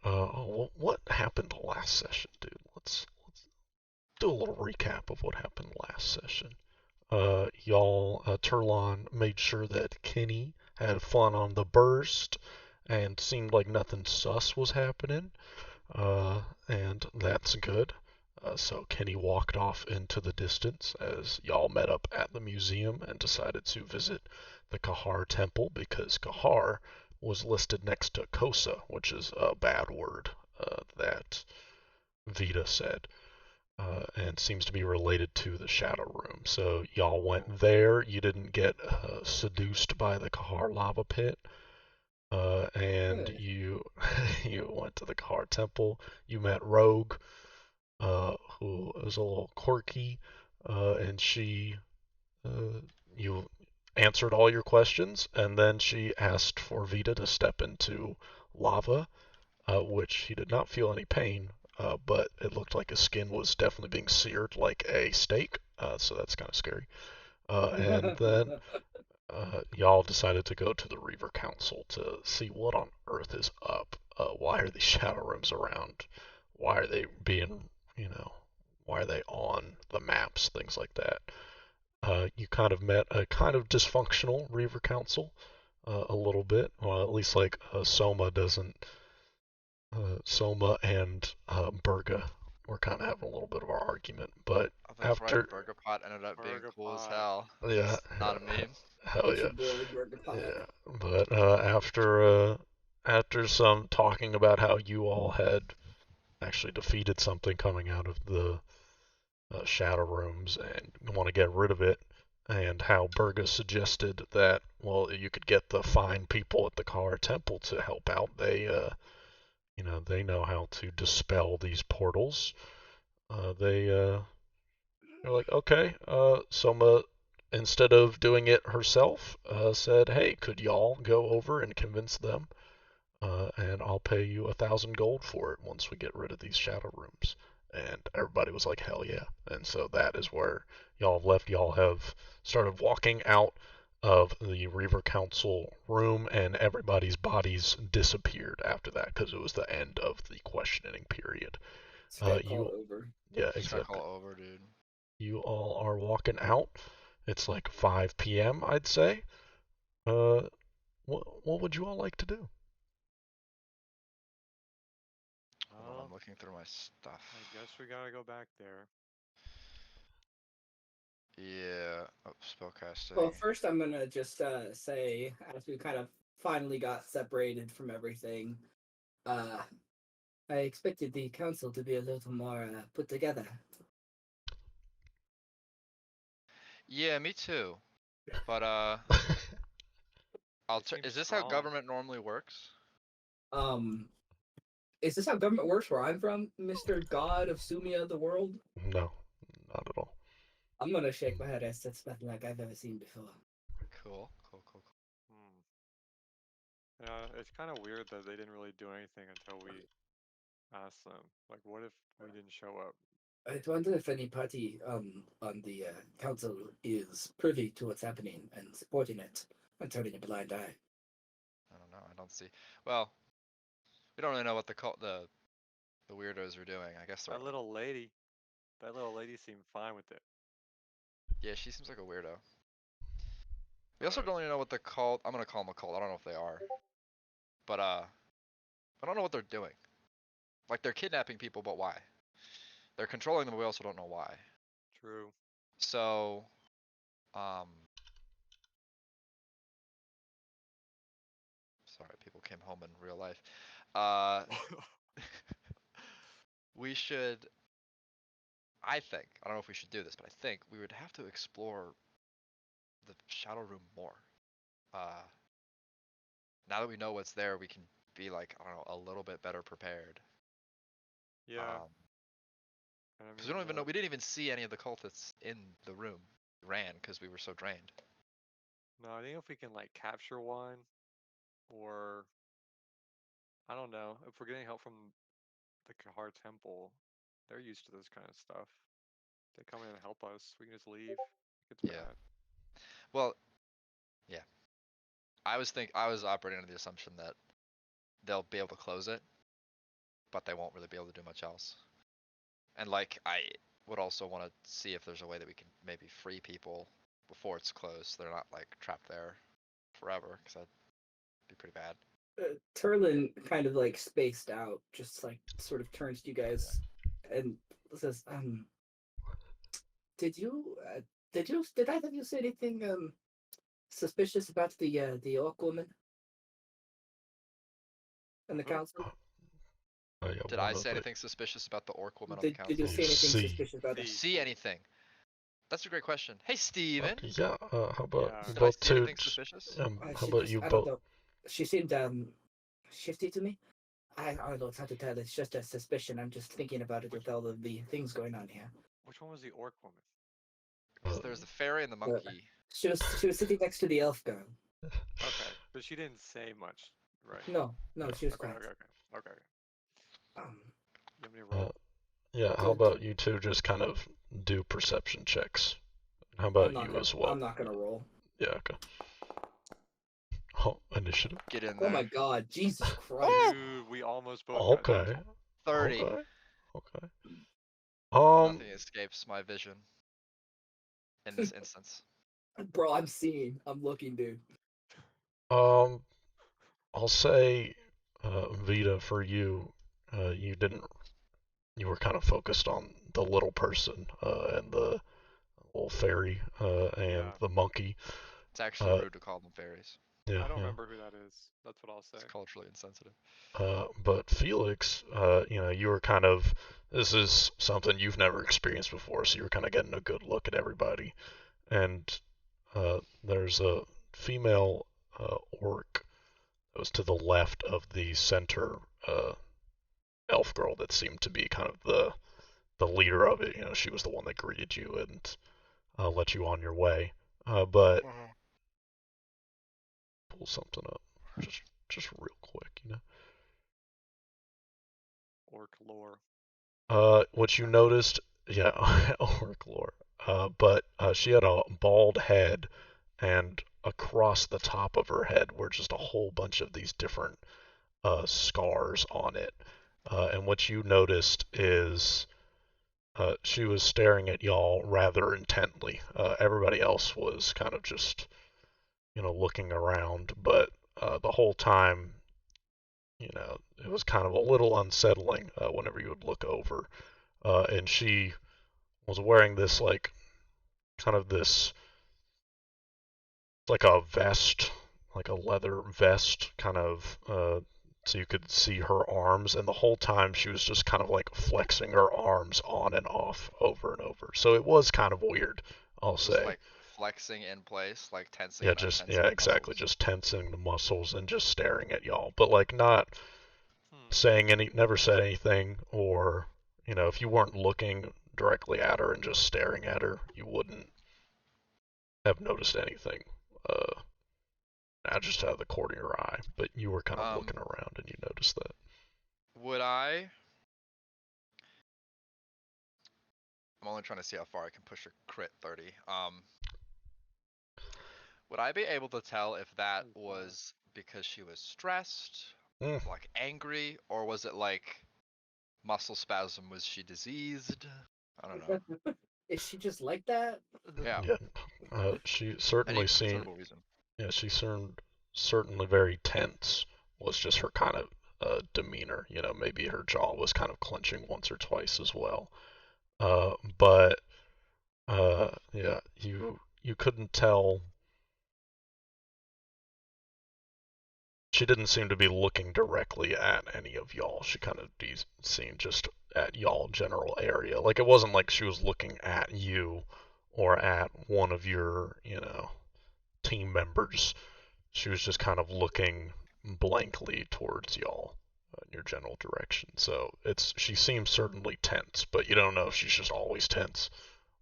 right. What happened last session, dude? Let's do a little recap of what happened last session. Turlon made sure that Kenny had fun on the burst, and seemed like nothing sus was happening. And that's good. So Kenny walked off into the distance as y'all met up at the museum and decided to visit the Kahar Temple because Kahar was listed next to Kosa, which is a bad word that Vita said, and seems to be related to the Shadow Room. So y'all went there. You didn't get seduced by the Kahar lava pit, and Good. you you went to the Kahar Temple. You met Rogue, who is a little quirky, and she you answered all your questions, and then she asked for Vita to step into lava, which he did not feel any pain, but it looked like his skin was definitely being seared like a steak, so that's kind of scary. And then y'all decided to go to the Reaver Council to see what on earth is up. Why are these shadow rooms around? Why are they being, you know, why are they on the maps? Things like that. You kind of met a kind of dysfunctional Reaver Council a little bit. Well, at least like Soma doesn't. Soma and Burga were kind of having a little bit of our argument, but Oh, that's right. after, Burger Pot ended up being Burger cool as pot. hell. yeah, It's not a meme. hell It's yeah, your boy Burger Pot. yeah. But after some talking about how you all had actually defeated something coming out of the shadow rooms and want to get rid of it, and how Burga suggested that, well, you could get the fine people at the Kara Temple to help out. They know how to dispel these portals. They're like, okay. Soma, instead of doing it herself, said, hey, could y'all go over and convince them? And I'll pay you 1,000 gold for it once we get rid of these shadow rooms. And everybody was like, hell yeah. And so that is where y'all have left. Y'all have started walking out of the Reaver Council room, and everybody's bodies disappeared after that because it was the end of the questioning period. Just got called You, over. yeah, Just got exactly. called over, dude. You all are walking out. It's like 5 p.m., I'd say. Uh, what would you all like to do? Hold on, I'm Well, looking through my stuff. I guess we gotta go back there. Yeah. Oh, Well, spellcasting. first I'm gonna just say, as we kind of finally got separated from everything, uh, I expected the council to be a little more put together. Yeah, me too. But They seem is this how strong. government normally works? Um, is this how government works where I'm from, Mister God of Sumia of the world? No, not at all. I'm gonna shake my head as that's nothing like I've ever seen before. Cool, cool, cool, cool. Hmm. Yeah, it's kind of weird that they didn't really do anything until we asked them. Like, what if we didn't show up? I wonder if any party on the council is privy to what's happening and supporting it and turning a blind eye. I don't know. I don't see. Well, we don't really know what the weirdos are doing. I guess they're. That little lady, that little lady seemed fine with it. Yeah, she seems like a weirdo. We also But don't even know what they're called. I'm gonna call them a cult. I don't know if they are, but I don't know what they're doing. Like they're kidnapping people, but why? They're controlling them, but we also don't know why. true. So, um, sorry, people came home in real life. Uh, we should. I think I don't know if we should do this, but I think we would have to explore the shadow room more. Uh, now that we know what's there, we can be like I don't know a little bit better prepared. Yeah, and I Because we mean don't even know. the We didn't even see any of the cultists in the room. We ran because we were so drained. no, I think if we can like capture one, or I don't know, if we're getting help from the Kahar Temple, they're used to this kind of stuff. They come in and help us. We can just leave. It gets Yeah. bad. Well, yeah. I was operating under the assumption that they'll be able to close it, but they won't really be able to do much else. And like, I would also want to see if there's a way that we can maybe free people before it's closed, so they're not like trapped there forever, because that'd be pretty bad. Turlin kind of like spaced out, just like sort of turns to you guys and says, did you, did either of you say anything suspicious about the orc woman and the Who? council? Yeah, Did one I of say the anything suspicious about the orc woman on the Did you council? say anything see. suspicious about See. that? See anything? That's a great question. Hey, Steven! Okay, yeah. How about Yeah. you Did I both see two? anything suspicious? How She about just, you I don't both? know. She seemed shifty to me. I don't know. It's hard to tell. It's just a suspicion. I'm just thinking about it with all of the things going on here. Which one was the orc woman? Because there's the fairy and the monkey. She was sitting next to the elf girl. Okay, but she didn't say much, right? No, she was Okay, quiet. okay. Um, You want me to roll? Yeah, how about you two just kind of do perception checks? How about you as well? I'm not gonna roll. Yeah, okay. Oh, initiative. Get in Oh there. my god, Jesus Christ! Dude, we almost both got Okay. natural. 30. Okay. Okay. Nothing escapes my vision in this instance. Bro, I'm seeing. I'm looking, dude. Um, I'll say, Vita, for you, you didn't. You were kind of focused on the little person, and the little fairy, and Yeah. the monkey. It's actually rude to call them fairies. Yeah, I don't yeah. remember who that is. That's what I'll say. It's culturally insensitive. But Felix, you were kind of. This is something you've never experienced before, so you were kind of getting a good look at everybody. And there's a female orc that was to the left of the center elf girl that seemed to be kind of the leader of it. She was the one that greeted you and let you on your way. But pull something up, just real quick. Orc lore. What you noticed, yeah, orc lore. But she had a bald head, and across the top of her head were just a whole bunch of these different scars on it. And what you noticed is she was staring at y'all rather intently. Everybody else was kind of just, looking around, but the whole time, it was kind of a little unsettling whenever you would look over. And she was wearing this, like, kind of this, like a vest, like a leather vest, kind of, so you could see her arms, and the whole time she was just kind of like flexing her arms on and off over and over. So it was kind of weird, I'll Just say. like flexing in place, like tensing Yeah, and just untensing the exactly, muscles. just tensing the muscles and just staring at y'all, but like not saying never said anything, or if you weren't looking directly at her and just staring at her, you wouldn't have noticed anything. Not just out of the corner of your eye, but you were kind of looking around and you noticed that. Would I? I'm only trying to see how far I can push a crit 30. Would I be able to tell if that was because she was stressed, like angry, or was it like muscle spasm? Was she diseased? I don't know. Is she just like that? Yeah. Yeah. She certainly Any seemed. observable reason. Yeah, she seemed certainly very tense. Was just her kind of demeanor. Maybe her jaw was kind of clenching once or twice as well. But yeah, you couldn't tell. She didn't seem to be looking directly at any of y'all. She kind of seemed just at y'all general area. Like it wasn't like she was looking at you or at one of your, team members. She was just kind of looking blankly towards y'all in your general direction. So she seems certainly tense, but you don't know if she's just always tense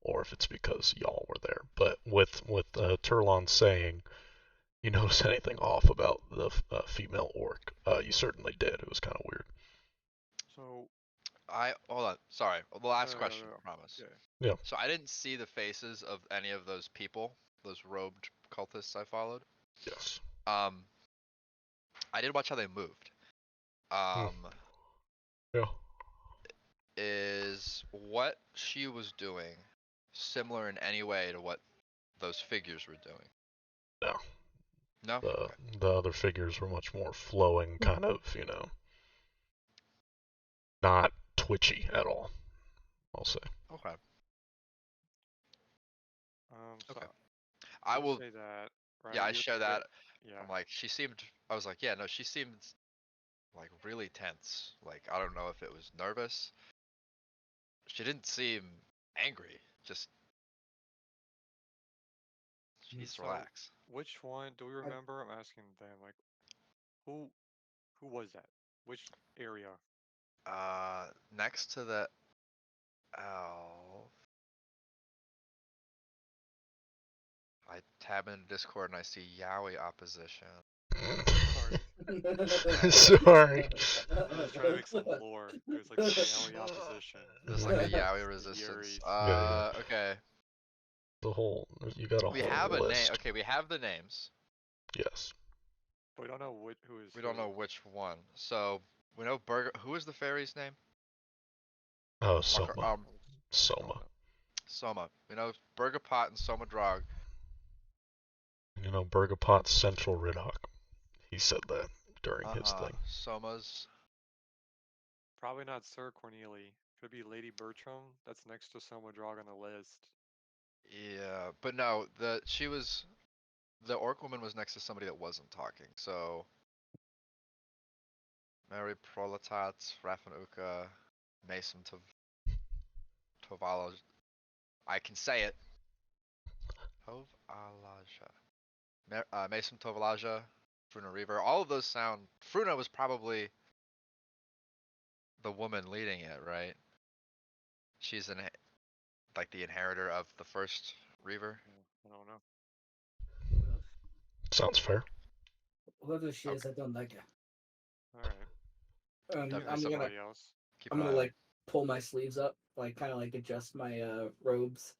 or if it's because y'all were there. But with Turlon saying you notice anything off about the female orc, you certainly did. It was kind of weird. So Hold on. Sorry. The last no, question. no. Promise. Yeah. So I didn't see the faces of any of those people, those robed cultists I followed. Yes. I did watch how they moved. Yeah. Was what she was doing similar in any way to what those figures were doing? No. No? Okay. The other figures were much more flowing, kind of, not twitchy at all, I'll say. Okay. So Okay. I will. say that. Right? Yeah, I share that. Yeah. I'm like, I was like, yeah, no, she seemed like really tense. Like, I don't know if it was nervous. She didn't seem angry. Just, she needs to So, relax. Which one do we remember? I'm asking them. Like, who was that? Which area? Next to the elf. I tab into Discord and I see Yaoi opposition. Sorry. Sorry. I was trying to make some lore. There's like some Yaoi opposition. There's like a Yaoi resistance. Yeah. Okay. You got a We whole have a name. list. Okay, we have the names. Yes. But we don't know who is. We don't know which one. So we know Burger. Who is the fairy's name? Oh, Soma. Soma. Soma. We know Burgerpot and Soma Drog. Burgerpot's Central Ridhawk. He said that during his thing. Soma's. Probably not Sir Cornelie. Could be Lady Bertram. That's next to Soma Drog on the list. Yeah, but no, the orc woman was next to somebody that wasn't talking. So Mary Prolatat, Rafanuka, Mason Tovala. I can say it. Tovalaja. Mason Tovalaja, Fruna Reaver. All of those sound. Fruna was probably the woman leading it, right? She's like the inheritor of the first Reaver. I don't know. Sounds fair. Whoever she is, I don't like her. Alright. Definitely somebody else. I'm gonna like pull my sleeves up, like kind of like adjust my robes,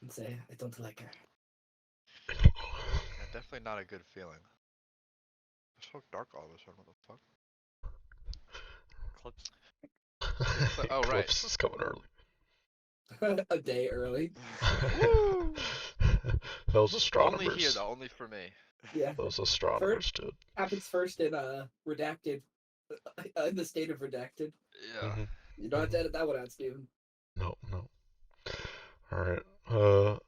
and say I don't like her. Yeah, definitely not a good feeling. It's so dark all of a sudden. What the fuck? Eclipse. Oh, right. Eclipse is coming early. A day early. Those astronomers. Only here though, only for me. Yeah. Those astronomers did. Happens first in redacted, in the state of redacted. Yeah. Mhm. You don't have to edit that one out, Steven. No. All right.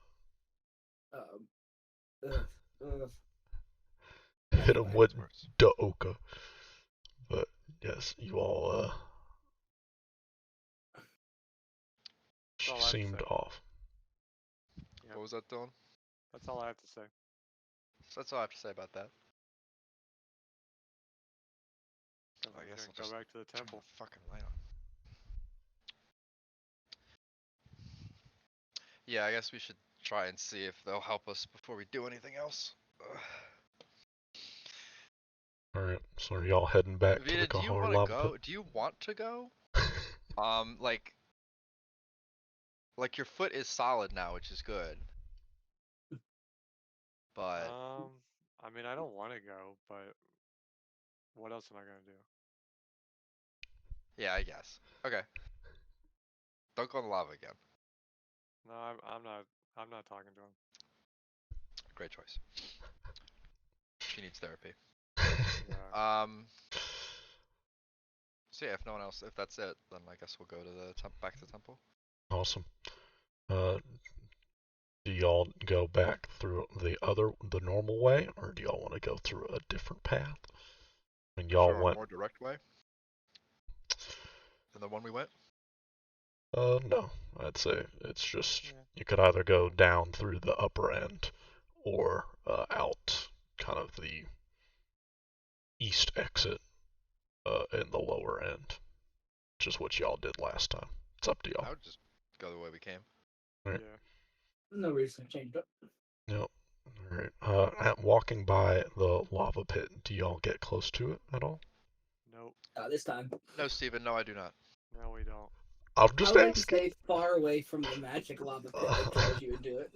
Hit him with Dooka. But yes, you all she all I have to seemed say. off. Yeah, What was that, Dylan? that's all I have to say. So that's all I have to say about that. So I guess we're I'll gonna just go back to the turn temple. the fucking light on. Yeah, I guess we should try and see if they'll help us before we do anything else. All right. So are y'all heading back to Vita, the do you Kahar want to lava go? Do you want to go? Like your foot is solid now, which is good. But I mean, I don't want to go, but what else am I gonna do? yeah, I guess. Okay. Don't go in the lava again. No, I'm not. I'm not talking to him. Great choice. She needs therapy. Yeah. So yeah, if no one else, if that's it, then I guess we'll go to the back to the temple. Awesome. Do y'all go back through the normal way, or do y'all want to go through a different path? And y'all Sure, a went. more direct way than the one we went. No, I'd say it's just Yeah. you could either go down through the upper end or out kind of the east exit in the lower end, which is what y'all did last time. It's up to I y'all. would just go the way we came. Right. Yeah. No reason to change it. Yep. Alright. At walking by the lava pit, do y'all get close to it at all? Nope. This time. No, Steven, no, I do not. No, we don't. I'm just I like to asking. stay far away from the magic lava pit that draws you into it.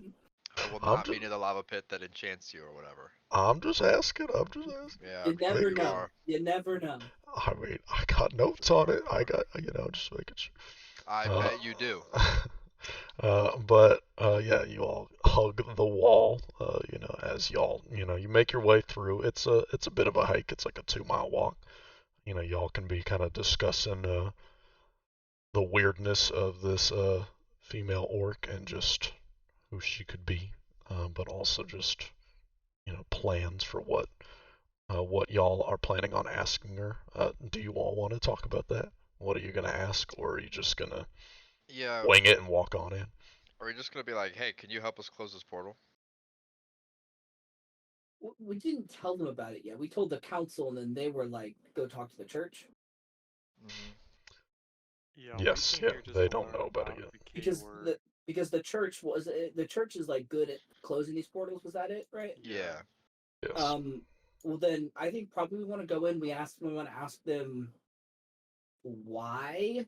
I will I'm not be just- near the lava pit that enchants you or whatever. I'm just asking. Yeah, You because never you know. are. You never know. I mean, I got notes on it. I got, just making sure. I bet you do. But you all hug the wall. As y'all, you make your way through. It's a bit of a hike. It's like a 2 mile walk. Y'all can be kind of discussing the weirdness of this female orc and just who she could be, but also just plans for what y'all are planning on asking her. Do you all want to talk about that? What are you gonna ask, or are you just gonna Yeah. wing it and walk on in? Are we just gonna be like, hey, can you help us close this portal? We didn't tell them about it yet. We told the council, and then they were like, "Go talk to the church." Mm-hmm. Yeah, we Yes, came yeah, here just they to don't learn know about it about yet. the K Because word. the church is like good at closing these portals. Was that it, right? Yeah. Yes. Well, then I think probably we want to go in. We want to ask them why,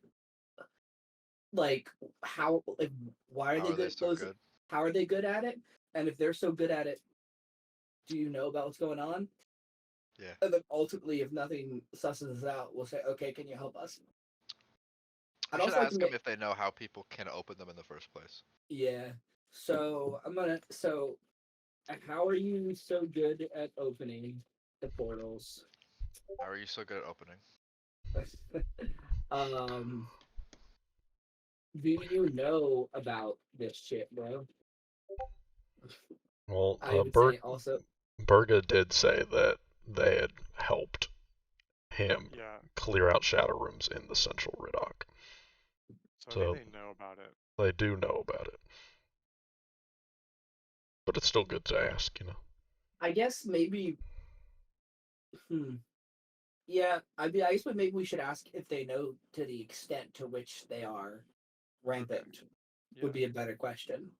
like how, like why are How they are good they at so closing? good? How are they good at it? And if they're so good at it, do you know about what's going on? Yeah. And then ultimately, if nothing susses us out, we'll say, okay, can you help us? We I'd should also like to ask them make, if they know how people can open them in the first place. yeah. So how are you so good at opening the portals? How are you so good at opening? um, do you know about this shit, bro? Well, I would say also, Berga did say that they had helped him Yeah, clear out shadow rooms in the central Riddock, so I think so they know about it. they do know about it. But it's still good to ask. I guess maybe, hmm, yeah, I guess maybe we should ask if they know to the extent to which they are rampant. Yeah, Would be a better question.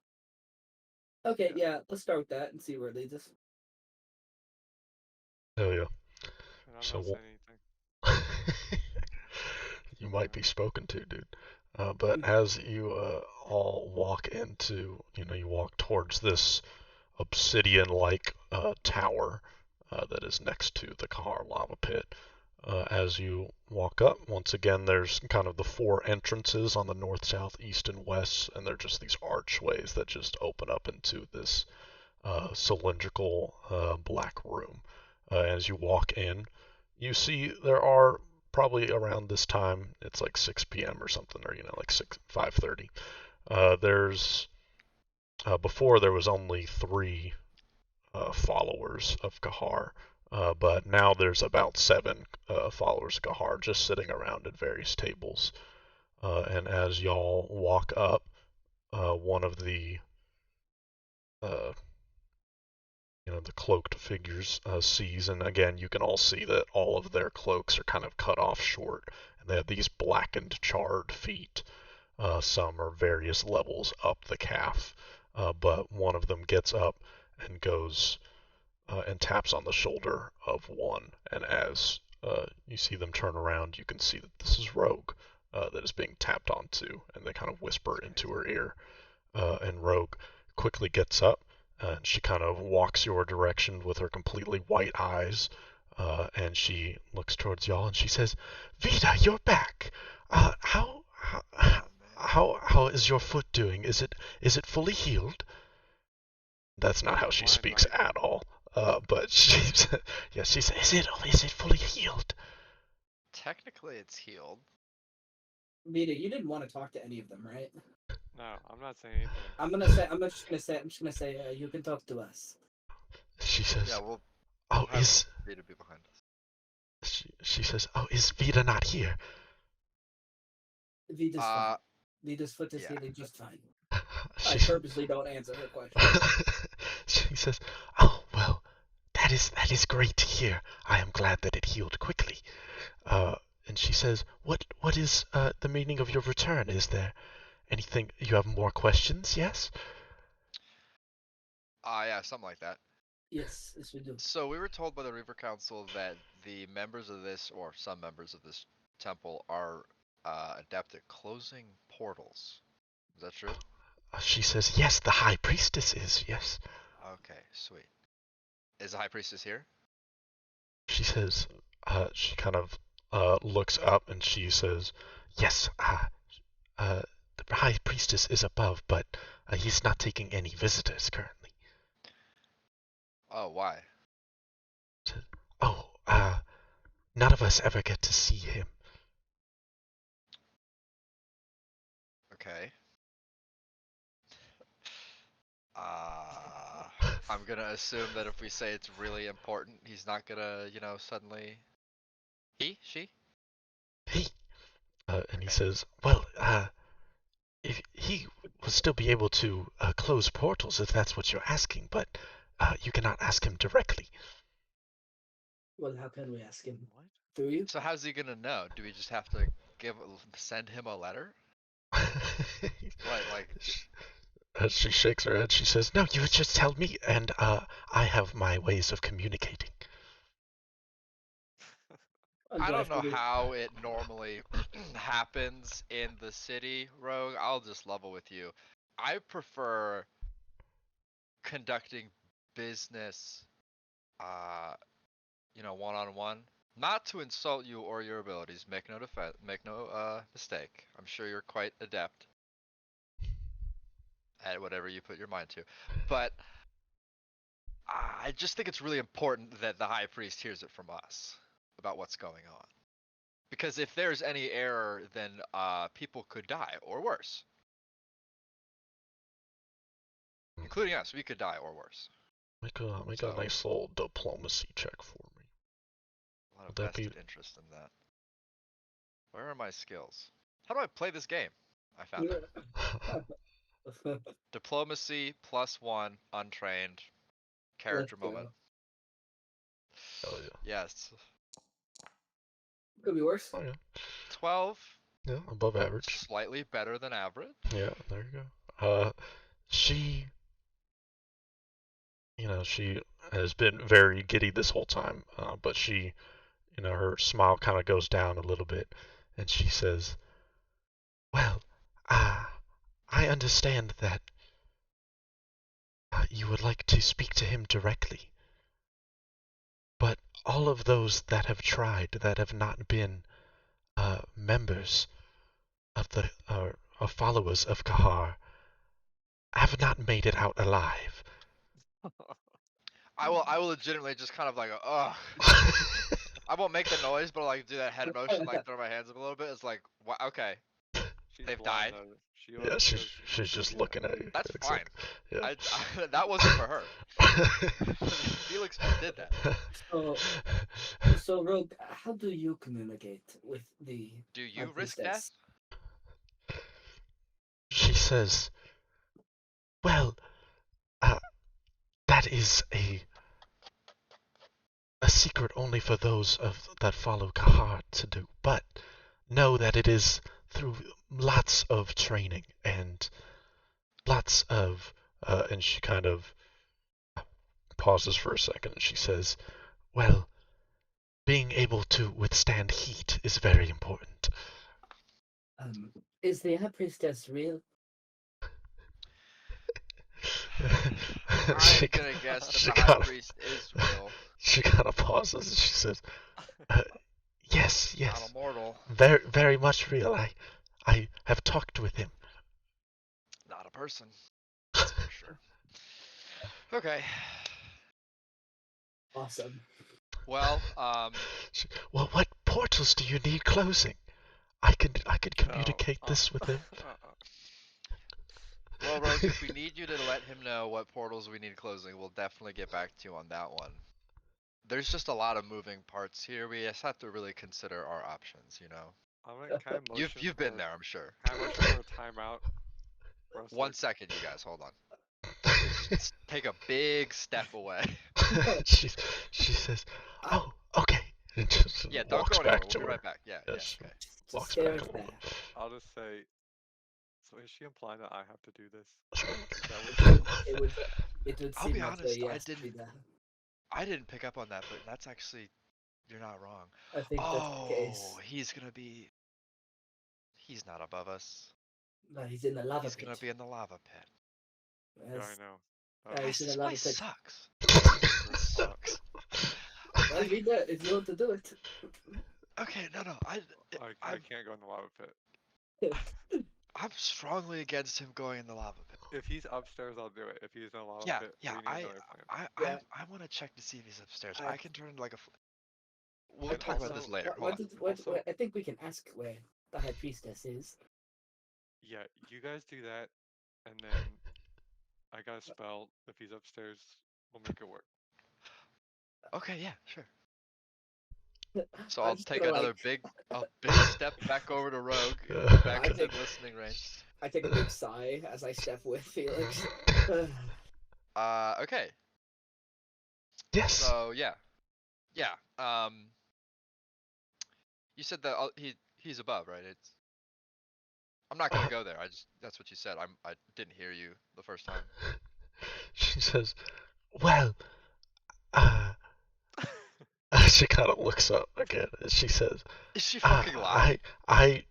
Okay, yeah, let's start with that and see where it leads us. Hell yeah. and I'm So not saying anything. you might be spoken to, dude. But as you all walk you walk towards this obsidian-like tower that is next to the Kahar lava pit. As you walk up, once again, there's kind of the four entrances on the north, south, east, and west, and they're just these archways that just open up into this cylindrical black room. As you walk in, you see there are probably around this time, it's like 6 p.m. or something, or like 5:30. There's before there was only three followers of Kahar, but now there's about seven followers of Kahar just sitting around at various tables. And as y'all walk up, one of uh, the cloaked figures sees, and again, you can all see that all of their cloaks are kind of cut off short, and they have these blackened, charred feet. Some are various levels up the calf, but one of them gets up and goes and taps on the shoulder of one. And as you see them turn around, you can see that this is Rogue that is being tapped onto, and they kind of whisper into her ear. And Rogue quickly gets up, and she kind of walks your direction with her completely white eyes. And she looks towards y'all, and she says, "Vida, you're back. How is your foot doing? Is it fully healed?" That's not how she Mine, speaks right? at all. But she's yeah, she says, "Is it fully healed?" Technically, it's healed. Vita, you didn't want to talk to any of them, right? No, I'm not saying anything. I'm just gonna say, you can talk to us. She says, Yeah, we'll "Oh, have Vita be behind us. she says, "Oh, is Vida not here?" Vita's fine. Vita's foot is Yeah. healing just fine. I She purposely don't answer her question. she says, "Oh, well, that is great to hear. I am glad that it healed quickly." Uh, and she says, "What is the meaning of your return? Is there anything? You have more questions? Yes." Yeah, something like that. Yes, we do. So we were told by the River Council that the members of this, or some members of this temple, are adept at closing portals. Is that true? She says, "Yes, the High Priestess is. Yes." Okay, sweet. Is the High Priestess here? She says, she kind of looks up and she says, "Yes, the High Priestess is above, but he's not taking any visitors currently. Oh, why? Oh, none of us ever get to see him. Okay. I'm gonna assume that if we say it's really important, he's not gonna, suddenly. He? She? He, and he Okay. says, well, if he will still be able to close portals if that's what you're asking, but you cannot ask him directly. Well, how can we ask him? What? Through you? So how's he gonna know? Do we just have to send him a letter? What, like, As she shakes her head, she says, no, you just tell me, and I have my ways of communicating. I Do I don't know figure how it normally happens in the city, Rogue. I'll just level with you. I prefer conducting business, uh, one-on-one. Not to insult you or your abilities. Make no mistake. I'm sure you're quite adept at whatever you put your mind to. But I just think it's really important that the high priest hears it from us about what's going on. Because if there's any error, then people could die or worse, including us. We could die or worse. Make a So nice little diplomacy check for me. a lot of Would that be vested interest in that. Where are my skills? How do I play this game? I found it. Diplomacy +1, untrained, Let's character moment. go. Oh yeah. Yes. Could be worse. Oh yeah. 12, Yeah, above average. slightly better than average. Yeah, there you go. She, she has been very giddy this whole time, but she, her smile kind of goes down a little bit, and she says, well, I understand that you would like to speak to him directly, but all of those that have tried that have not been members of the followers of Kahar have not made it out alive. I will legitimately just kind of like, ugh. I won't make the noise, but I'll like do that head motion, like throw my hands up a little bit. It's like, okay, She's they've blind, died. though. Yeah, she's just yeah. looking at you. That's fine. Yeah. That wasn't for her. Felix just did that. So Rogue, how do you communicate with the Do you risk priestess? death? She says, well, that is a secret only for those that follow Kahar to do, but know that it is through lots of training and lots of, and she kind of pauses for a second and she says, well, being able to withstand heat is very important. Is the high priestess real? I'm gonna guess that the high priest is real. She kind of pauses and she says, yes, Not immortal. very, very much real. I have talked with him. Not a person. That's for sure. Okay. Awesome. Well, Well, what portals do you need closing? I could communicate this with him. Well, Rogue, if we need you to let him know what portals we need closing, we'll definitely get back to you on that one. There's just a lot of moving parts here. We just have to really consider our options, Can I motion You've been there, I'm sure. Can I motion for a timeout? 1 second, you guys, hold on. Just take a big step away. she says, "Oh, okay." And just Yeah, don't walks go anywhere. back to We'll be her. right back. Yeah, Yes. okay. Just Walks stay back right a little there. I'll just say. So is she implying that I have to do this? It would I'll seem be that honest, way, yes, Frida. I didn't pick up on that, but that's actually, you're not wrong. I think that's the case. He's not above us. No, he's in the lava He's pit. gonna be in the lava pit. Yeah, I know. He's in This the lava place pit. sucks. This sucks. Well, Frida, if you want to do it. Okay, no, I can't go in the lava pit. I'm strongly against him going in the lava pit. If he's upstairs, I'll do it. If he's in a lava Yeah, pit, yeah. we need another plan. Yeah. I want to check to see if he's upstairs. I- I can turn into like a. We'll And talk about this also- later. Hold What, on. did, what, Also- what, I think we can ask where the high priestess is. Yeah, you guys do that, and then I got a spell. If he's upstairs, we'll make it work. Okay, yeah, sure. So I'm I'll just take gonna, another like, big step back over to Rogue, back I within think- listening range. I take a big sigh as I step with Felix. Okay. Yes. So yeah. You said that he's above, right? I'm not gonna go there. That's what you said. I didn't hear you the first time. She says, "Well, she kind of looks up again and she says, Is she fucking lying? I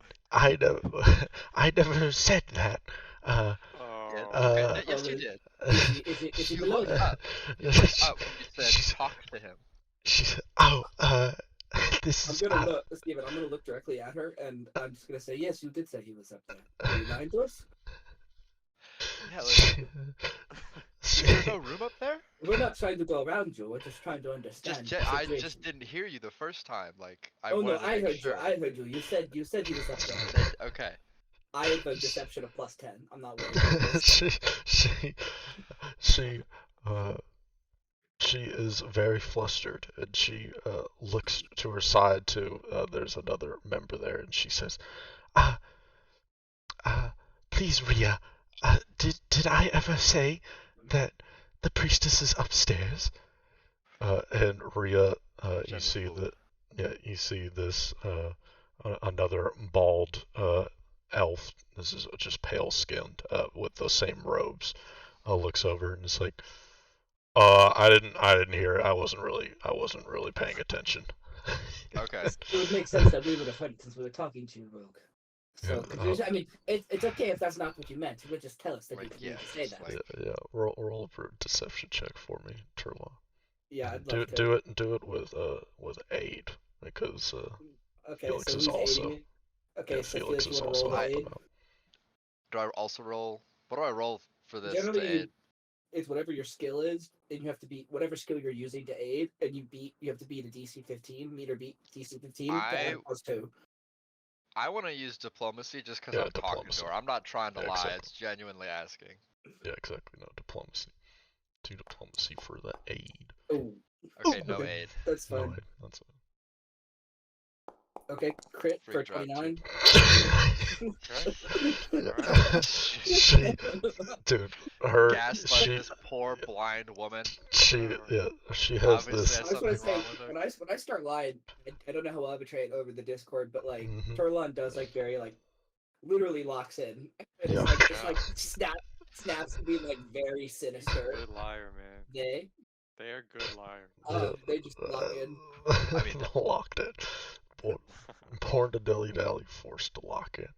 never, I never said that. Yeah, Oh, okay. Yes, you did. Is he You below looked you? up. You looked up when you said She's- talk to him. She said, "Oh, this I'm is." gonna look, Steven, I'm gonna look directly at her, and I'm just gonna say, yes, you did say he was up there. Are you lying to us? Yeah, like, is there no room up there? We're not trying to go around you. We're just trying to understand. the I situation. just didn't hear you the first time. Like I Oh no, wanted to I make heard sure. you. I heard you. You said he was up there. Okay. I have a deception of +10. I'm not worried about this. She is very flustered, and she looks to her side too. There's another member there, and she says, "Uh, please, Rhea, did I ever say that the priestess is upstairs?" And Rhea, you see Gentle. that, yeah, you see this another bald elf. This is just pale skinned, with the same robes. Looks over and is like, I didn't hear it. I wasn't really paying attention. Okay. It would make sense that we would have heard it since we were talking to you, Rogue. So, Yeah, 'cause I mean, it's okay if that's not what you meant. You would just tell us that Right, you didn't yeah, mean to say just that. like- Yeah. Roll a deception check for me, Turla. Yeah, I'd Do love to. do it with aid because Okay, Felix so is who's also- aiding it? Okay, yeah, so Felix Felix, is you wanna also roll helping aid? out. Do I also roll? What do I roll for this Generally, to aid? it's whatever your skill is, and you have to beat whatever skill you're using to aid, and you have to beat a DC 15, meet or beat DC 15 to add +2. I want to use diplomacy just because Yeah, I'm talking diplomacy. to her. I'm not trying to Yeah, lie. exactly. It's genuinely asking. Yeah, exactly. No diplomacy. 2 diplomacy for the aid. Oh, Okay, no okay. aid. That's No fine. aid. That's Okay, crit Free for drop, 29. she, dude, her, Gaslight she, this poor blind woman. she has Obviously, this. I has was gonna something say wrong with her. when I start lying, I don't know how I'll betray it over the Discord, but like Mhm. Turlon does like very like literally locks in, and Yeah. it's like just like snaps to be like very sinister. good liar, man. They They are good liars. they just lock in. I mean, locked in. Born to dilly dally, forced to lock in.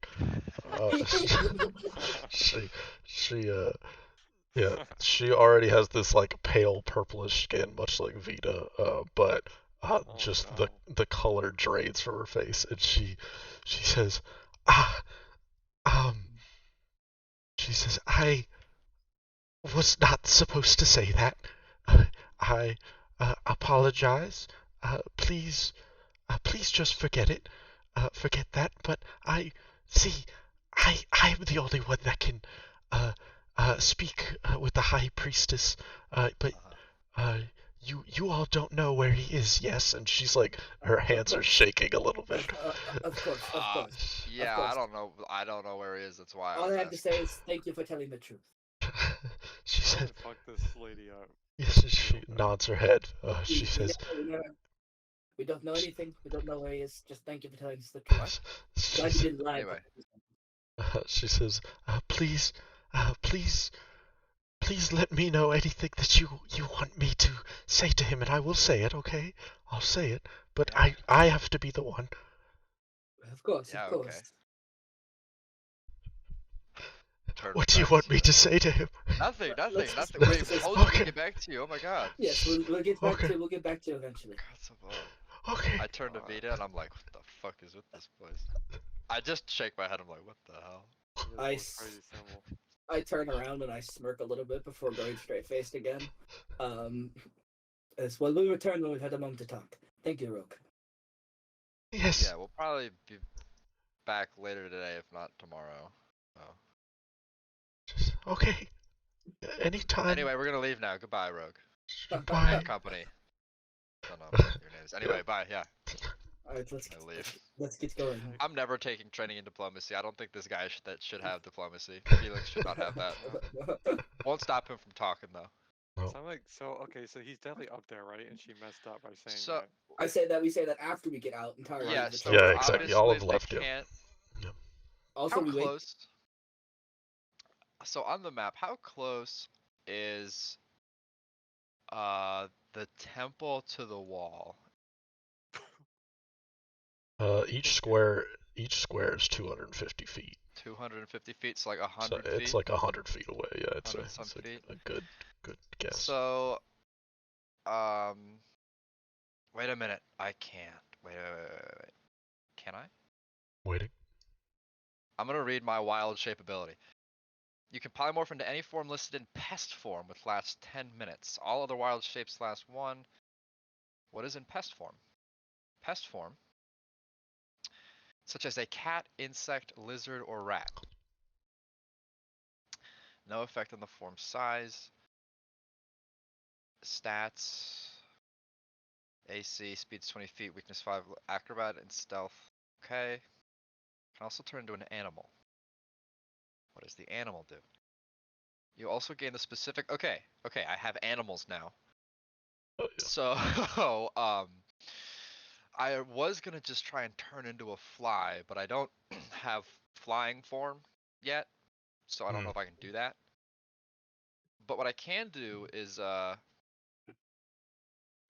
She already has this like pale purplish skin, much like Vita, but just no. the color drains from her face, and she says, ah, she says, I was not supposed to say that. I apologize. Please just forget it. Forget that. But I'm the only one that can speak with the High Priestess. But you all don't know where he is, yes? And she's like, her hands are shaking a little bit. Of course, of course. Yeah, course. I don't know where he is. That's why. All was I have to asking. say is thank you for telling the truth. She I'm said, gonna fuck this lady up. yes, she nods her head. She We says, we don't know anything. We don't know where he is. Just thank you for telling us the truth. Glad you didn't lie. Anyway. She says, please let me know anything that you want me to say to him, and I will say it, okay? I'll say it, but Yeah. I have to be the one. Of course, Yeah, of okay. course. Turn What do you back want to me her. to say to him? Nothing. Let's just- Wait, let's just- hold on, Okay. get back to you. Oh my god. Yes, we'll get back Okay. to we'll get back to you eventually. God, so low. Okay. I turn to Vita and I'm like, what the fuck is with this place? I just shake my head. I'm like, what the hell? He has I one s- crazy symbol. I turn around and I smirk a little bit before going straight faced again. As well, we return when we've had a moment to talk. Thank you, Rook. Yes. Yeah, we'll probably be back later today, if not tomorrow. Oh. Okay. Anytime. Anyway, we're gonna leave now. Goodbye, Rogue. Goodbye. And company. Don't know what your name is. Anyway, bye. Yeah, All right, I leave. let's get going. I'm never taking training in diplomacy. I don't think this guy that should have diplomacy. Felix should not have that. Won't stop him from talking though. No. So I'm like, okay, so he's definitely up there, right? And she messed up by saying So that. I say that we say that after we get out entirely. yeah, of the so Yeah, church. exactly. Y'all obviously have left, they yeah. can't. Also, How we wait. close? So on the map, how close is the temple to the wall? Each square is 250 feet. 250 feet, so like So 100 it's feet. like 100 feet away. Yeah, it's 100 some feet. a good guess. So, wait a minute. I can't. Wait. Can I? Waiting. I'm gonna read my wild shape ability. You can polymorph into any form listed in pest form, which lasts 10 minutes. All other wild shapes last 1. What is in pest form? Pest form, such as a cat, insect, lizard, or rat. No effect on the form size. Stats. AC, speed's 20 feet, weakness 5, acrobat, and stealth. Okay. Can also turn into an animal. What does the animal do? You also gain the specific. Okay, I have animals now. Oh, yeah. So, I was gonna just try and turn into a fly, but I don't have flying form yet, so I don't know if I can do that. But what I can do is,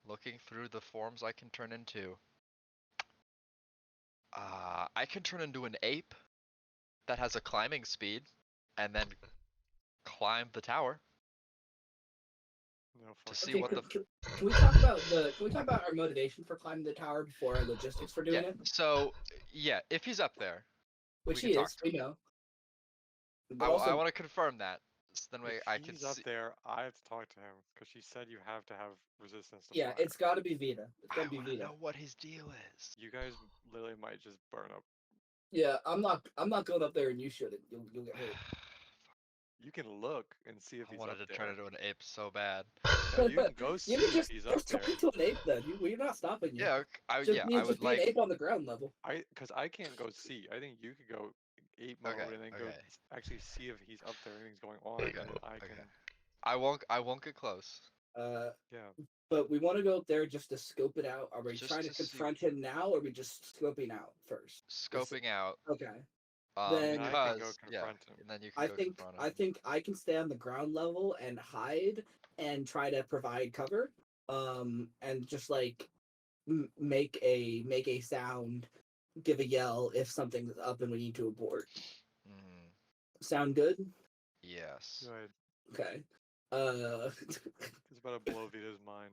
looking through the forms I can turn into, I can turn into an ape that has a climbing speed, and then climb the tower No, to fuck see Okay, what the. can we talk about our motivation for climbing the tower before our logistics for doing Yeah. it? So yeah, if he's up there, Which we he can talk is, to we him. know. But I also, want to confirm that. So then If I can he's up see. there, I have to talk to him because she said you have to have resistance to yeah, fire. it's got to be Vita. It's got I to be want to Vita. know what his deal is. You guys literally might just burn up. Yeah, I'm not going up there and you shoot it. You'll get hurt. You can look and see if I he's wanted up to there. turn into an ape so bad. No, you can go see You can if he's up just turn there. into an ape then. We're not stopping you. Yeah, I Just I just would be an like. ape on the ground level. Because I can't go see. I think you could go ape mode Okay, and then go okay. actually see if he's up there, anything's going on, There and you then go. I Okay. can. I won't get close. Yeah. But we want to go up there just to scope it out. Are we Just trying to to see- confront him now, or are we just scoping out first? Scoping out. Okay. Then I can go Because yeah, confront him. and then you can I go think confront him. I think I can stay on the ground level and hide and try to provide cover. And just like make a sound, give a yell if something's up and we need to abort. Mhm. Sound good? Yes. Good. Okay. It's about to blow Vita's mind.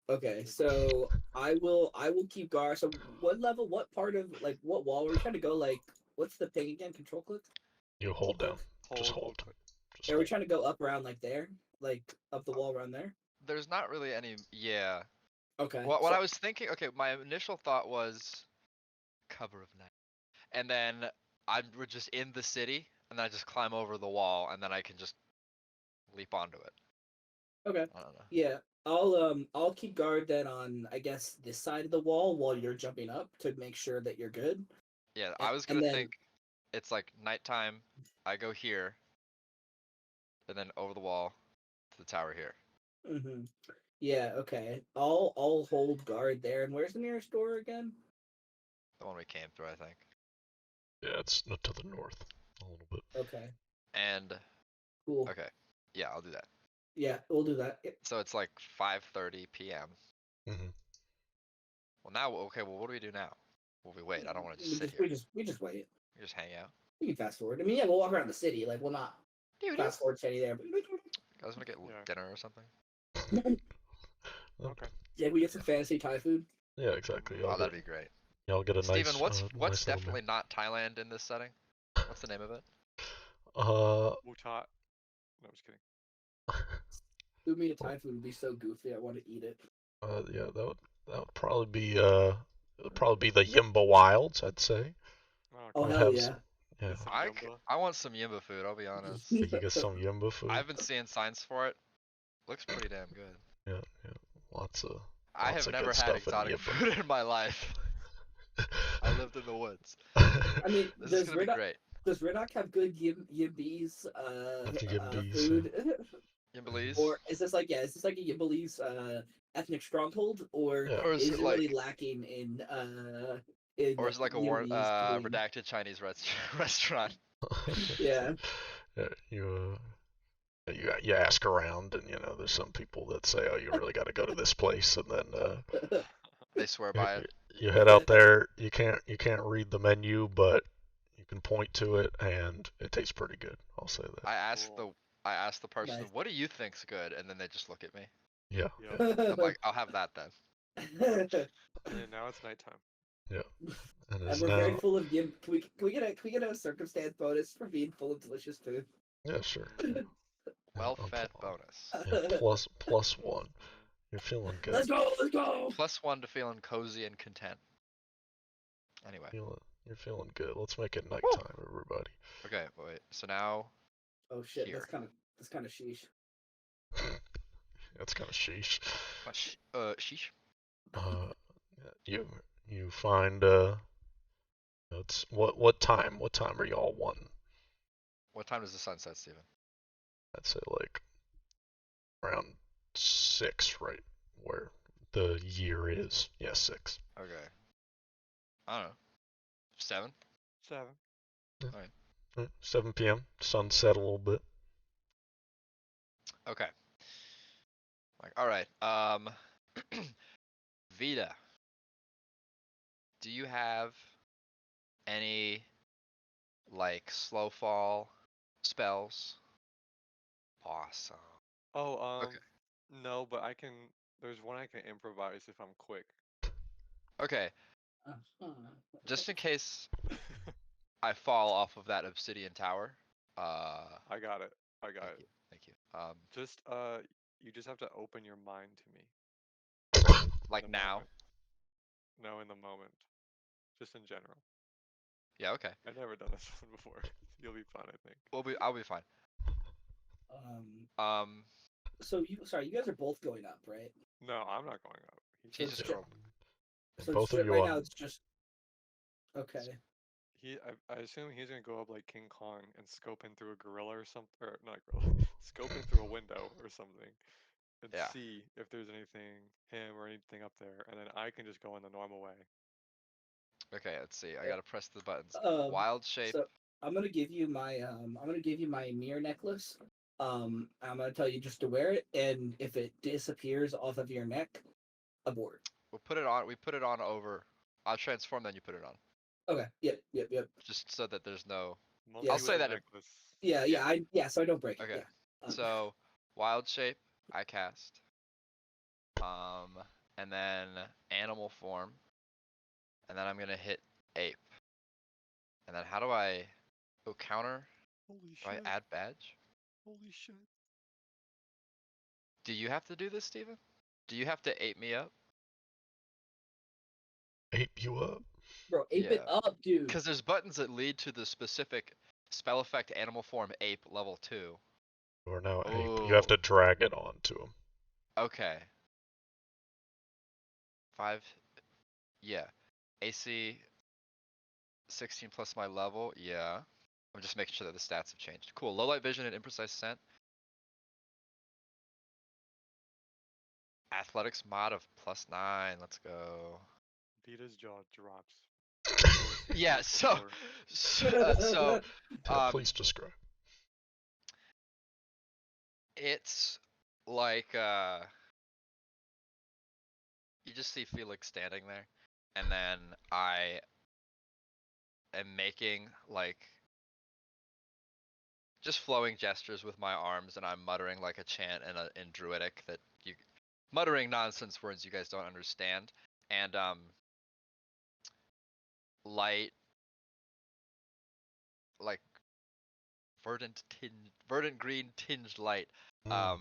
Okay, so I will keep guard. So what level? What part of like what wall are we trying to go? Like, what's the thing again? Control click. You hold down. Just Hold. hold. Just Are we hold. trying to go up around like there, like up the wall around there? There's not really any. Yeah. Okay. What so- I was thinking. Okay, my initial thought was cover of night, and then we're just in the city, and then I just climb over the wall, and then I can just leap onto it. Okay. I don't know. Yeah, I'll keep guard then on I guess this side of the wall while you're jumping up to make sure that you're good. Yeah, And- I was and gonna then- think it's like nighttime. I go here, and then over the wall to the tower here. Mm-hmm. Yeah. Okay. I'll hold guard there. And where's the nearest door again? The one we came through, I think. Yeah, it's to the north a little bit. Okay. And Cool. okay, yeah, I'll do that. Yeah, we'll do that. Yep. So it's like 5:30 p.m. Mm-hmm. Well, now, okay. Well, what do we do now? Will we wait? I don't want to We just sit just here. we just wait. We just hang out. We can fast forward. I mean, yeah, we'll walk around the city. Like, we'll not fast forward to any there. But You guys want to get Yeah. dinner or something? Okay. yeah, we get some fancy Thai food. Yeah, exactly. Oh, that'd be great. Y'all get a Steven, nice. what's nice little definitely not Thailand in this setting? What's the name of it? Wuta. No, just kidding. Sumia Thai food would be so goofy. I want to eat it. Yeah, that would probably be the Yimba Wilds, I'd say. Oh It would hell have yeah! Get some I, Yumba. I want some Yimba food, I'll be honest. you could get some Yimba food. I've been seeing signs for it. Looks pretty damn good. Yeah, lots of I have good never had stuff in exotic Yimba. food in my life. I lived in the woods. I mean, This is gonna be great. Does Riddock have good Yimby's Yimbies, food? Yimbalese? Or is this like a Yimby's ethnic stronghold, or Yeah. Or is is it it really like, lacking in or is it like a Yimby's cuisine? redacted Chinese restaurant? Yeah. Yeah, you ask around, and there's some people that say, "Oh, you really got to go to this place," and then They swear you, by it. you head out there. You can't read the menu, but you can point to it, and it tastes pretty good. I'll say that. Cool. I asked the person, Nice. "What do you think's good?" And then they just look at me. Yeah, Yep. I'm like, "I'll have that then." And now it's nighttime. and And is we're very now. full of Can we get a circumstance bonus for being full of delicious food? Yeah, sure. Well-fed bonus. Yeah, plus one. You're feeling good. Let's go! Let's go! +1 to feeling cozy and content. Anyway, You're feeling good. Let's make it nighttime, everybody. okay, wait. So now Oh shit! Here. That's kind of sheesh. That's kind of sheesh. sheesh. You find it's what time? What time are y'all wanting? What time does the sun set, Steven? I'd say like around 6, right where the year is. Yeah, 6. Okay. I don't know. 7? 7. Right, 7 p.m. Sun set a little bit. Okay. Like, all right. Vita, do you have any like slow fall spells? Awesome. Oh, Okay. no, but I can. There's one I can improvise if I'm quick. Okay. Uh-huh. Just in case I fall off of that obsidian tower. I got it. I got Thank it. you. Thank you. Just you just have to open your mind to me. Like In the now. moment. No, in the moment. Just in general. Yeah. Okay. I've never done this one before. You'll be fine, I think. I'll be fine. Um. So you guys are both going up, right? No, I'm not going up. He's So just shit- groping. So Both of shit you right on. now it's just okay. I assume he's gonna go up like King Kong and scope in through a gorilla or something, or not gorilla, scope in through a window or something, and Yeah. see if there's anything, him or anything up there, and then I can just go in the normal way. Okay. Let's see. I gotta press the buttons. Um, Wild shape. So I'm gonna give you my mirror necklace. I'm gonna tell you just to wear it, and if it disappears off of your neck, abort. We'll put it on. We put it on over. I'll transform. Then you put it on. Okay. Yep. Just so that there's no. Mostly I'll with say the that. necklace. Yeah. So I don't break it. Okay. Yeah. So wild shape. I cast. And then animal form. And then I'm gonna hit ape. And then how do I go counter? Holy Do I shit! add badge? Holy shit! Do you have to do this, Steven? Do you have to ape me up? Ape you up. Bro, ape it Yeah. up, dude. Because there's buttons that lead to the specific spell effect animal form ape level 2. You are now ape. You have to drag it onto him. Okay. 5. Yeah. AC 16 plus my level. Yeah. I'm just making sure that the stats have changed. Cool. Low light vision and imprecise scent. Athletics mod of +9. Let's go. Vita's jaw drops. Yeah. So Please describe. it's like you just see Felix standing there, and then I am making like just flowing gestures with my arms, and I'm muttering like a chant in Druidic that you muttering nonsense words you guys don't understand, and light like verdant green tinged light Mm.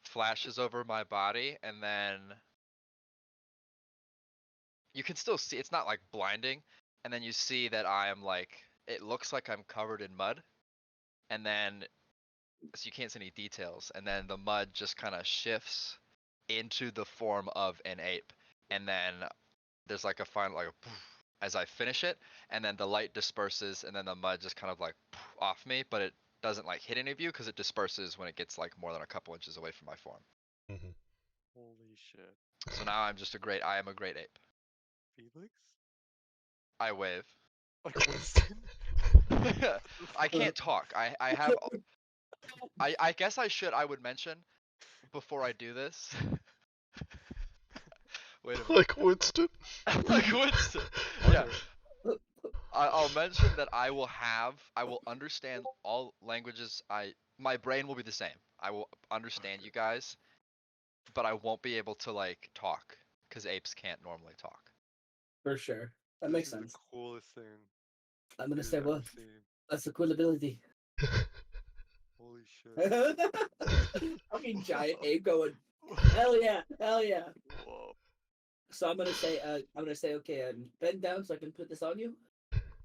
flashes over my body, and then you can still see, it's not like blinding, and then you see that I am like, it looks like I'm covered in mud, and then so you can't see any details, and then the mud just kind of shifts into the form of an ape, and then there's like a final like a poof as I finish it, and then the light disperses, and then the mud just kind of like poof off me, but it doesn't like hit any of you because it disperses when it gets like more than a couple inches away from my form. Mm-hmm. Holy shit. So now I am a great ape. Felix? I wave. Like Winston? I can't talk. I have I guess I would mention before I do this. Wait a minute. Like Winston. Like Winston. Yeah. I'll mention that I will understand all languages. My brain will be the same. I will understand you guys, but I won't be able to like talk because apes can't normally talk. For sure. That This makes is sense. the coolest thing I'm gonna we've say ever what? seen. That's a cool ability. Holy shit. Fucking giant ape going, hell yeah, hell yeah. Whoa. So I'm gonna say, okay, bend down so I can put this on you,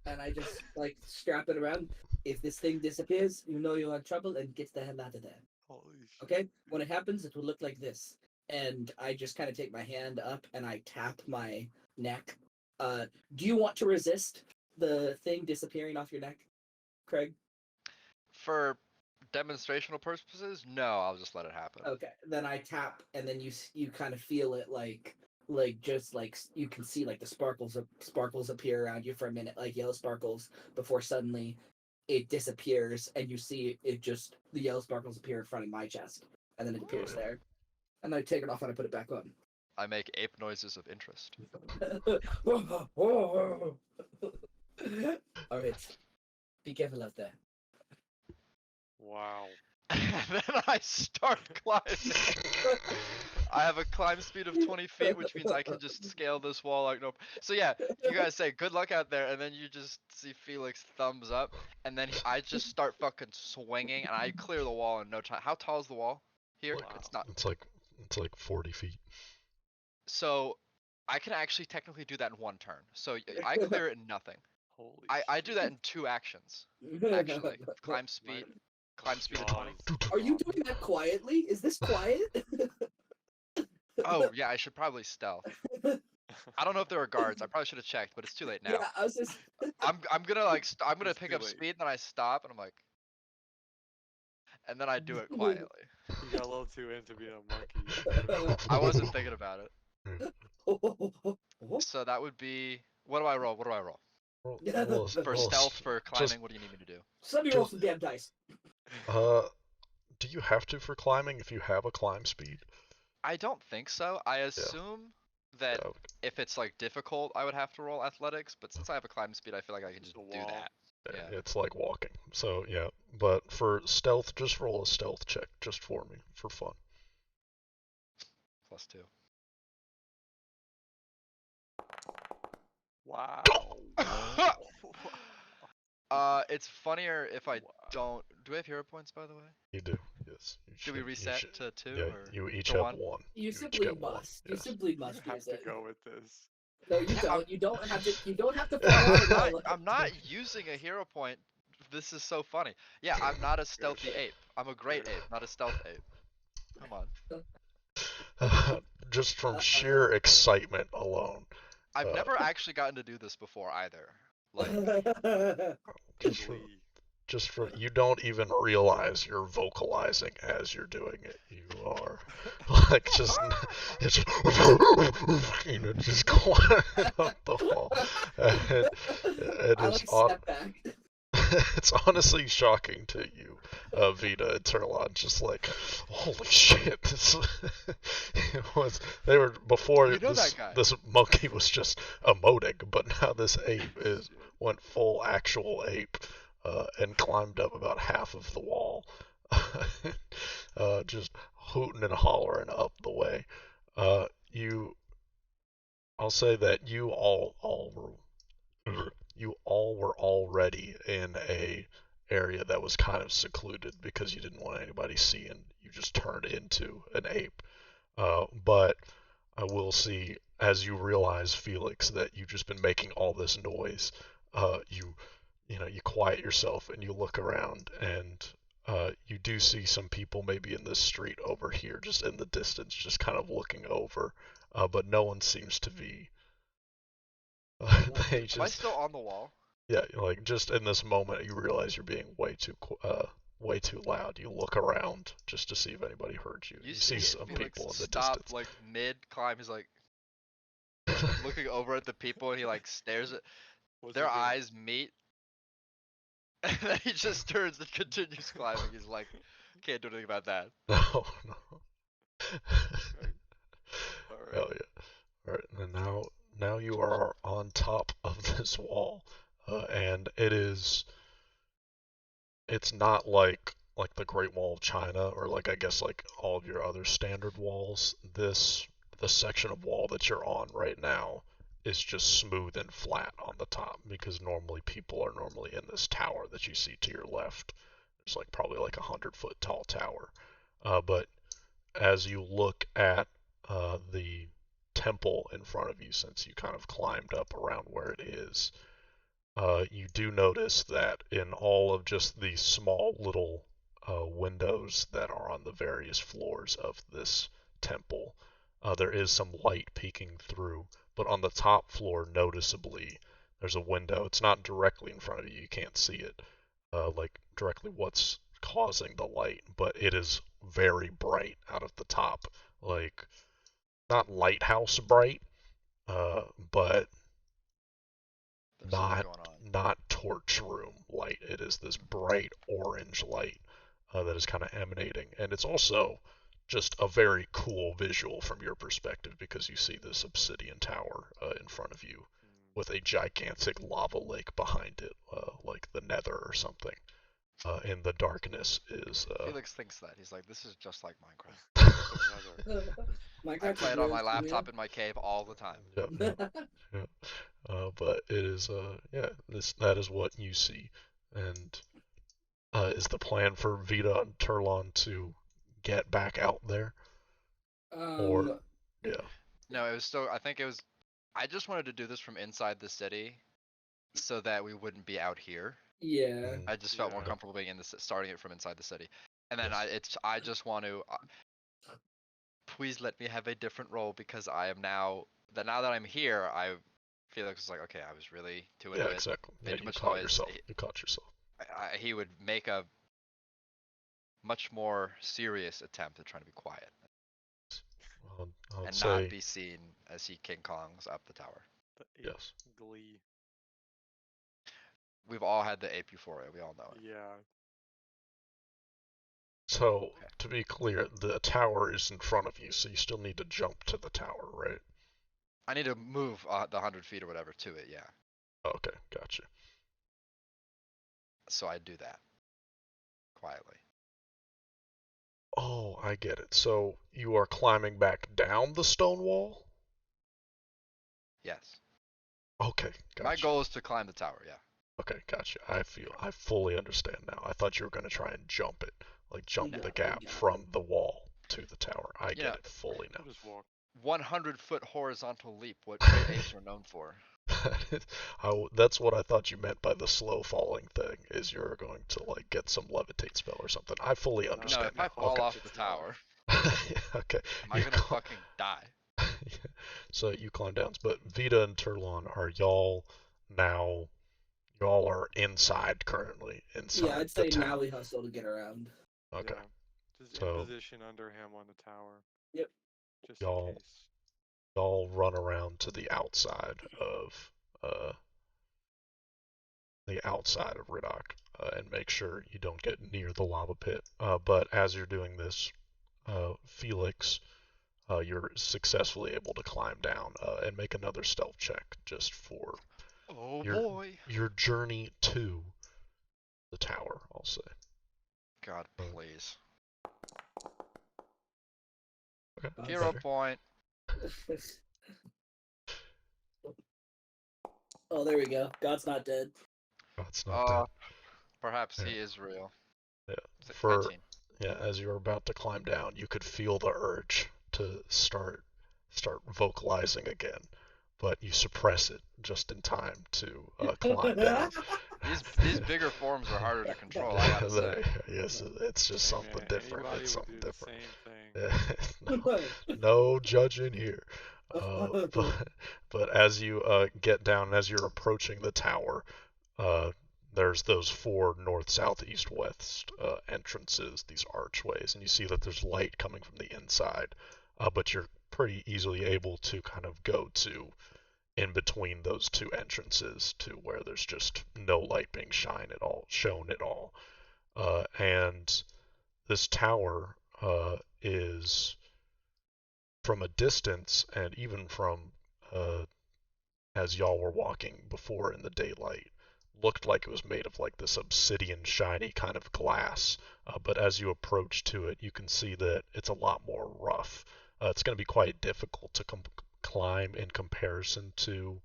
and I just like strap it around. If this thing disappears, you know you're in trouble and get the hell out of there. Holy shit. Okay? When it happens, it will look like this, and I just kind of take my hand up and I tap my neck. Do you want to resist the thing disappearing off your neck, Craig? For demonstrational purposes, no, I'll just let it happen. Okay, then I tap, and then you kind of feel it like just like you can see like the sparkles appear around you for a minute, like yellow sparkles, before suddenly it disappears, and you see it just the yellow sparkles appear in front of my chest, and then it appears there, and I take it off and I put it back on. I make ape noises of interest. All right, be careful out there. Wow. And then I start climbing. I have a climb speed of 20 feet, which means I can just scale this wall like no. So yeah, you guys say good luck out there, and then you just see Felix thumbs up, and then I just start fucking swinging, and I clear the wall in no time. How tall is the wall here? Wow. It's not. It's like 40 feet. So I can actually technically do that in one turn. So I clear it in nothing. Holy I do that in 2 actions. Actually, climb speed of 20. Are you doing that quietly? Is this quiet? Oh yeah, I should probably stealth. I don't know if there were guards. I probably should have checked, but it's too late now. Yeah, I was just. I'm gonna like I'm gonna It's pick too up late. speed, and then I stop, and I'm like, and then I do it quietly. You got a little too into being a monkey. I wasn't thinking about it. So that would be. What do I roll? What do I roll? For stealth, for climbing, what do you need me to do? Somebody roll some damn dice. Do you have to for climbing if you have a climb speed? I don't think so. I assume that Yeah. if it's like difficult, I would have to roll athletics, but since I have a climb speed, I feel like I can just The do wall. that. Yeah. It's like walking. So yeah, but for stealth, just roll a stealth check just for me for fun. +2. Wow. It's funnier if I Wow. don't. Do we have hero points, by the way? You do, yes. Do we reset to 2 Yeah, or you each to have 1? one. You each simply get one, must. You yes. simply You must have use to it. go with this. No, you Yeah, don't. You don't have to. You don't have to. I'm not using a hero point. This is so funny. Yeah, I'm not a stealthy ape. I'm a great ape, not a stealth ape. Come on. Just from sheer excitement alone. I've never actually gotten to do this before either. Like, Just from, Glee. just from you don't even realize you're vocalizing as you're doing it. You are like just it's you know just climbing up the wall. And it I is like step back. it's honestly shocking to you, Vita and Turlon. Just like, holy shit! This it was. They were before You know this. that guy. This monkey was just emoting, but now this ape went full actual ape, and climbed up about half of the wall, just hooting and hollering up the way. I'll say that you all were already in a area that was kind of secluded because you didn't want anybody seeing you just turned into an ape. But I will see, as you realize, Felix, that you've just been making all this noise, you quiet yourself and you look around, and you do see some people maybe in this street over here, just in the distance, just kind of looking over, but no one seems to be. They Am I just, still on the wall? yeah, like just in this moment, you realize you're being way too loud. You look around just to see if anybody heard you. You You see see some Felix people in the stop distance. like mid climb. He's like looking over at the people and he like stares at What's their he doing? eyes meet. And then he just turns and continues climbing. He's like, can't do anything about that. No, no. Alright. Hell yeah. Alright, and now you are on top of this wall. And it's not like the Great Wall of China, or like, I guess, like all of your other standard walls. The section of wall that you're on right now is just smooth and flat on the top, because normally people are normally in this tower that you see to your left. It's like probably like 100-foot tall tower. But as you look at the temple in front of you, since you kind of climbed up around where it is, you do notice that in all of just the small little windows that are on the various floors of this temple, there is some light peeking through. But on the top floor, noticeably, there's a window. It's not directly in front of you. You can't see it, like directly what's causing the light, but it is very bright out of the top. Like, not lighthouse bright, but There's something going on. not torch room light. It is this bright orange light that is kind of emanating, and it's also just a very cool visual from your perspective, because you see this obsidian tower in front of you with a gigantic lava lake behind it, like the Nether or something. In the darkness is Felix thinks that. He's like, this is just like Minecraft. I Minecraft play is it on real, my laptop Sumia. in my cave all the time. Yep, yep, yep. But it is yeah, that is what you see. And is the plan for Vita and Turlon to get back out there? Or, Um, yeah. No, it was still. I think it was. I just wanted to do this from inside the city, so that we wouldn't be out here. yeah. I just felt more Yeah. comfortable being in starting it from inside the city, and then Yes. I just want to. Please let me have a different role, because I am now that I'm here, Felix was like, okay, I was really too into Yeah, it, exactly. Yeah, made too you much caught noise. yourself. You caught yourself. He would make a much more serious attempt at trying to be quiet I would and not say be seen as he King Kongs up the tower. The ape yes. glee. We've all had the ape euphoria. We all know it. Yeah. So, Okay. to be clear, the tower is in front of you, so you still need to jump to the tower, right? I need to move the 100 feet or whatever to it, yeah. Okay, gotcha. So I do that quietly. Oh, I get it. So, you are climbing back down the stone wall? Yes. Okay, gotcha. My goal is to climb the tower, yeah. Okay, gotcha. I fully understand now. I thought you were going to try and jump it, like jump No, the gap no. from the wall to the tower. I Yeah. get it fully now. We'll just walk. 100-foot horizontal leap, what great apes are known for. That's what I thought you meant by the slow falling thing, is you're going to like get some levitate spell or something. I fully No, understand if I now. fall Okay. off the tower, Okay. am I gonna fucking die? So you climb down, but Vita and Turlon, are y'all now? Y'all are inside currently, Yeah, inside I'd the say now tower. we hustle to get around. Okay. Yeah. Just So- in position under him on the tower. Yep. Just Y'all- in case. Y'all run around to the outside of uh Riddock, and make sure you don't get near the lava pit. But as you're doing this, Felix, you're successfully able to climb down and make another stealth check just for Oh your boy. your journey to the tower, I'll say. God, please. Okay. God's Hero better. point. Oh, there we go. God's not dead. That's not dead. Perhaps Yeah. he is real. Yeah. It's For 19. yeah, as you were about to climb down, you could feel the urge to start vocalizing again, but you suppress it just in time to climb down. These bigger forms are harder to control, I gotta say. Yes, it's just Hey something man, different. anybody It's would something do the different. same thing. No judging here. But as you get down, as you're approaching the tower, uh, there's those four north, south, east, west entrances, these archways, and you see that there's light coming from the inside, but you're pretty easily able to kind of go to in between those two entrances to where there's just no light being shown at all. And this tower is from a distance, and even from as y'all were walking before in the daylight, looked like it was made of like this obsidian shiny kind of glass. But as you approach to it, you can see that it's a lot more rough. It's going to be quite difficult to climb in comparison to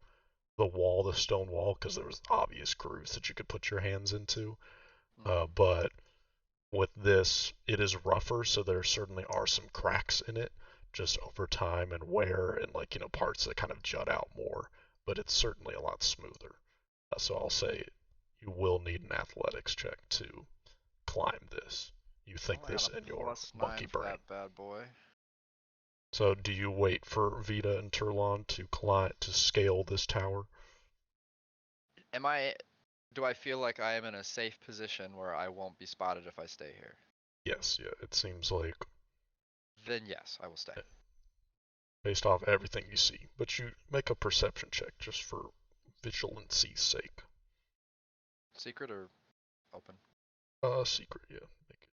the wall, the stone wall, because there was obvious grooves that you could put your hands into. But with this, it is rougher, so there certainly are some cracks in it, just over time and wear, and like parts that kind of jut out more. But it's certainly a lot smoother. So I'll say you will need an athletics check to climb this. You think Well, I this got a in your +9 monkey for brain. that bad boy. So do you wait for Vita and Turlon to scale this tower? Do I feel like I am in a safe position where I won't be spotted if I stay here? Yes, yeah. It seems like Then yes, I will stay. based off everything you see, but you make a perception check just for vigilancy's sake. Secret or open? Secret, yeah. Make it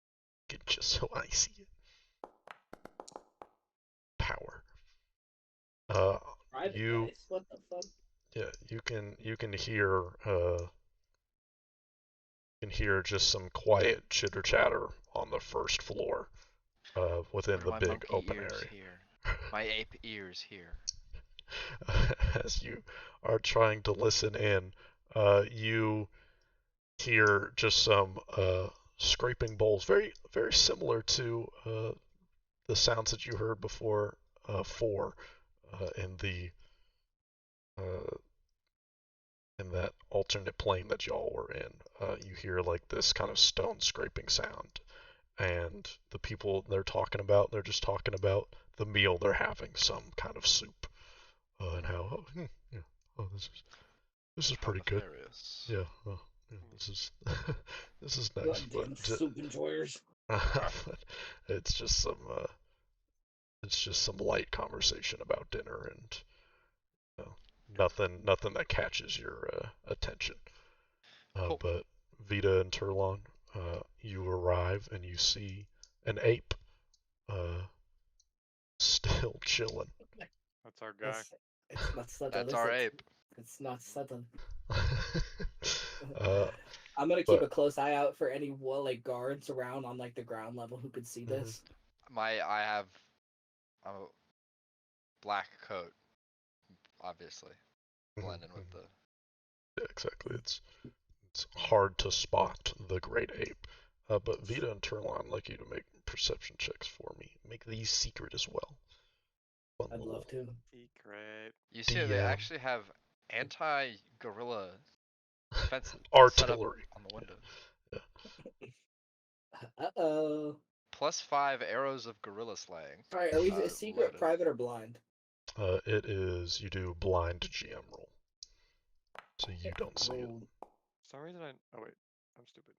get just so I see it. Power. Uh, Private you dice? What the fuck? yeah, you can hear just some quiet chitter chatter on the first floor, within What do the my big monkey open ears area. hear? My ape ears hear. As you are trying to listen in, you hear just some scraping bowls, very very similar to the sounds that you heard before, four, in the uh, in that alternate plane that y'all were in. You hear like this kind of stone scraping sound, and the people they're just talking about the meal they're having, some kind of soup, and how yeah, oh this is How pretty good. nefarious. Yeah, yeah, this is this is nice, Goddamn soup enjoyers. but it's just some light conversation about dinner, and uh, nothing that catches your attention. Cool. But Vita and Turlon, you arrive and you see an ape uh, still chilling. That's our guy. It's not subtle, That's is our it? ape. It's not subtle. uh, I'm gonna keep but a close eye out for any like guards around on like the ground level who could see this. I have a black coat, obviously, blending with the. yeah, exactly. It's hard to spot the great ape. But Vita and Turlon, I'd like you to make perception checks for me. Make these secret as well. Fun I'd little love to. Secret. You see, they DM actually have anti-gorilla defenses set up artillery. on the window. Yeah. Uh-oh. +5 arrows of gorilla slaying. Sorry, are we a secret, Loaded. private, or blind? It is you do blind GM roll, so you don't see it. For some reason oh wait, I'm stupid.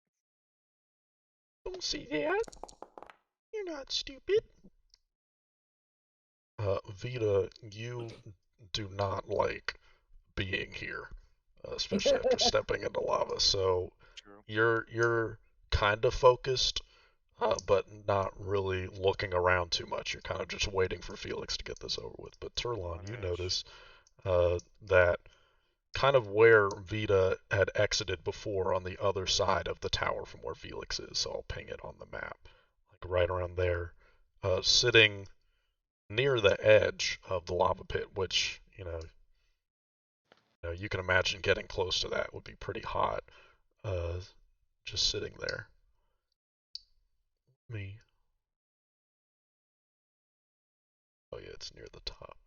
Don't see that. You're not stupid. Vita, you do not like being here, especially after stepping into lava. So True. you're kind of focused, but not really looking around too much. You're kind of just waiting for Felix to get this over with. But Turlon, you On edge. notice that kind of where Vita had exited before on the other side of the tower from where Felix is. So I'll ping it on the map, like right around there, sitting near the edge of the lava pit, which you can imagine getting close to that would be pretty hot. just sitting there. Me. Oh yeah, it's near the top.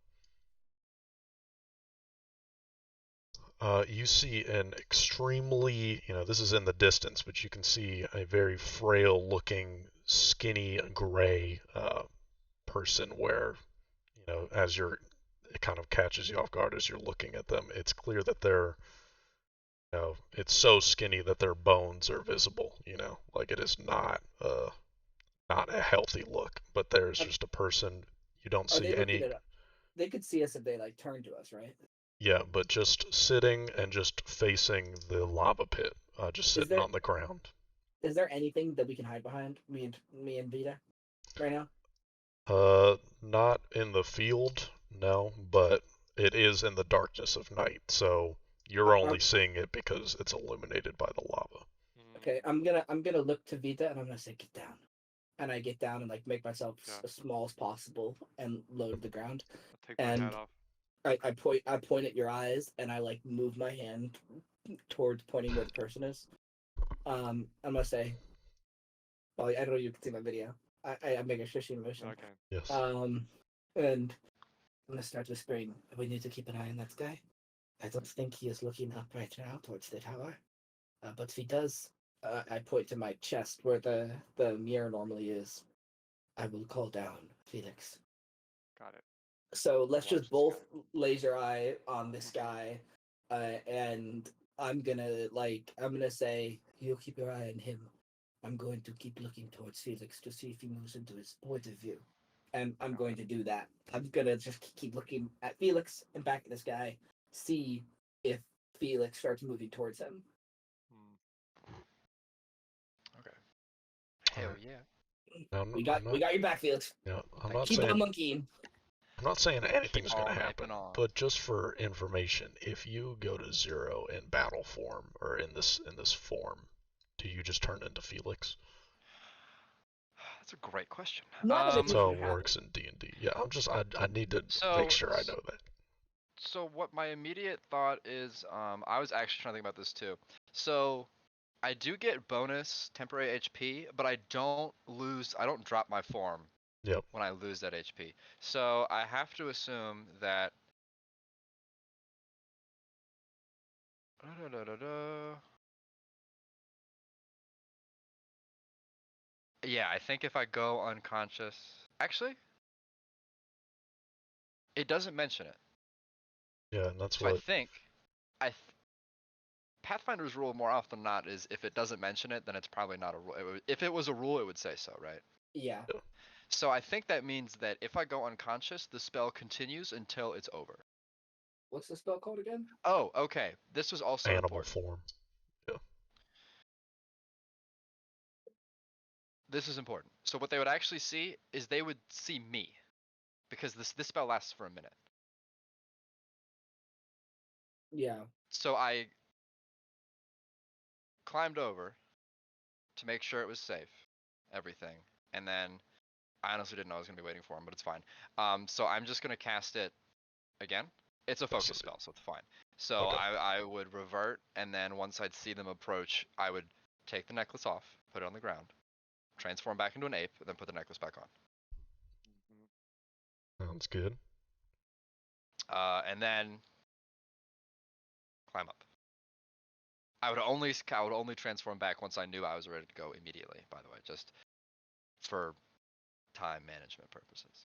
You see an extremely, this is in the distance, but you can see a very frail looking, skinny, gray person where, as it kind of catches you off guard as you're looking at them. It's clear that it's so skinny that their bones are visible, like it is not a healthy look, but there's Are, just a person. You don't are they see looking any. at us? They could see us if they like turn to us, right? Yeah, but just sitting and just facing the lava pit, just Is sitting there on the ground. is there anything that we can hide behind? Me and Vita right now? Not in the field, no, but it is in the darkness of night, so you're only I'm seeing it because it's illuminated by the lava. okay. I'm gonna look to Vita and I'm gonna say get down. And I get down and like make myself Yeah. as small as possible and low to the ground. I'll take my hat And off. I point at your eyes and I like move my hand towards pointing where the person is. I'm gonna say, well, I don't know if you can see my video. I make a shushing motion. Okay. Yes. And I'm gonna start whispering. We need to keep an eye on that guy. I don't think he is looking up right now towards the tower. But if he does, I point to my chest where the mirror normally is. I will call down Felix. Got it. So let's Watch just this both guy. laser eye on this guy, and I'm gonna say you keep your eye on him. I'm going to keep looking towards Felix to see if he moves into his point of view, and I'm Got going to do that. I'm gonna just keep looking at Felix and back at this guy, see if Felix starts moving towards him. Okay. Hell Alright. yeah. Now, We got your back, Felix. I'm Thank not you. Keep on saying monkeying. I'm not saying anything's Keep gonna on happen, aping on. but just for information, if you go to 0 in battle form or in this form, do you just turn into Felix? That's a great question. None of it That's needs how to it happen. works in D&D. Yeah, I need to make So, sure I know that. so what my immediate thought is, I was actually trying to think about this too. So, I do get bonus temporary HP, but I don't drop my form Yep. when I lose that HP. So I have to assume that. Yeah, I think if I go unconscious, actually, it doesn't mention it. Yeah, and that's So I what. think, Pathfinder's rule more often than not is if it doesn't mention it, then it's probably not a rule. If it was a rule, it would say so, right? Yeah. Yeah. So I think that means that if I go unconscious, the spell continues until it's over. What's the spell called again? Oh, okay. This was also Animal important. form. Yeah. This is important. So what they would actually see is they would see me, because this spell lasts for a minute. Yeah. So I climbed over to make sure it was safe, everything, and then I honestly didn't know I was gonna be waiting for him, but it's fine. So I'm just gonna cast it again. It's a focus spell, so it's fine. So Okay. I would revert, and then once I'd see them approach, I would take the necklace off, put it on the ground, transform back into an ape, and then put the necklace back on. Sounds good. And then climb up. I would only transform back once I knew I was ready to go immediately. By the way, just for time management purposes.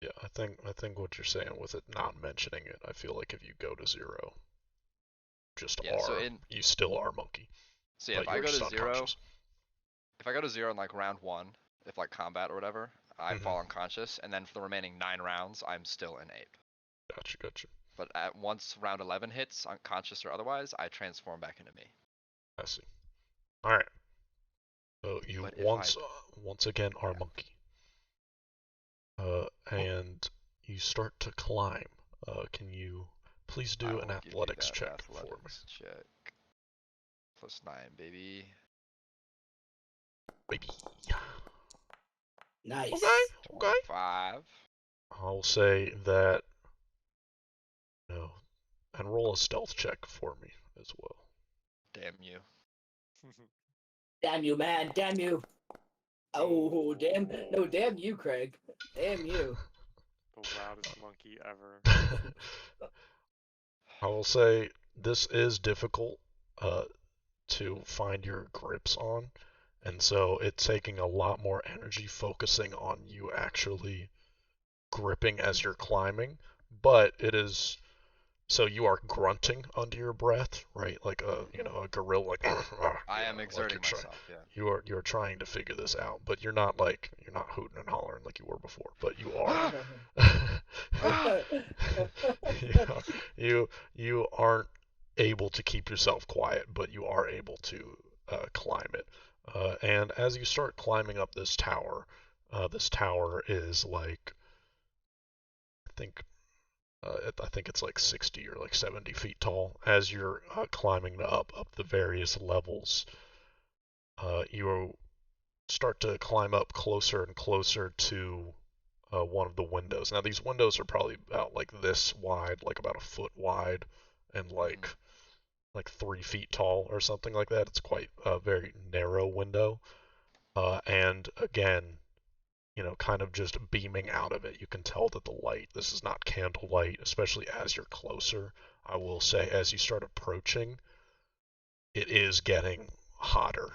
Yeah, I think what you're saying with it not mentioning it, I feel like if you go to 0, just Yeah. you still are monkey, So yeah, but if I you're go just to zero, unconscious. if I go to zero in like round one, if like combat or whatever, I Mm-hmm. fall unconscious, and then for the remaining 9 rounds, I'm still an ape. Gotcha. But at once round 11 hits, unconscious or otherwise, I transform back into me. I see. All right. So you But if I, once again are yeah, monkey. And you start to climb. Can you please I do an will give you athletics that check for me? athletics check. +9, baby. Baby. Nice. Okay. 25. I'll say that. No. And roll a stealth check for me as well. Damn you. Damn you, man! Damn you! Oh, damn! No, damn you, Craig! Damn you! The loudest monkey ever. I will say this is difficult to find your grips on, and so it's taking a lot more energy focusing on you actually gripping as you're climbing, but it is so you are grunting under your breath, right? Like a gorilla, like I am like exerting myself. Yeah. you're trying to figure this out, but you're not hooting and hollering like you were before, but you are. Yeah, you aren't able to keep yourself quiet, but you are able to climb it. And as you start climbing up this tower is like I think it's like 60 or like 70 feet tall. As you're climbing up the various levels, you start to climb up closer and closer to one of the windows. Now these windows are probably about like this wide, like about a foot wide, and like 3 feet tall or something like that. It's quite a very narrow window. And again, kind of just beaming out of it. You can tell that the light, this is not candlelight, especially as you're closer. I will say, as you start approaching, it is getting hotter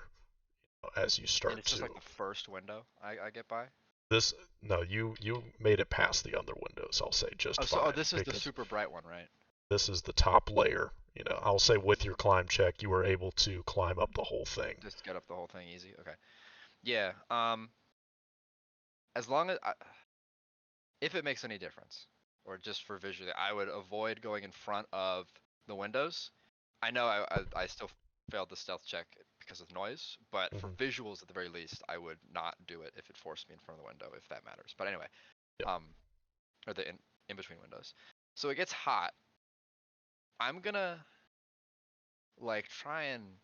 as you And start it's just to. like the first window I get by. This no, you made it past the other windows. I'll say just Oh, so fine this is the because super bright one, right? this is the top layer. I'll say with your climb check, you were able to climb up the whole thing. Just get up the whole thing easy. Okay. Yeah. As long as if it makes any difference, or just for visually, I would avoid going in front of the windows. I know I still failed the stealth check because of noise, but for Mhm. visuals at the very least, I would not do it if it forced me in front of the window, if that matters. But anyway, Yeah. or the in between windows. So it gets hot. I'm gonna like try and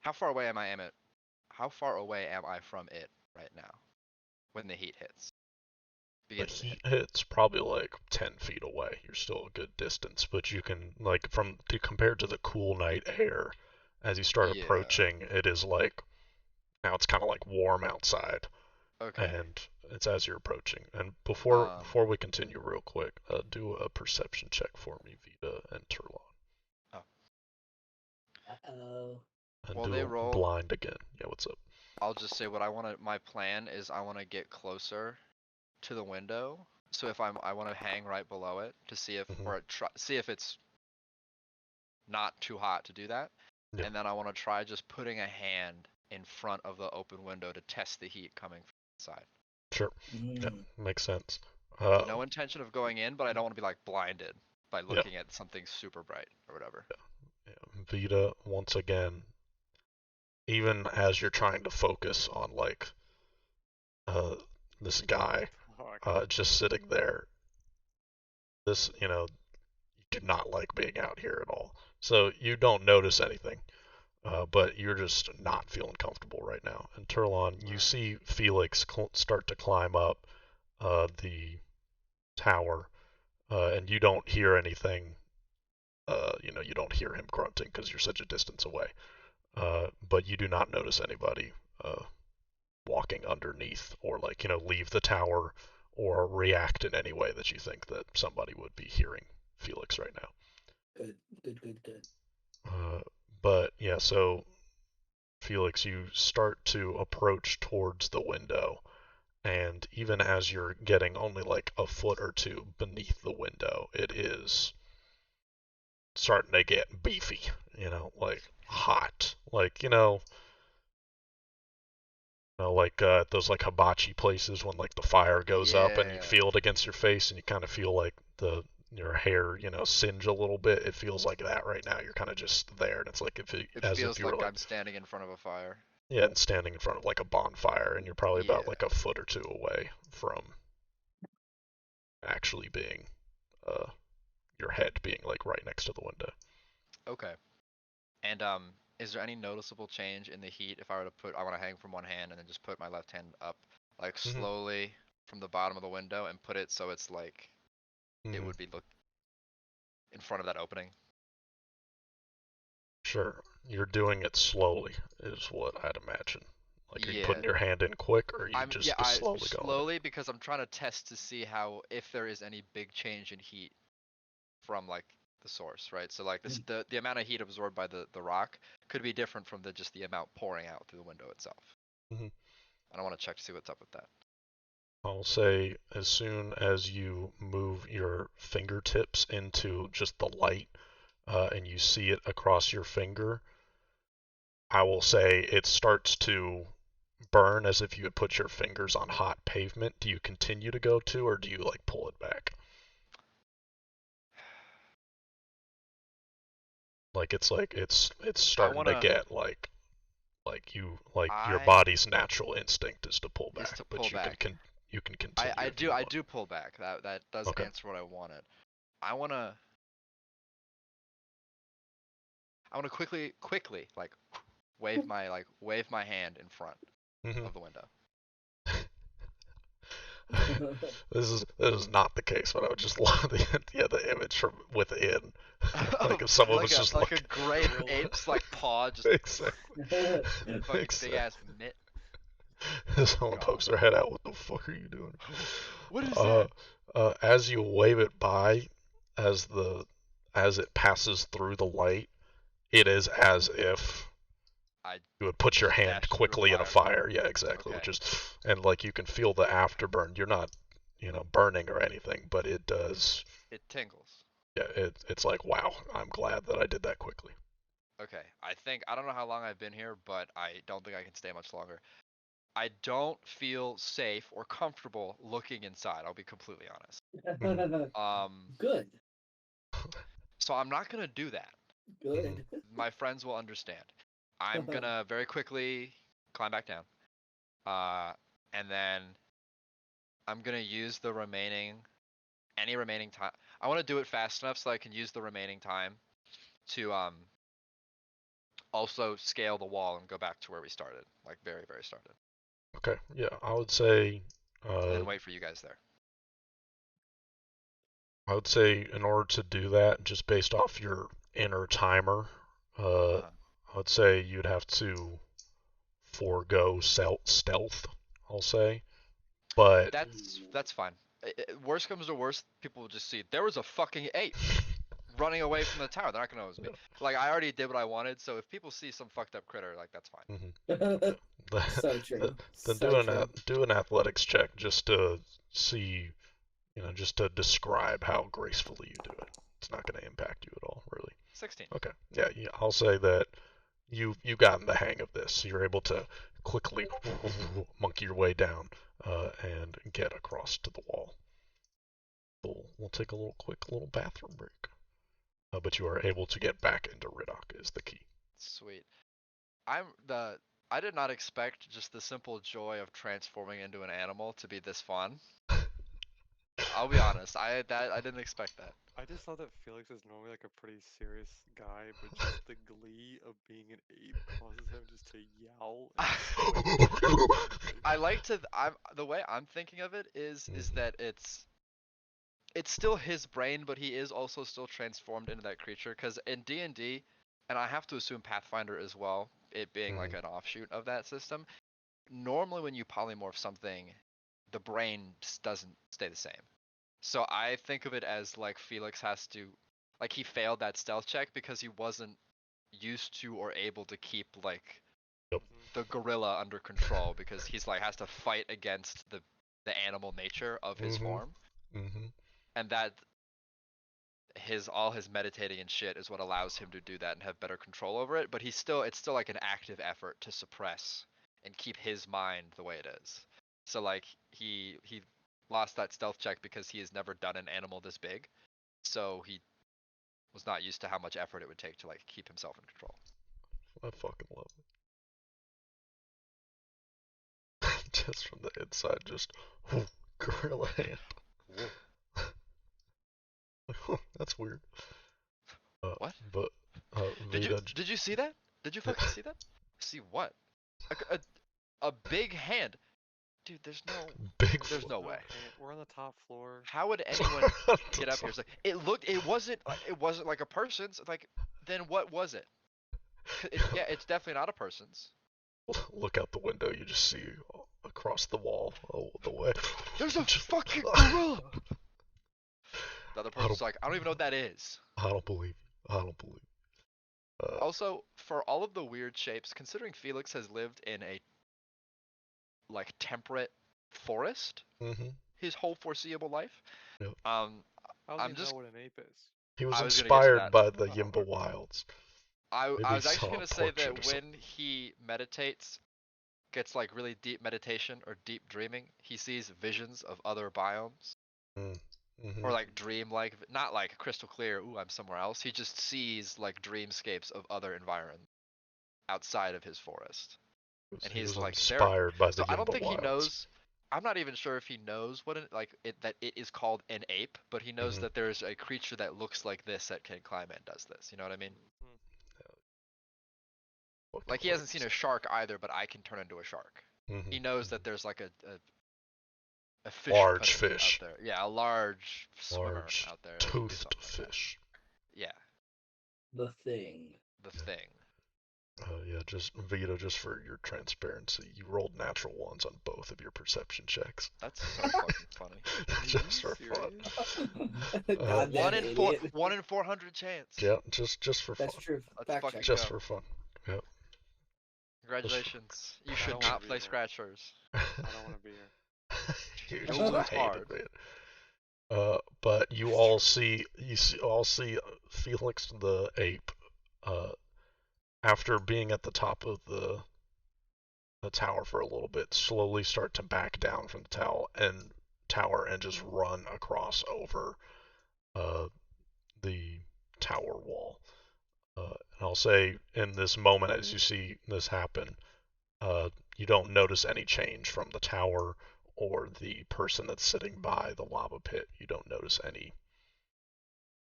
how far away am it? How far away am I from it right now when the heat hits? The Begins to hit. heat hits probably like 10 feet away. You're still a good distance, but you can, like, compared to the cool night air, as you start Yeah. approaching, it is like, now it's kind of like warm outside, Okay. and it's as you're approaching. And before Um. before we continue, real quick, do a perception check for me, Vita and Turlon, Oh. Uh-oh. and Well, they do roll. blind again. Yeah, what's up? I'll just say what I want to. My plan is I want to get closer to the window. So if I want to hang right below it to see if, Hmm. or see if it's not too hot to do that, Yeah, and then I want to try just putting a hand in front of the open window to test the heat coming from inside. sure. Yeah, Mm. makes sense. No intention of going in, but I don't want to be like blinded by Yeah, looking at something super bright or whatever. yeah. Vita, once again, even as you're trying to focus on like uh, this guy Fuck. just sitting there. This, you do not like being out here at all. So you don't notice anything, but you're just not feeling comfortable right now. And Turlon, you Alright. see Felix start to climb up the tower, and you don't hear anything. You don't hear him grunting because you're such a distance away. But you do not notice anybody walking underneath or like leave the tower or react in any way that you think that somebody would be hearing Felix right now. Good, good, good, good. uh, but yeah, so Felix, you start to approach towards the window, and even as you're getting only like a foot or two beneath the window, it is starting to get beefy, like hot, like like those like hibachi places when like the fire goes up and you Yeah. feel it against your face and you kind of feel like your hair singe a little bit. It feels like that right now. You're kind of just there, and it's like It as if feels you were like like I'm standing in front of a fire. yeah, and standing in front of like a bonfire, and you're probably about Yeah. like a foot or two away from actually being uh your head being like right next to the window. Okay. And is there any noticeable change in the heat if I were to I want to hang from one hand and then just put my left hand up, like Mm-hmm. slowly from the bottom of the window and put it so it's like it Mm-hmm. would be look in front of that opening. Sure. You're doing it slowly, is what I'd imagine. Like, are you Yeah. putting your hand in quick, or are you I'm just yeah, I slowly going? slowly because I'm trying to test to see how if there is any big change in heat from like the source, right? So like this the amount of heat absorbed by the rock could be different from the just the amount pouring out through the window itself. Mhm. And I want to check to see what's up with that. I'll say as soon as you move your fingertips into just the light, and you see it across your finger, I will say it starts to burn as if you had put your fingers on hot pavement. Do you continue to go to, or do you like pull it back? Like it's I starting to wanna get like your I body's natural instinct is to pull is back, to but pull back. you can continue I if do you I want. do pull back. That does Okay. answer what I wanted. I wanna I wanna quickly like wave my hand in front Hmm. of the window. This is not the case, but I would just love the image from within. Like if someone was just like a looking. great ape's like paw just Exactly. fucking big Exactly. ass mitt. Someone God. pokes their head out. What the fuck are you doing? What is Uh, that? as you wave it by, as it passes through the light, it is as if I you would put your just hand dashed it through a quickly in a fire. fire. Yeah, exactly. Okay. Which is, and like you can feel the afterburn. You're not, burning or anything, but it does. It tingles. Yeah, it's like, wow, I'm glad that I did that quickly. Okay. I don't know how long I've been here, but I don't think I can stay much longer. I don't feel safe or comfortable looking inside. I'll be completely honest. Good. So I'm not gonna do that. Good. My friends will understand. I'm gonna very quickly climb back down. Uh, and then I'm gonna use any remaining time. I want to do it fast enough so I can use the remaining time to also scale the wall and go back to where we started, like very very started, Okay, yeah, I would say, and uh, then wait for you guys there. in order to do that, just based off your inner timer, Uh-huh. I would say you'd have to forego stealth. I'll say, but That's fine. Worst comes to worst, people will just see there was a fucking ape running away from the tower. They're not gonna know it was me. Like I already did what I wanted, so if people see some fucked up critter, like that's fine. So true. Then So true. do an athletics check just to see, just to describe how gracefully you do it. It's not going to impact you at all, really. 16. Okay. Yeah, I'll say that you've gotten the hang of this. You're able to quickly monkey your way down, and get across to the wall. We'll take a little bathroom break. But you are able to get back into Riddock is the key. Sweet. I did not expect just the simple joy of transforming into an animal to be this fun. I'll be honest. I didn't expect that. I just thought that Felix is normally like a pretty serious guy, but just the glee of being an ape causes him just to yell and swing. I like to. I'm the way I'm thinking of it is that it's still his brain, but he is also still transformed into that creature. Because in D&D, and I have to assume Pathfinder as well, it being like an offshoot of that system. Normally, when you polymorph something, the brain just doesn't stay the same. So I think of it as like Felix has to, like he failed that stealth check because he wasn't used to or able to keep like Yep. the gorilla under control because he's like has to fight against the animal nature of his form, and that all his meditating and shit is what allows him to do that and have better control over it. But it's still like an active effort to suppress and keep his mind the way it is. So like he lost that stealth check because he has never done an animal this big, so he was not used to how much effort it would take to like keep himself in control. I fucking love it. Just from the inside, just gorilla hand. That's weird. What? But Did Vita, you see that? Did you fucking see that? See what? A big hand. Dude, there's no way. We're on the top floor. How would anyone get up here? It's like, it wasn't like a person's. Like, then what was it? Yeah, it's definitely not a person's. Look out the window, you just see across the wall, the way. There's a Just- fucking gorilla. The other I don't, person's like, I don't even know what that is. I don't believe you. I don't believe you. Also, for all of the weird shapes, considering Felix has lived in a like temperate forest Mm-hmm. his whole foreseeable life, Yep. um, How does I'm he just know what an ape is? He was I was gonna get to inspired that. by the Oh, Yimba okay. Wilds. I Maybe was he actually saw a gonna say portrait that or when something. he meditates, gets like really deep meditation or deep dreaming, he sees visions of other biomes Mm-hmm. or like dream like not like crystal clear. Ooh, I'm somewhere else. He just sees like dreamscapes of other environments outside of his forest, and He he's was like there. inspired by the So I don't Yimba think he Wilds. knows. I'm not even sure if he knows what that it is called an ape, but he knows Mhm. that there's a creature that looks like this that can climb and does this. You know what I mean? Mhm. Like he hasn't seen a shark either, but I can turn into a shark. Mm-hmm. He knows that there's like a fish Large pudding fish. out there. Yeah, a large swimmer Large out there that can do toothed something like that. fish. Yeah, The thing. the Yeah. thing. Yeah, just Vito, just for your transparency, you rolled natural ones on both of your perception checks. That's so fucking funny. Just for fun. Goddamn One in four, idiot. 400 chance. Yeah, just for fun. That's true. Let's Fact fucking check. Just go. for fun. Yep. Congratulations. You I should don't wanna not be play here. Scratchers. I don't want to be here. You No just one's hated hard. it. But you all see Felix the ape after being at the top of the tower for a little bit, slowly start to back down from the tower and just run across over the tower wall. And I'll say in this moment, as you see this happen, you don't notice any change from the tower or the person that's sitting by the lava pit. You don't notice any.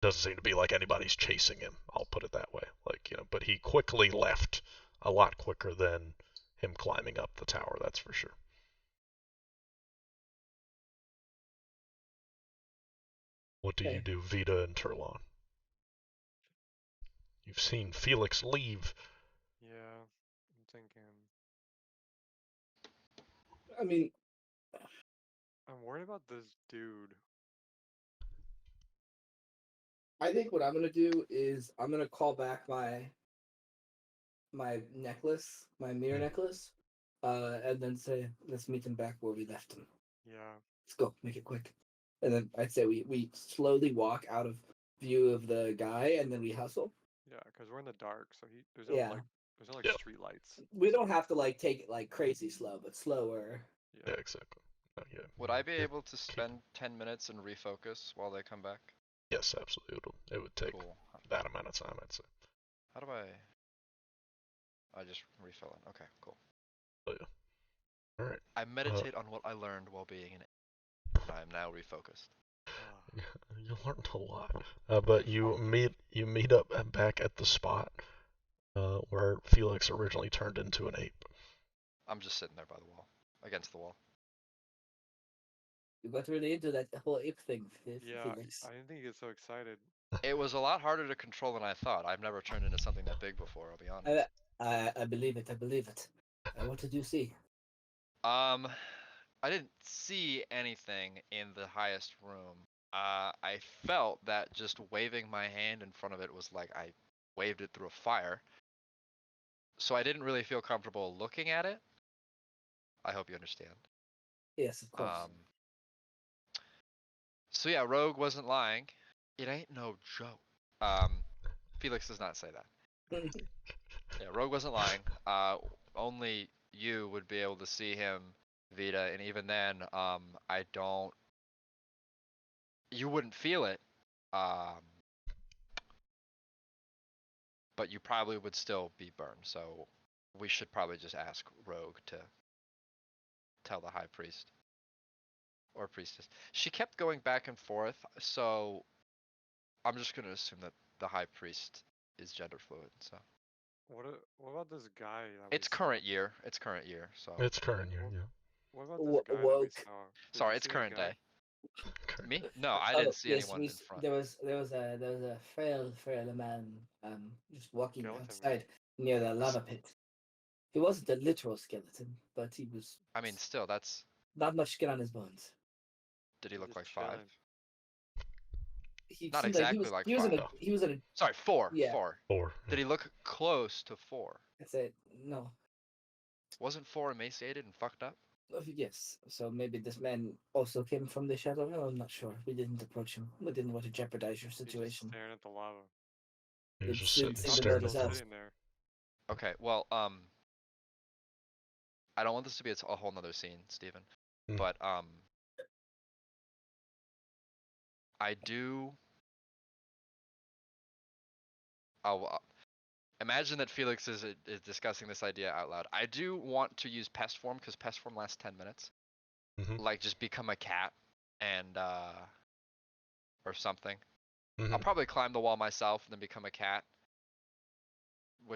Doesn't seem to be like anybody's chasing him. I'll put it that way. But he quickly left, a lot quicker than him climbing up the tower. That's for sure. What do you Okay. do, Vita and Turlon? You've seen Felix leave. Yeah, I'm thinking. I mean, I'm worried about this dude. I think what I'm gonna do is I'm gonna call back my necklace, my mirror necklace, and then say, let's meet him back where we left him. Yeah. Let's go, make it quick. And then I'd say we slowly walk out of view of the guy, and then we hustle. Yeah, because we're in the dark, so there's no Yeah. Yeah. street lights. We don't have to like take it like crazy slow, but slower. Yeah, Yeah. exactly. Yeah. Would I be Yeah. able to spend 10 minutes and refocus while they come back? Yes, absolutely. It would take Cool. that amount of time, I'd say. How do I just refill it. Okay, cool. Oh, yeah. All right. I meditate on what I learned while being in it. And I am now refocused. You learned a lot, but you meet up back at the spot where Felix originally turned into an ape. I'm just sitting there by the wall, against the wall. You got really into that whole ape thing, Yeah, Felix. I didn't think you get so excited. It was a lot harder to control than I thought. I've never turned into something that big before, I'll be honest. I believe it. I believe it. What did you see? I didn't see anything in the highest room. I felt that just waving my hand in front of it was like I waved it through a fire. So I didn't really feel comfortable looking at it. I hope you understand. Yes, of course. So yeah, Rogue wasn't lying. It ain't no joke. Felix does not say that. Yeah, Rogue wasn't lying. Only you would be able to see him, Vita, and even then, I don't. You wouldn't feel it. But you probably would still be burned. So we should probably just ask Rogue to tell the High Priest or Priestess. She kept going back and forth, so I'm just gonna assume that the High Priest is gender fluid. So What about this guy that it's current year. It's current year. So It's current year, yeah. What about this guy that we Woke. saw? Did sorry, you it's see that current guy? day. Current. Me? No, I didn't see Yes, anyone in front. there was a frail man just walking Skeleton outside. near that lava pit. He wasn't a literal skeleton, but he was I mean, still, that's. not much skin on his bones. Did he He's look just like 5? chilling. He Not seemed like exactly like he was in 5. a he was in a Sorry, 4. Yeah. 4. 4. Did he look close to 4? I said no. Wasn't 4 emaciated and fucked up? Yes, so maybe this man also came from the shadow realm. I'm not sure. We didn't approach him. We didn't want to jeopardize your He's just situation. staring at the lava. He was It just didn't sitting seem to staring notice at us. Sitting there. Okay, well, I don't want this to be a whole nother scene, Steven. Mm. But, I do. Imagine that Felix is discussing this idea out loud. I do want to use pest form because pest form lasts 10 minutes. Mhm. Like, just become a cat and, or something. Mhm. I'll probably climb the wall myself and then become a cat.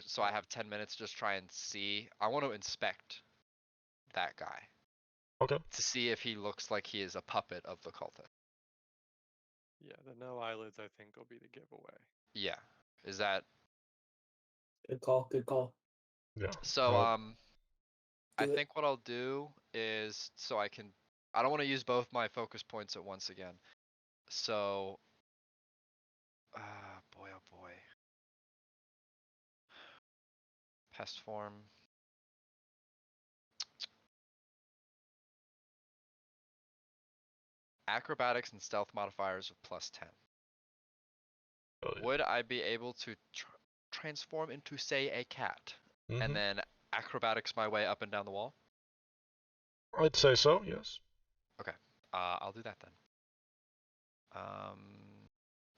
So I have 10 minutes just try and see. I want to inspect that guy. Okay. To see if he looks like he is a puppet of the cultist. Yeah, the no eyelids I think will be the giveaway. Yeah. Is that Good call. Good call. Yeah. so? I Do it. think what I'll do is so I can. I don't want to use both my focus points at once again. So, boy, oh boy. Pest form. Acrobatics and stealth modifiers of +10. Oh, yeah. Would I be able to transform into, say, a cat, Mhm. and then acrobatics my way up and down the wall? I'd say so. Yes. I'll do that then.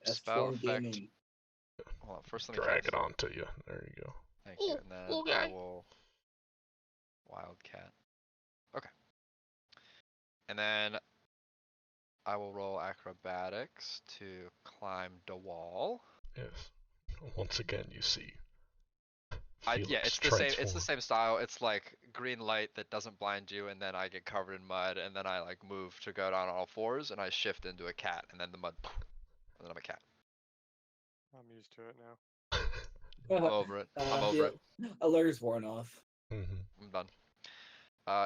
Best Spell form effect. gaming. Hold on, first let me Drag cast. it onto you. There you go. Thank you, and then I will wildcat. Okay. And then I will roll acrobatics to climb the wall. Yes. Once again, you see. Yeah, Felix it's the same. It's the transform. same style. It's like green light that doesn't blind you, and then I get covered in mud, and then I like move to go down on all fours, and I shift into a cat, and then the mud, and then I'm a cat. I'm used to it now. I'm over it. I'm over it. Alert's worn off. Mhm. I'm done.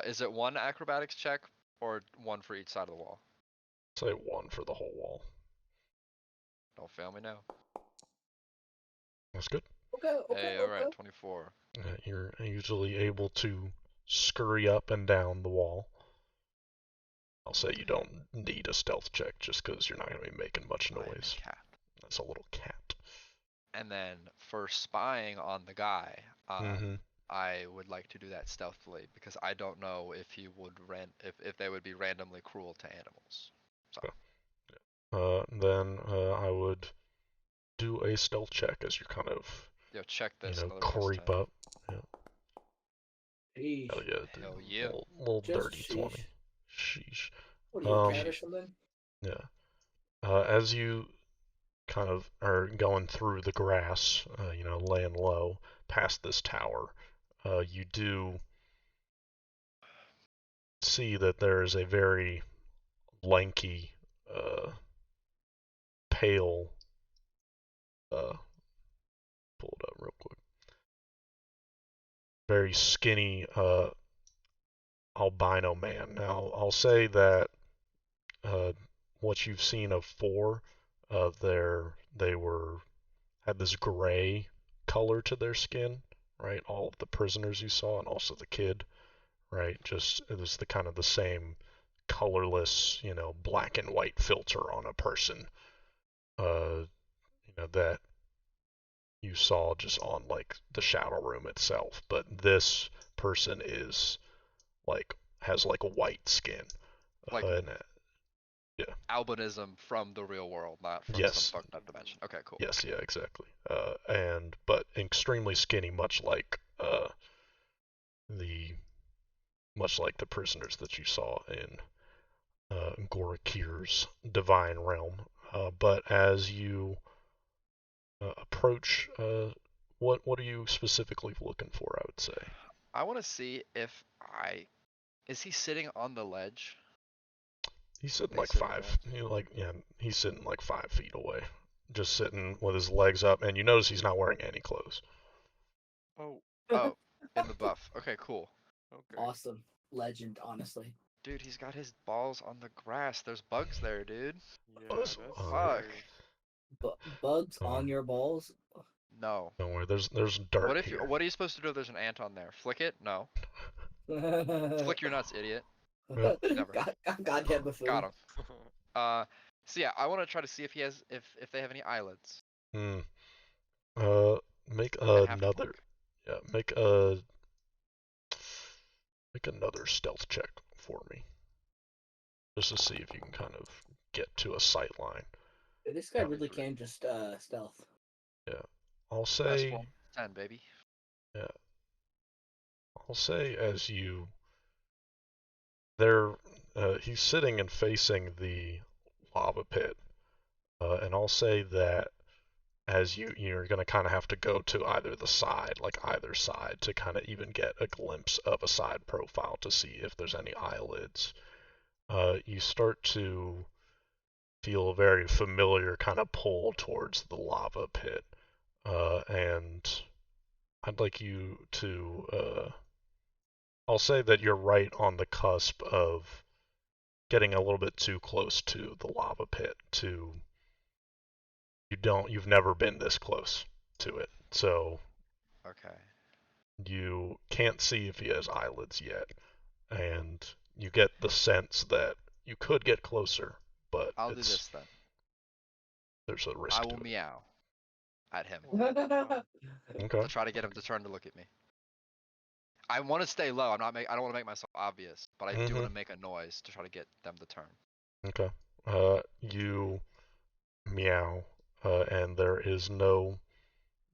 Is it one acrobatics check or one for each side of the wall? Say 1 for the whole wall. Don't fail me now. That's good. Okay. Hey, alright, 24. You're usually able to scurry up and down the wall. I'll say you don't need a stealth check just because you're not going to be making much I am a noise. cat. That's a little cat. And then for spying on the guy, Mhm. I would like to do that stealthily because I don't know if he would if they would be randomly cruel to animals. So Then I would do a stealth check as you're kind of, check this. Another creep +10. up. Yeah. Sheesh. Hell yeah, dude. Hell yeah. Little Just dirty sheesh. 20. Sheesh. What are you, a Um, cat or something? Yeah. As you kind of are going through the grass, laying low past this tower, you do see that there is a very lanky, pale, pull it up real quick, very skinny, albino man. Now, I'll say that what you've seen of 4, they had this gray color to their skin, right? All of the prisoners you saw, and also the kid, right? Just it was the kind of the same colorless, black and white filter on a person, that you saw just on like the shadow room itself. But this person is like has like a white skin, Like and yeah, albinism from the real world, not from some yes, fucked up dimension. Okay, cool. yes, yeah, exactly. But extremely skinny, the much like the prisoners that you saw in Gorikir's divine realm. But as you approach, what are you specifically looking for? I would say. I want to see if is he sitting on the ledge? He's sitting They like sit on the 5. ledge. He's sitting like 5 feet away, just sitting with his legs up, and you notice he's not wearing any clothes. Oh, Oh, in the buff. Okay, cool. okay. Awesome. Legend, honestly. Dude, he's got his balls on the grass. There's bugs there, dude. Yeah, That's- that's Fuck. scary. Bugs Oh. on your balls? No. Don't worry, there's dirt What if here. you? What are you supposed to do if there's an ant on there? Flick it? No. Flick your nuts, idiot. Yeah. Never. Goddamn buffoon. Got him. So yeah, I want to try to see if he has if they have any eyelids. Hmm. Make And have to another. flick. Yeah, make another stealth check for me, just to see if you can kind of get to a sight line. This guy really 23. can just stealth. Yeah, I'll Best say. roll. 10, baby. Yeah, I'll say as you. There, he's sitting and facing the lava pit, and I'll say that as you're going to kind of have to go to either the side, like either side, to kind of even get a glimpse of a side profile to see if there's any eyelids. You start to feel a very familiar kind of pull towards the lava pit, and I'd like you to. I'll say that you're right on the cusp of getting a little bit too close to the lava pit to you've never been this close to it. So Okay. you can't see if he has eyelids yet, and you get the sense that you could get closer, but I'll do this then. there's a I risk will to it. meow at him Oh my god. Okay. to try to get him to turn to look at me. I want to stay low. I don't want to make myself obvious, but I do want to make a noise to try to get them to turn. Okay. You meow, and there is no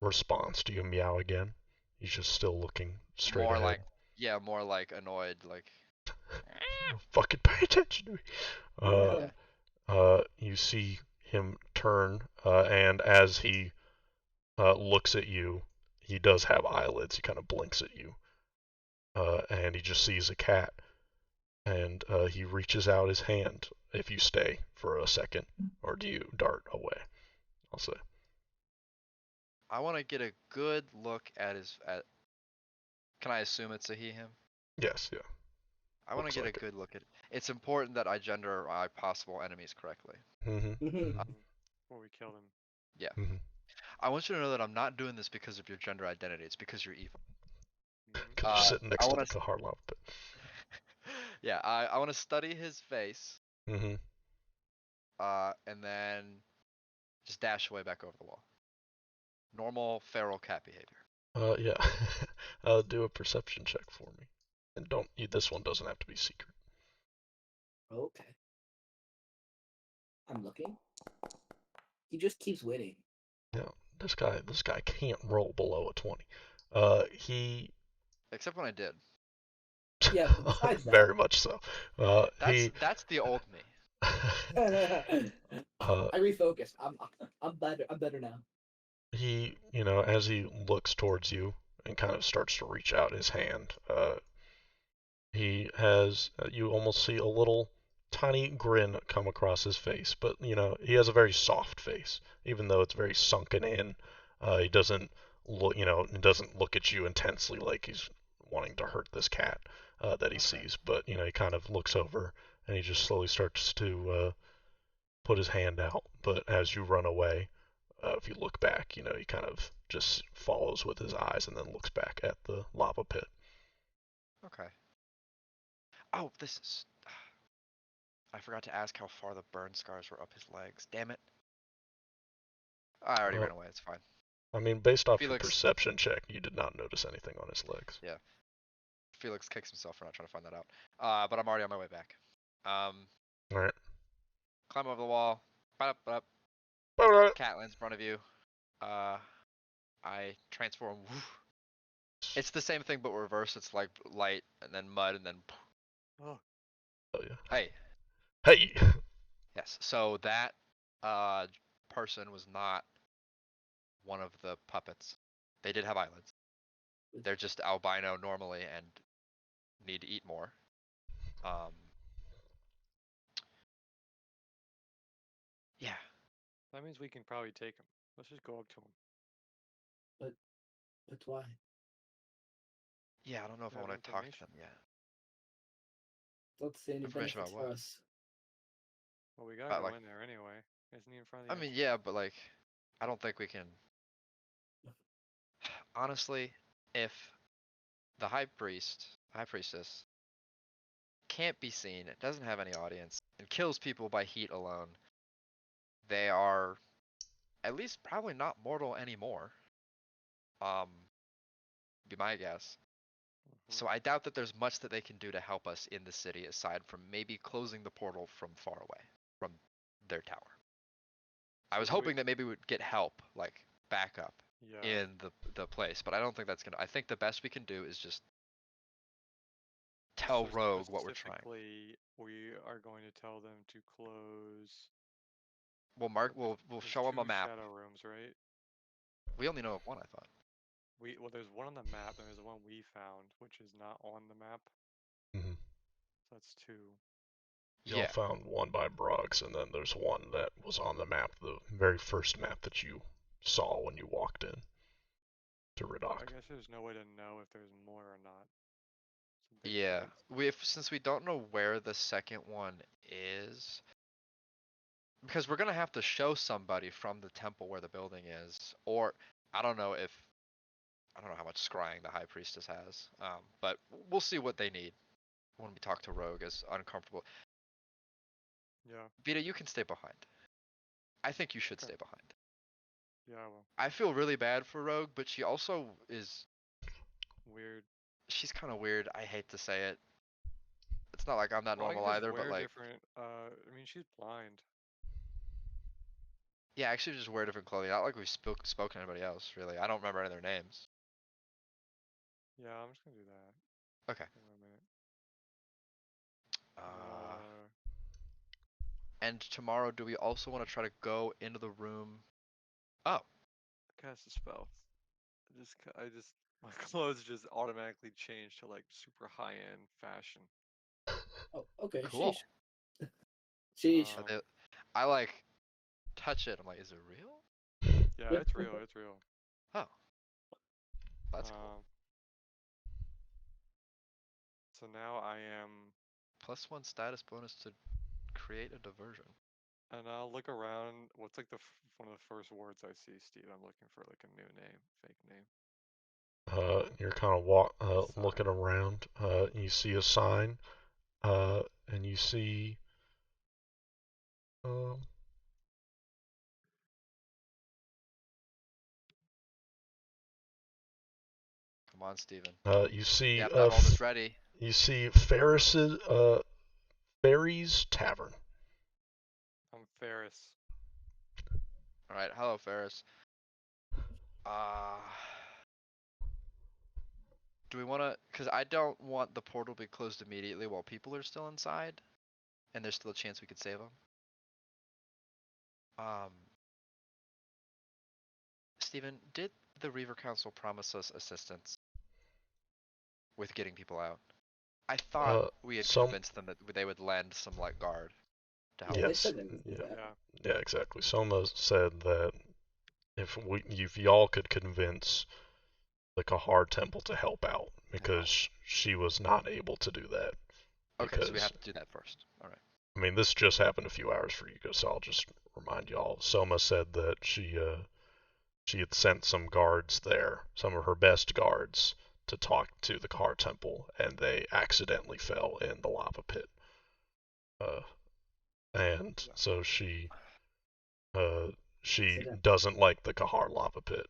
response. Do you meow again? He's just still looking straight More ahead. like, yeah, more like annoyed, like. Fucking pay attention to me. Yeah. You see him turn, and as he looks at you, he does have eyelids. He kind of blinks at you, and he just sees a cat, and he reaches out his hand. If you stay for a second, or do you dart away? I'll say. I want to get a good look at his. Can I assume it's a he/him? Yes, yeah. I want to Looks get a like it. good look at. It's important that I gender my possible enemies correctly. Mm-hmm. Before we killed him. Yeah. Mm-hmm. I want you to know that I'm not doing this because of your gender identity. It's because you're evil. Because you're sitting next I to want the Kahar lava pit. Yeah, I want to study his face. Mm-hmm. And then just dash away back over the wall. Normal feral cat behavior. Yeah. Do a perception check for me, and don't. This one doesn't have to be secret. Okay. I'm looking. He just keeps winning. Yeah, this guy can't roll below a 20. He Except when I did. Yeah, but besides that, very much so. That's the old me. I refocused. I'm better. I'm better now. He, as he looks towards you and kind of starts to reach out his hand, he has, you almost see a little tiny grin come across his face, but, he has a very soft face, even though it's very sunken in. He doesn't look at you intensely like he's wanting to hurt this cat that he sees, but, he kind of looks over and he just slowly starts to put his hand out. But as you run away, if you look back, he kind of just follows with his eyes and then looks back at the lava pit. Okay. Oh, this is. I forgot to ask how far the burn scars were up his legs. Damn it. I already ran away. It's fine. I mean, based off your Felix. perception check, you did not notice anything on his legs. Yeah. Felix kicks himself for not trying to find that out. But I'm already on my way back. All right. Climb over the wall. Up. All right. Cat lands in front of you. I transform. It's the same thing but reverse. It's like light and then mud and then. Oh. Oh yeah. Hey. Hey. Yes. So that person was not one of the puppets. They did have eyelids. They're just albino normally and need to eat more. Yeah. That means we can probably take him. Let's just go up to him. But why? Yeah, I don't know if I have want to talk to information. them yet. Let's see any Information benefits about for what? us. Well, we gotta About go like, in there anyway. Isn't he in front of I the mean, entrance? yeah, but like, I don't think we can. Honestly, if the high priestess, can't be seen, doesn't have any audience, and kills people by heat alone, they are at least probably not mortal anymore. Um, be my guess. Mm-hmm. So I doubt that there's much that they can do to help us in the city aside from maybe closing the portal from far away, from their tower. I So was do we? hoping that maybe we'd get help, like backup Yeah. in the place, but I don't think that's gonna. I think the best we can do is just tell So Rogue what we're trying. specifically, we are going to tell them to close. We'll mark. There's, We'll there's show them a two map. shadow rooms, right? We only know of one, I thought. Well, there's one on the map, and there's one we found, which is not on the map. Mm-hmm. So that's two. Y'all Yeah, found one by Broggs, and then there's one that was on the map, the very first map that you saw when you walked in to But I Ridoc. guess there's no way to know if there's more or not. So basically, yeah. it's Since we don't know where the second one is, because we're gonna have to show somebody from the temple where the building is, or I don't know if I don't know how much scrying the high priestess has, but we'll see what they need when we talk to Rogue. As uncomfortable, yeah, Vita, you can stay behind. I think you should okay, stay behind. yeah, well, I feel really bad for Rogue, but she also is. weird. She's kind of weird. I hate to say it. It's not like I'm that Well, I can normal just either, but wear like, different. I mean, she's blind. yeah, actually just wear different clothing. Not like we've spoken to anybody else, really. I don't remember any of their names. Yeah, I'm just gonna do that. Okay. Wait a minute. Uh, and tomorrow, do we also want to try to go into the room? Oh, Cast a spell. My clothes just automatically change to like super high end fashion. Oh, okay. cool. Sheesh. Sheesh. Are Um, they, I like touch it. I'm like, is it real? yeah, Yeah. it's real. It's real. Oh, that's cool. Um, so now I am, +1 status bonus to create a diversion. and I'll look around. What's like one of the first words I see, Steve? I'm looking for like a new name, fake name. You're kind of looking Sign. around. You see a sign, and you see um, Come on, Steven. you see Yep, I'm almost ready. you see Ferris's Ferry's Tavern. I'm Ferris. All right, hello, Ferris. Uh, do we want to? Because I don't want the portal to be closed immediately while people are still inside, and there's still a chance we could save them. Um, Steven, did the Reaver Council promise us assistance with getting people out? I thought we had Some convinced them that they would lend some like guard to help Yeah, they us. yes, said they would do yeah, that. Yeah. yeah, exactly. Soma said that if y'all could convince the Kahar Temple to help out, help. because she was not able to do that. Okay, so we Because have to do that first. All right. I mean, this just happened a few hours for you, so I'll just remind y'all. Soma said that she had sent some guards there, some of her best guards, to talk to the Kahar Temple, and they accidentally fell in the lava pit. Uh, and Yeah. so uh, she Accident. doesn't like the Kahar lava pit,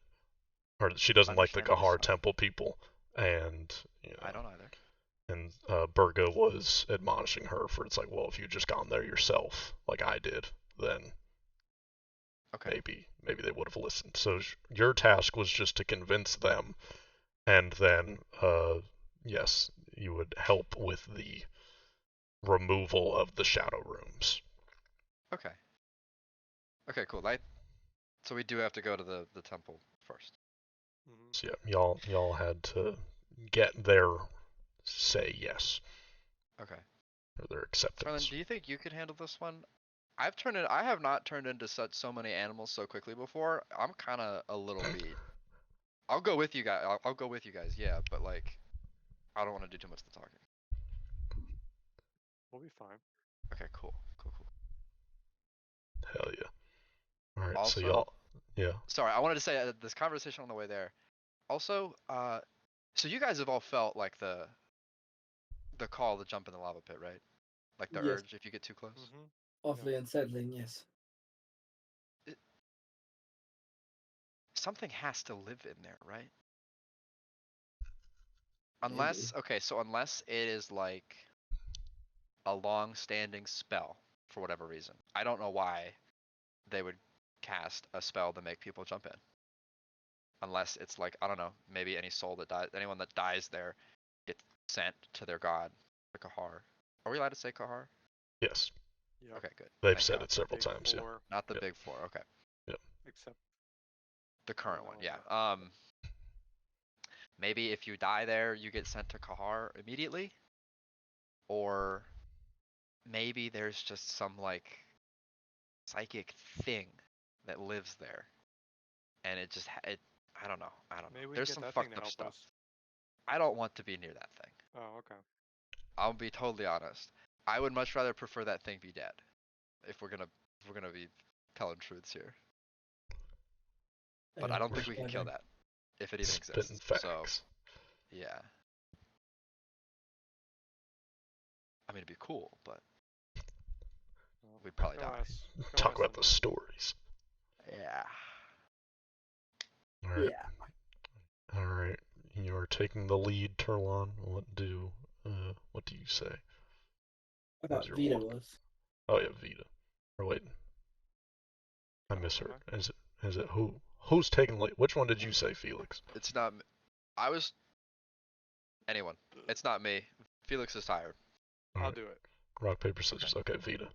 or she doesn't like the Understandably Kahar so. Temple people, and I don't either. and Burga was admonishing her for it's like, well, if you just gone there yourself, like I did, then Okay. maybe they would have listened. So your task was just to convince them, and then yes, you would help with the removal of the shadow rooms. Okay. Okay, cool. So we do have to go to the temple first. Hmm. So yeah, y'all had to get their say yes, Okay. or their Starlin, acceptance. do you think you could handle this one? I have not turned into so many animals so quickly before. I'm kind of a little beat. I'll go with you guys. I'll go with you guys. Yeah, but like, I don't want to do too much of the talking. We'll be fine. Okay, cool. Hell yeah. All right, so Also, y'all, yeah. sorry, I wanted to say this conversation on the way there. Also, so you guys have all felt like the call to jump in the lava pit, right? Like the Yes. urge if you get too close. Mm-hmm. Awfully unsettling, yes. Something has to live in there, right? Maybe. Unless it is like a long-standing spell for whatever reason. I don't know why they would cast a spell to make people jump in. Unless it's like, I don't know, maybe anyone that dies there gets sent to their god, the Kahar. Are we allowed to say Kahar? Yes. Yep. Okay, good. They've Thank said God. it several Big times, yeah. four, Not the Yep. big four. Okay. except The current one, no, yeah. Maybe if you die there, you get sent to Kahar immediately, or maybe there's just some like psychic thing that lives there, and it just I don't know. maybe we There's get some that thing to fucked up help stuff. us. I don't want to be near that thing. Oh, okay. I'll be totally honest. I would much rather prefer that thing be dead. If we're gonna be telling truths here. But I don't think we can kill that if it even Spitting exists. So facts. yeah. I mean, it'd be cool, but Well, we'd probably go die. ask- go Talk ask about the Sumia. stories. Yeah. All right. Yeah. All right. You are taking the lead, Turlon. What do you say? I thought As you're Vita walking. was. Oh yeah, Vita. Or wait, I Oh, misheard. am I? Is it who? Who's taking the lead? Which one did you say, Felix? It's not. I was. Anyone. It's not me. Felix is tired. All I'll right. do it. Rock paper scissors. Okay, Vita.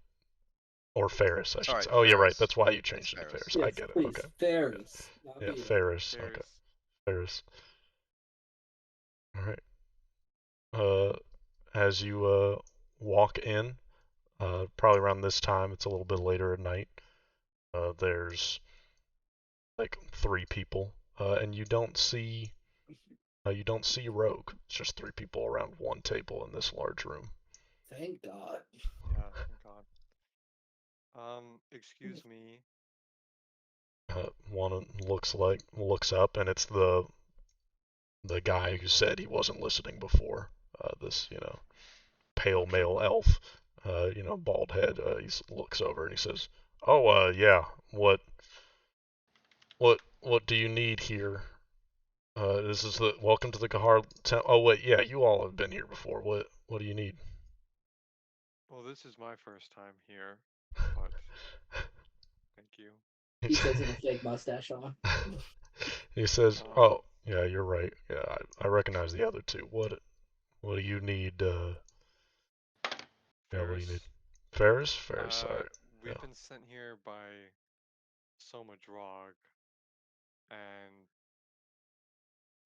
Or Ferris, I should Sorry, say. Oh, you're right. Ferris. That's why you It's changed it to Ferris. Ferris. I Yes, get it. please. Okay. Ferris, not Yeah, Vita. Ferris. Okay. There's Ferris. All right. As you walk in, probably around this time, it's a little bit later at night. There's like 3 people, and you don't see Rogue. It's just 3 people around one table in this large room. Thank God. yeah, thank God. Excuse me. One looks up, and it's the guy who said he wasn't listening before. This pale male elf, bald head. He looks over and he says, "Oh, yeah. What do you need here? This is the welcome to the Kahar town. Oh wait, yeah, you all have been here before. What do you need?" Well, this is my first time here, but thank you. He says with a fake mustache on. He says, Um, "Oh, yeah, you're right. Yeah, I recognize the other two. What do you need? Yeah, what do you need? Ferris. Ferris. Sorry. We've Yeah. been sent here by Soma Drog, and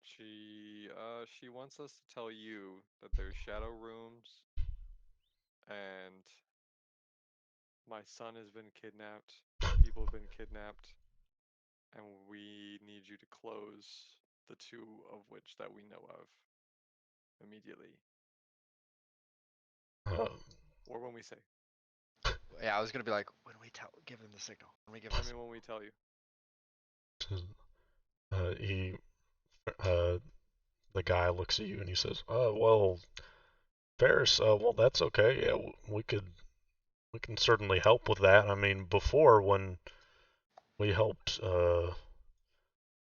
she wants us to tell you that there's shadow rooms, and my son has been kidnapped. People have been kidnapped, and we need you to close the 2 of which that we know of immediately, Uh, or when we say. Yeah, I was gonna be like, when we give him the signal. When we give him I the mean, signal. when we tell you. he the guy looks at you and he says, well, Ferris. Well, that's okay. Yeah, we can certainly help with that. I mean, before when we helped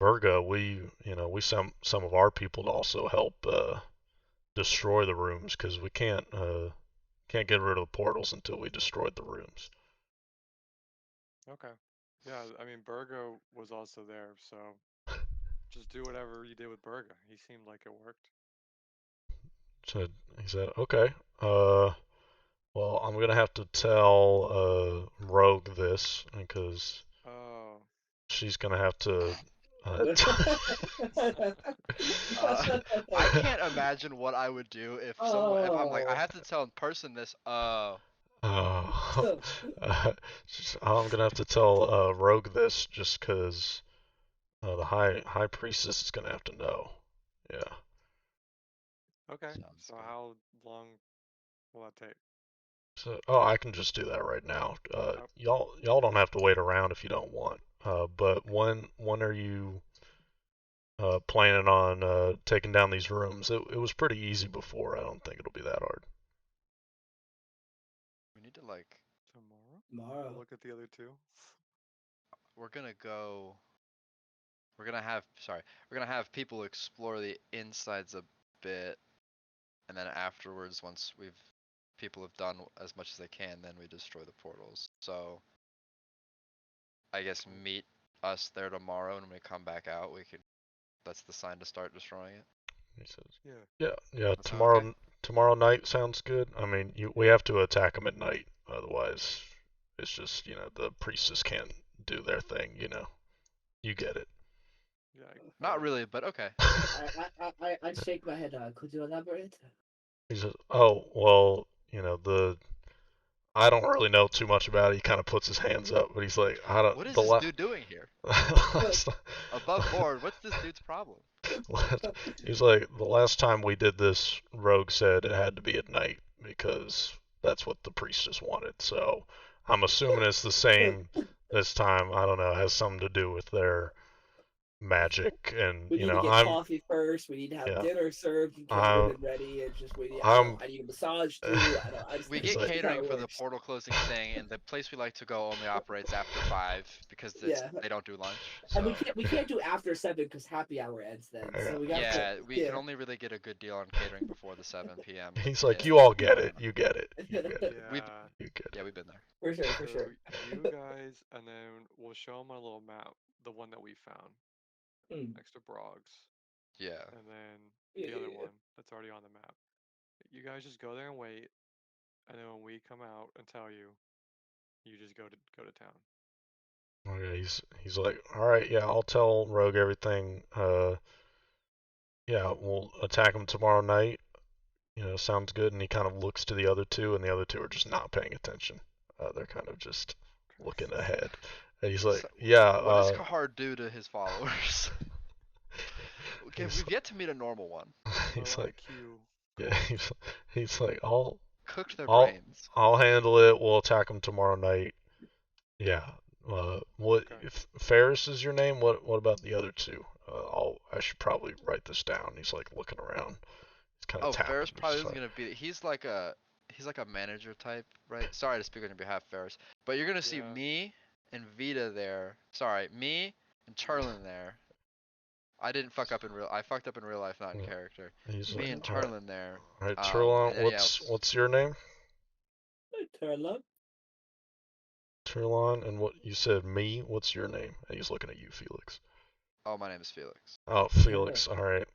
Virga, we some of our people to also help destroy the rooms because we can't get rid of the portals until we destroyed the rooms. Okay. Yeah, I mean, Burgo was also there, so just do whatever you did with Burga. He seemed like it worked. So he said, okay. Well, I'm gonna have to tell Rogue this because Oh, she's gonna have to. I can't imagine what I would do if if I'm like, I have to tell a person this. Uh, I'm gonna have to tell Rogue this just because the high priestess is gonna have to know. Yeah. Okay. Sounds So good. how long will that take? So, I can just do that right now. Oh, Y'all don't have to wait around if you don't want. But when are you planning on taking down these rooms? It was pretty easy before. I don't think it'll be that hard. We need to like. tomorrow? Tomorrow. We'll look at the other two. We're gonna go. We're gonna have. Sorry. We're gonna have people explore the insides a bit, and then afterwards, once people have done as much as they can, then we destroy the portals. So I guess meet us there tomorrow, and when we come back out, we can. That's the sign to start destroying it. He says, Yeah. yeah. That sound okay? Tomorrow night sounds good. I mean, we have to attack them at night, otherwise, it's just the priestess can't do their thing. You get it. Yeah. Not really, but okay. I shake my head. Could you elaborate? He says, "Oh, well, I don't really know too much about it." He kind of puts his hands up, but he's like, "I don't What is the this la- dude doing here? last, Above board, what's this dude's problem? he's like, the last time we did this, Rogue said it had to be at night because that's what the priestess wanted. So I'm assuming it's the same this time. I don't know, it has something to do with their magic, and We need to get coffee first. We need to have yeah, dinner served and catered I'm and ready. It's just we. I'm I need a massage too. I don't. I just. We he's get like, This is how catering it for the works. portal closing thing, and the place we like to go only operates after 5 because Yeah, they don't do lunch. and So we can't do after 7 because happy hour ends then. yeah. So we got to. yeah, we can Yeah. only really get a good deal on catering before the 7 p.m. He's like, is you all get Friday it, night. you get it, you get it, We Yeah. you get yeah, it. we've been there. For sure. For So sure. you guys, and then we'll show them our little map, the one that we found Mm. next to Broggs, Yeah. and then Yeah, the other yeah, one that's already on the map. You guys just go there and wait, and then when we come out and tell you, you just go to town. Okay, he's like, all right, yeah, I'll tell Rogue everything. Yeah, we'll attack him tomorrow night. Sounds good. And he kind of looks to the other two, and the other two are just not paying attention. They're kind of just looking ahead. And he's like, So, yeah, what does Kahar do to his followers? Okay, he's, we've yet to meet a normal one. he's Low like, IQ yeah, cult. he's like, I'll, Cooked their I'll, brains. I'll handle it. We'll attack him tomorrow night. Yeah. What Okay. if Ferris is your name? What about the other two? I should probably write this down. He's like looking around. He's kind of Oh, tapping. Ferris probably He's isn't like, gonna be. He's like a manager type, right? Sorry to speak on your behalf, Ferris, but you're gonna see Yeah. me and Vita there. Sorry, me and Charlin there. I didn't fuck up in real. I fucked up in real life, not in yeah. character. He's Me like, and all right, Charlin there. all right, And Turlon. any What's else? what's your name? Turn up. Turlon, and what you said me? What's your name? And he's looking at you, Felix. Oh, my name is Felix. Oh, Felix. All right.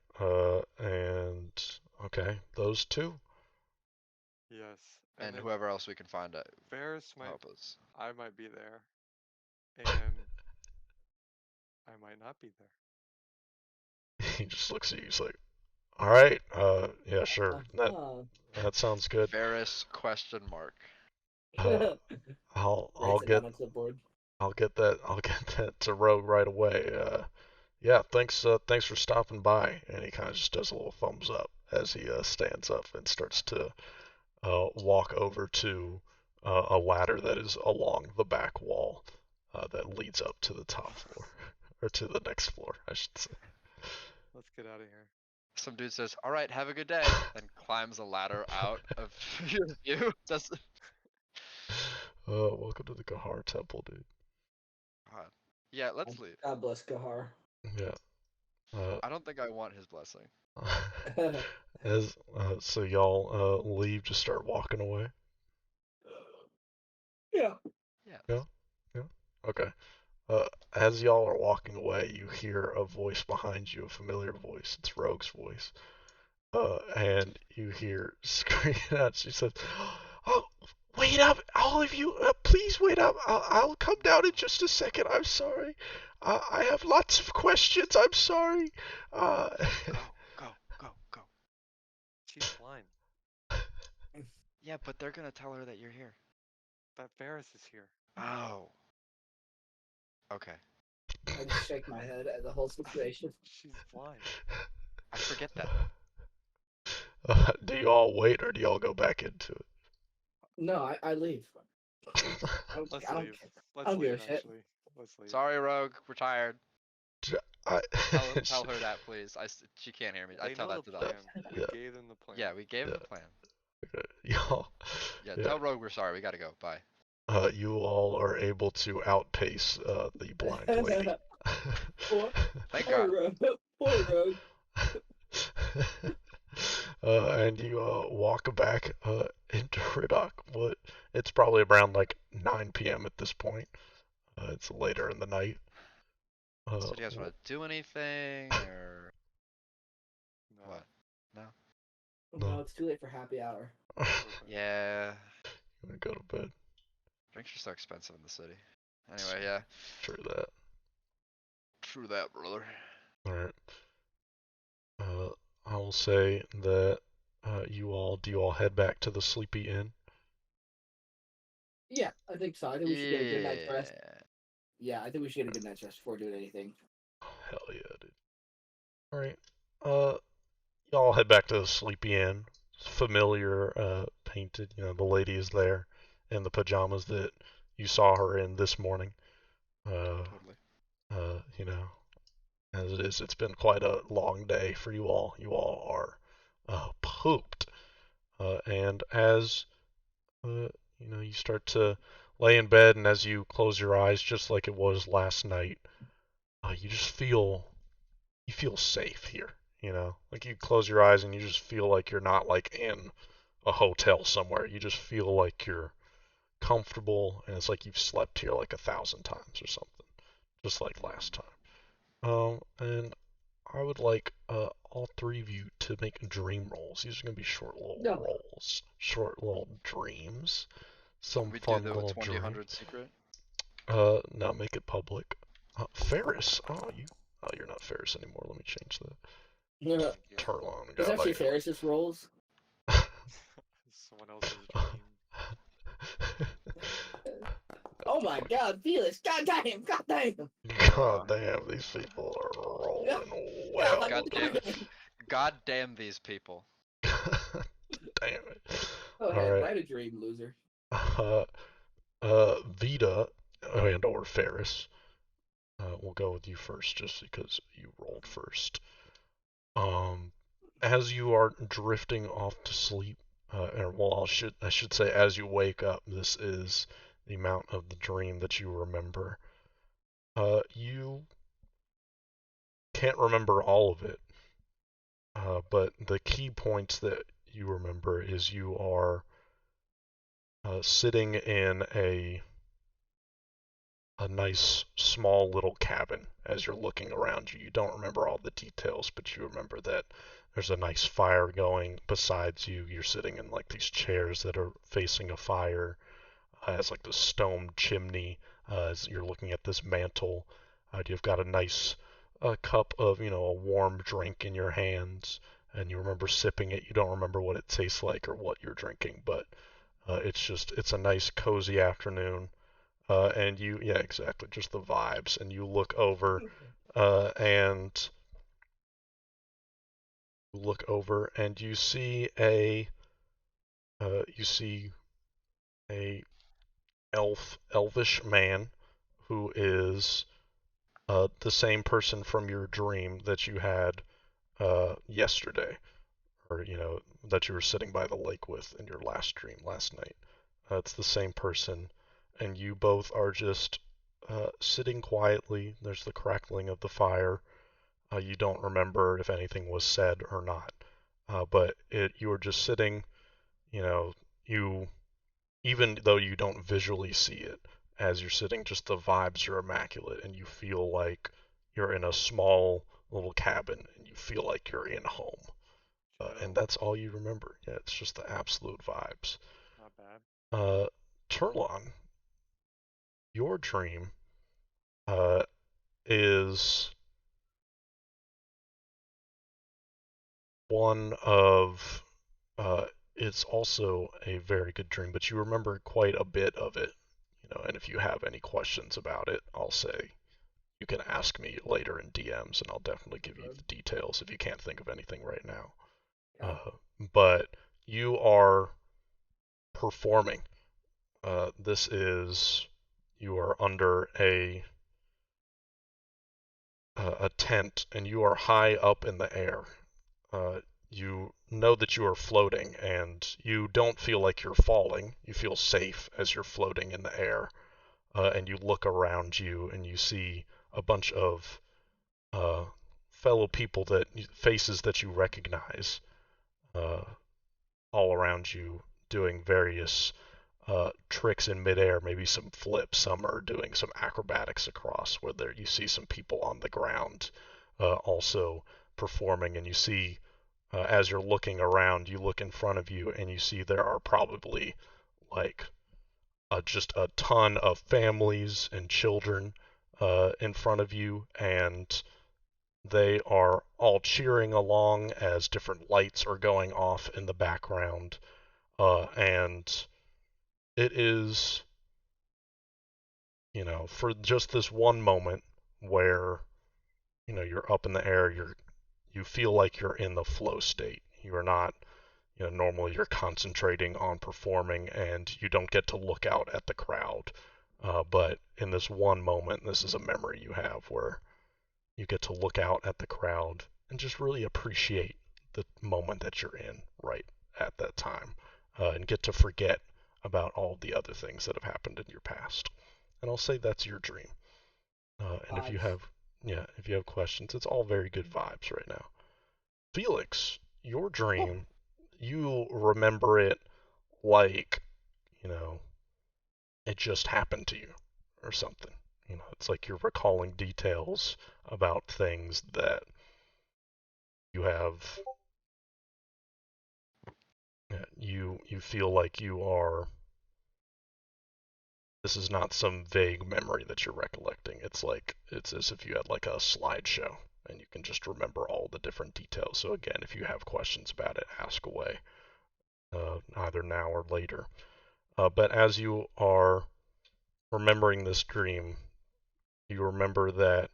And okay, those two. Yes. And then whoever else we can find to Ferris might. help us. I might be there, and I might not be there. He just looks at you. He's like, all right. Yeah, sure. Uh, That sounds good. Ferris question mark. Uh, I'll Writes it get down on clipboard. I'll get that to Rogue right away. Yeah, thanks for stopping by. And he kind of just does a little thumbs up as he stands up and starts to walk over to a ladder that is along the back wall that leads up to the top floor or to the next floor, I should say. Let's get out of here. Some dude says, "All right, have a good day," then climbs a ladder out of your view. Welcome to the Kahar Temple, dude. God. Yeah, let's leave. God bless Kahar. Yeah. Uh, I don't think I want his blessing. so y'all leave, just start walking away. Yeah. Yeah. Yeah. Yeah. Okay. As y'all are walking away, you hear a voice behind you, a familiar voice. It's Rogue's voice. And you hear screaming out. She says, "Oh, wait up, all of you! Please wait up. I'll come down in just a second. I'm sorry. I have lots of questions. I'm sorry." Go. She's blind. Yeah, but they're gonna tell her that you're here. That Ferris is here. Oh. Okay. I just shake my head at the whole situation. She's blind. I forget that. Do you all wait or do y'all go back into it? No, I leave. Let's I don't leave. I Let's don't give leave. a shit. Actually, let's leave. Sorry, Rogue. We're tired. I, Tell her that, please. She can't hear me. I They tell know the that to the others. plan. We yeah, gave them the plan. Yeah, we gave yeah, him the plan. y'all, Yeah, yeah, tell Rogue we're sorry. We gotta go. Bye. you all are able to outpace the blind lady. Poor, Thank poor God. rogue. Poor rogue. And you walk back into Riddock. It's probably around like 9 p.m. at this point. It's later in the night. So do you guys want to do anything or No. what? No. No, it's too late for happy hour. You Yeah. wanna go to bed? Drinks are so expensive in the city. Anyway, yeah. True that. True that, brother. All right. I will say that do you all head back to the Sleepy Inn? Yeah, I think so. I think we should get a good night's rest. Yeah. Yeah, I think we should get a good night's rest before doing anything. Hell yeah, dude. All right. Y'all head back to the Sleepy Inn. Familiar, painted. You know, the lady is there in the pajamas that you saw her in this morning. Totally. You know, as it is, it's been quite a long day for you all. You all are pooped. And as you know, you start to lay in bed, and as you close your eyes, just like it was last night, you just feel safe here. You know, like you close your eyes and you just feel like you're not like in a hotel somewhere. You just feel like you're comfortable, and it's like you've slept here like 1,000 times or something, just like last time. And I would like all three of you to make dream rolls. These are gonna be short little No. rolls, short little dreams, Can some we do fun the little 20 dreams. secret? No, make it public. Ferris. Oh, you're not Ferris anymore. Let me change that. Yeah. Thank you. Turlon. It's God, actually Ferris's rolls. Someone else's dream. Oh my god, Felix! God damn! God damn! God damn, these people are rolling well. God God damn these people. Damn it. Go All ahead, right. write a dream, loser. Vita and or Ferris. We'll go with you first, just because you rolled first. As you are drifting off to sleep, or well, I should say, as you wake up, this is the amount of the dream that you remember. You can't remember all of it, but the key points that you remember is you are sitting in a nice small little cabin as you're looking around you. You don't remember all the details, but you remember that there's a nice fire going besides you. You're sitting in like these chairs that are facing a fire. Has like this stone chimney. As you're looking at this mantle, you've got a nice cup of a warm drink in your hands, and you remember sipping it. You don't remember what it tastes like or what you're drinking, but it's a nice cozy afternoon. And yeah, exactly, just the vibes. And you and look over, and you see a elvish man who is the same person from your dream that you had yesterday, or that you were sitting by the lake with in your last dream last night. It's the same person, and you both are just sitting quietly. There's the crackling of the fire. You don't remember if anything was said or not, but you were just sitting. You even though you don't visually see it as you're sitting, just the vibes are immaculate, and you feel like you're in a small little cabin, and you feel like you're in home. And Chill. that's all you remember. Yeah, it's just the absolute vibes. Not bad. Turlon, your dream uh, is one of it's also a very good dream, but you remember quite a bit of it. And if you have any questions about it, I'll say you can ask me later in DMs, and I'll definitely give you the details if you can't think of anything right now. Okay. But you are performing. This is you are under a tent and you are high up in the air. You know that you are floating and you don't feel like you're falling. You feel safe as you're floating in the air. And you look around you and you see a bunch of uh, fellow people faces that you recognize uh, all around you doing various tricks in midair, maybe some flips. Some are doing some acrobatics across, where there you see some people on the ground also performing, and you see as you're looking around, you look in front of you and you see there are probably like just a ton of families and children in front of you, and they are all cheering along as different lights are going off in the background. And it is, for just this one moment where, you're up in the air, you feel like you're in the flow state. You are not, normally you're concentrating on performing and you don't get to look out at the crowd. But in this one moment, this is a memory you have where you get to look out at the crowd and just really appreciate the moment that you're in right at that time, and get to forget about all the other things that have happened in your past. And I'll say that's your dream. And if you Vibes. have, yeah, if you have questions, it's all very good vibes right now. Felix, your Yeah. dream, you remember it like, you know, it just happened to you or something. It's like you're recalling details about things that you have. You feel like you are. This is not some vague memory that you're recollecting. It's as if you had like a slideshow and you can just remember all the different details. So again, if you have questions about it, ask away, either now or later. But as you are remembering this dream, you remember that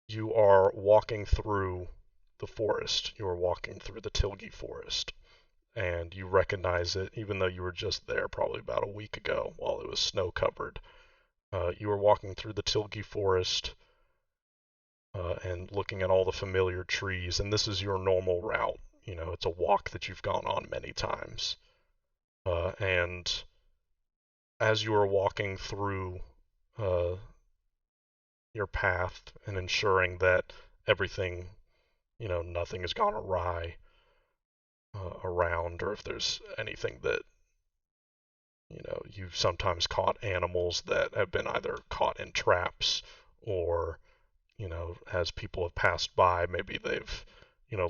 you are walking through the forest. You are walking through the Tilgi forest, and you recognize it even though you were just there probably about a week ago while it was snow covered. You were walking through the Tilgi forest and looking at all the familiar trees, and this is your normal route. It's a walk that you've gone on many times. And as you are walking through uh, your path and ensuring that everything, nothing has gone awry around, or if there's anything that, you've sometimes caught animals that have been either caught in traps or, as people have passed by, maybe they've,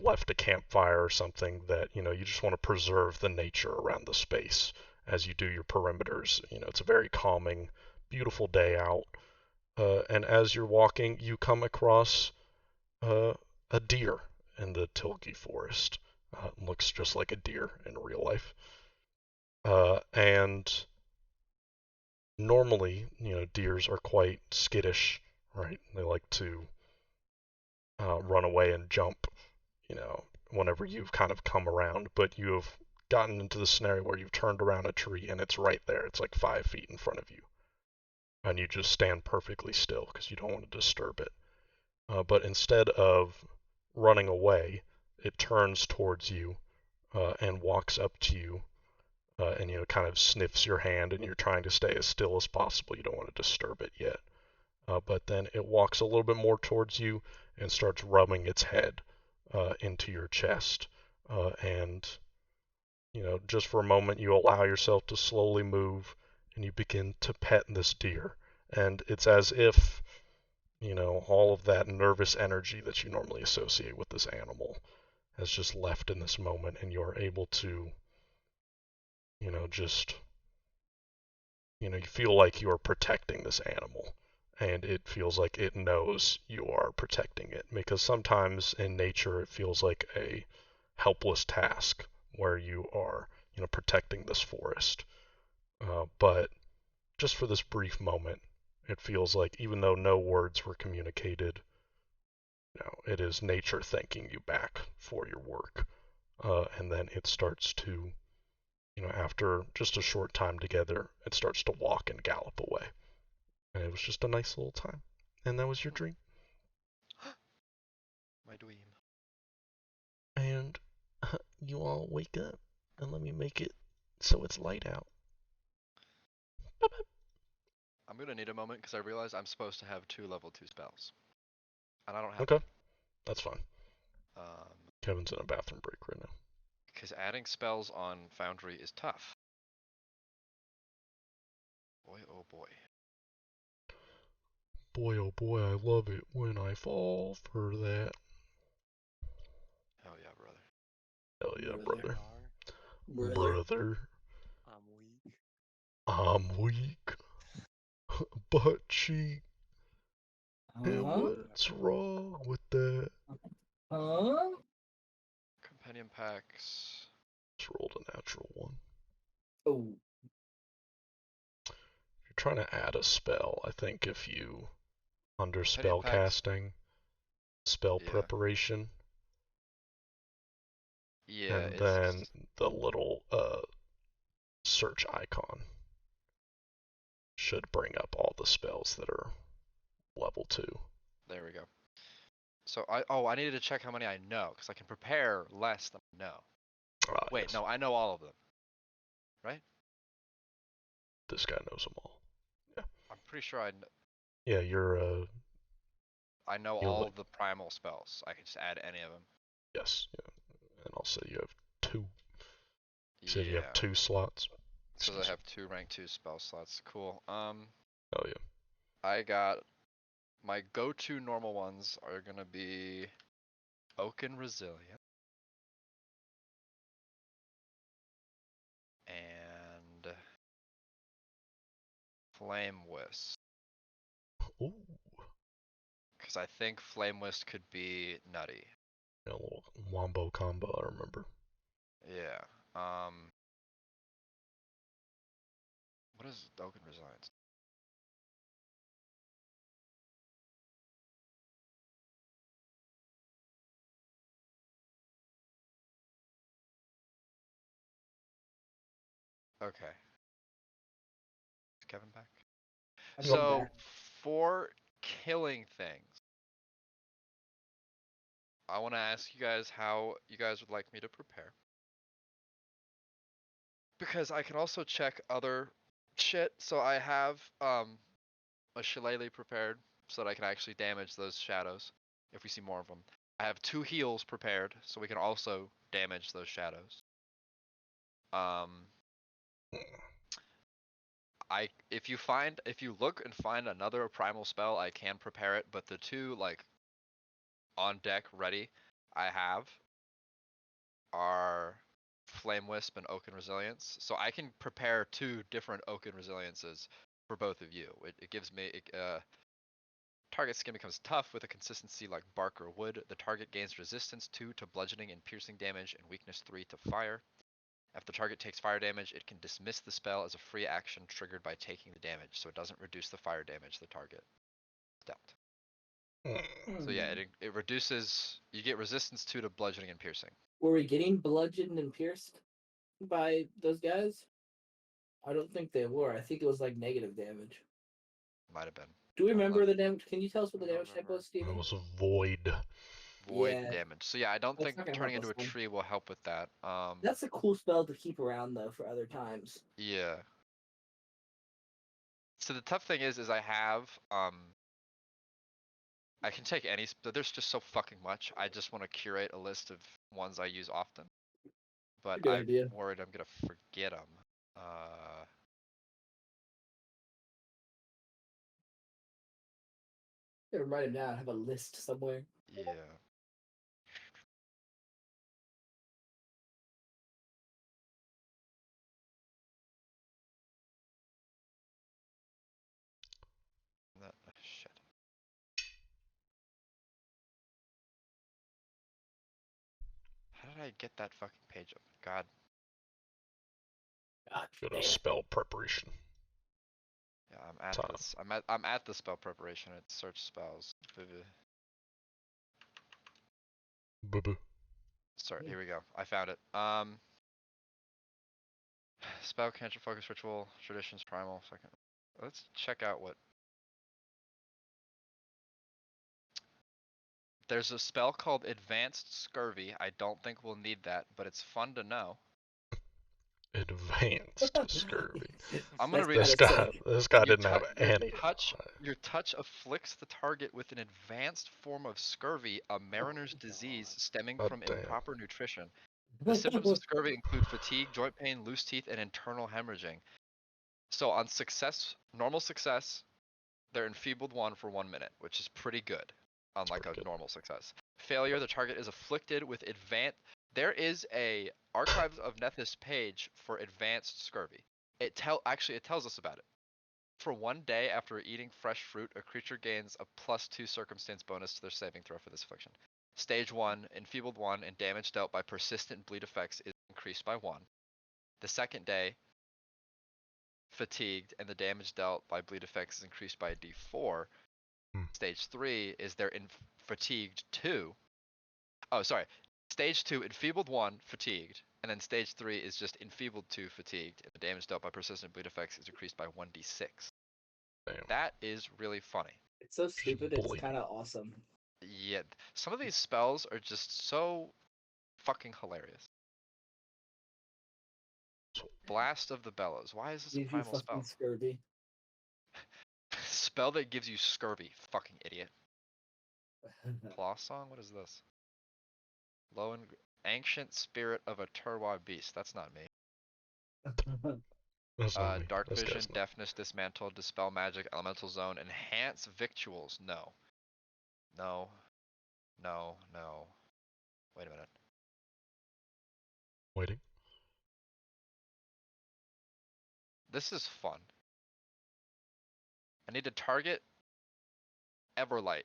left a campfire or something that, you just want to preserve the nature around the space as you do your perimeters. It's a very calming, beautiful day out. And as you're walking, you come across uh, a deer in the Tilgi forest. Looks just like a deer in real life. And normally, deers are quite skittish, right? They like to run away and jump, whenever you've kind of come around. But you have gotten into the scenario where you've turned around a tree and it's right there. It's like 5 feet in front of you. And you just stand perfectly still because you don't want to disturb it. But instead of running away, it turns towards you and walks up to you and kind of sniffs your hand, and you're trying to stay as still as possible. You don't want to disturb it yet. But then it walks a little bit more towards you and starts rubbing its head into your chest. And just for a moment, you allow yourself to slowly move, and you begin to pet this deer. And it's as if all of that nervous energy that you normally associate with this animal has just left in this moment, and you're able to, just, you feel like you're protecting this animal, and it feels like it knows you are protecting it, because sometimes in nature it feels like a helpless task where you are, protecting this forest. But just for this brief moment, it feels like even though no words were communicated, it is nature thanking you back for your work. and then it starts to, after just a short time together, it starts to walk and gallop away. And it was just a nice little time. And that was your dream. My dream. And you all wake up and let me make it so it's light out. I'm gonna need a moment because I realize I'm supposed to have 2 level 2 spells, and I don't have Okay, them. that's fine. Um, Kevin's in a bathroom break right now. because adding spells on Foundry is tough. Boy, oh boy. Boy, oh boy, I love it when I fall for that. Hell yeah, brother. Hell yeah, Brother. brother. Brother. Brother, I'm weak. I'm weak. Butt cheek. And Huh? what's wrong with that? Huh? Companion packs. Just rolled a natural one. Oh. If you're trying to add a spell, I think if you, under Companion spell packs. casting, spell Yeah. preparation, Yeah, and it's then the little search icon should bring up all the spells that are level 2. there we go. So I needed to check how many I know because I can prepare less than I know. Wait, Yes. no, I know all of them. Right? This guy knows them all. I'm pretty sure Yeah, you're I know you're all like, the primal spells. I can just add any of them. yes, yeah. And I'll say you have 2. You said you have Yeah. 2 slots. So I Excuse me. have 2 rank 2 spell slots. Cool. Oh yeah. I got my go-to normal ones are gonna be Oaken Resilient and Flame Wisp. Ooh. Because I think Flame Wisp could be nutty. A little wombo combo, I remember. Yeah. What is Oaken Resilient? Okay. Is Kevin back? I'm So back. for killing things, I want to ask you guys how you guys would like me to prepare. Because I can also check other shit. So I have a shillelagh prepared so that I can actually damage those shadows if we see more of them. I have 2 heals prepared so we can also damage those shadows. If you look and find another primal spell, I can prepare it, but the 2 like on deck ready I have are Flame Wisp and Oaken Resilience. So I can prepare 2 different Oaken Resiliences for both of you. It gives me target skin becomes tough with a consistency like bark or wood. The target gains resistance 2 to bludgeoning and piercing damage and weakness 3 to fire. If the target takes fire damage, it can dismiss the spell as a free action triggered by taking the damage, so it doesn't reduce the fire damage the target dealt. So yeah, it reduces. You get resistance 2 to bludgeoning and piercing. Were we getting bludgeoned and pierced by those guys? I don't think they were. I think it was like negative damage. Might have been. Do we Well, remember the damage? Can you tell us what the I don't damage type remember. was, Steven? It was a void. Void Yeah. damage. So yeah, I don't That's think not gonna turning help into us a then. tree will help with that. That's a cool spell to keep around though for other times. Yeah. So the tough thing is I have I can take any. There's just so fucking much. I just want to curate a list of ones I use often. But Good I'm idea. worried I'm gonna forget them. Gotta write them down. Have a list somewhere. Yeah. Shit. How did I get that fucking page open? God. God Go to damn it. spell preparation. Yeah, I'm at Time. this. I'm at the spell preparation. It's search spells. Boo boo. Sorry, here we go. I found it. Spell, cantrip, focus, ritual, traditions, primal. Second. Let's check out what. There's a spell called Advanced Scurvy. I don't think we'll need that, but it's fun to know. Advanced scurvy. I'm gonna That's read This it. guy, sick. this guy Your didn't have any. touch afflicts the target with an advanced form of scurvy, a mariner's my disease God. stemming God from damn. improper nutrition. The symptoms of scurvy include fatigue, joint pain, loose teeth, and internal hemorrhaging. So on success, normal success, they're enfeebled 1 for 1 minute, which is pretty good on like pretty a good. normal success. Failure, the target is afflicted with advanced. There is a Archives of Nethys page for advanced scurvy. It tells us about it. For 1 day after eating fresh fruit, a creature gains a +2 circumstance bonus to their saving throw for this affliction. Stage 1, enfeebled 1, and damage dealt by persistent bleed effects is increased by 1. The second day, fatigued, and the damage dealt by bleed effects is increased by a d4. Stage 3 is they're fatigued 2. Oh, sorry. Stage 2, enfeebled 1, fatigued. And then stage 3 is just enfeebled 2, fatigued. And the damage dealt by persistent bleed effects is increased by 1d6. Damn. That is really funny. It's so stupid. It's Bully. kind of awesome. Yeah, some of these spells are just so fucking hilarious. Blast of the Bellows. Why is this a Gives you primal fucking spell? scurvy. Spell that gives you scurvy, fucking idiot. Claw Song? What is this? Low and Ancient Spirit of a Turwa Beast. That's not me. That's not me. Dark This Vision, guy's not. Deafness, Dismantle, Dispel Magic, Elemental Zone, Enhance Victuals. No. No. No. No. Wait a minute. Waiting. This is fun. I need to target Everlight.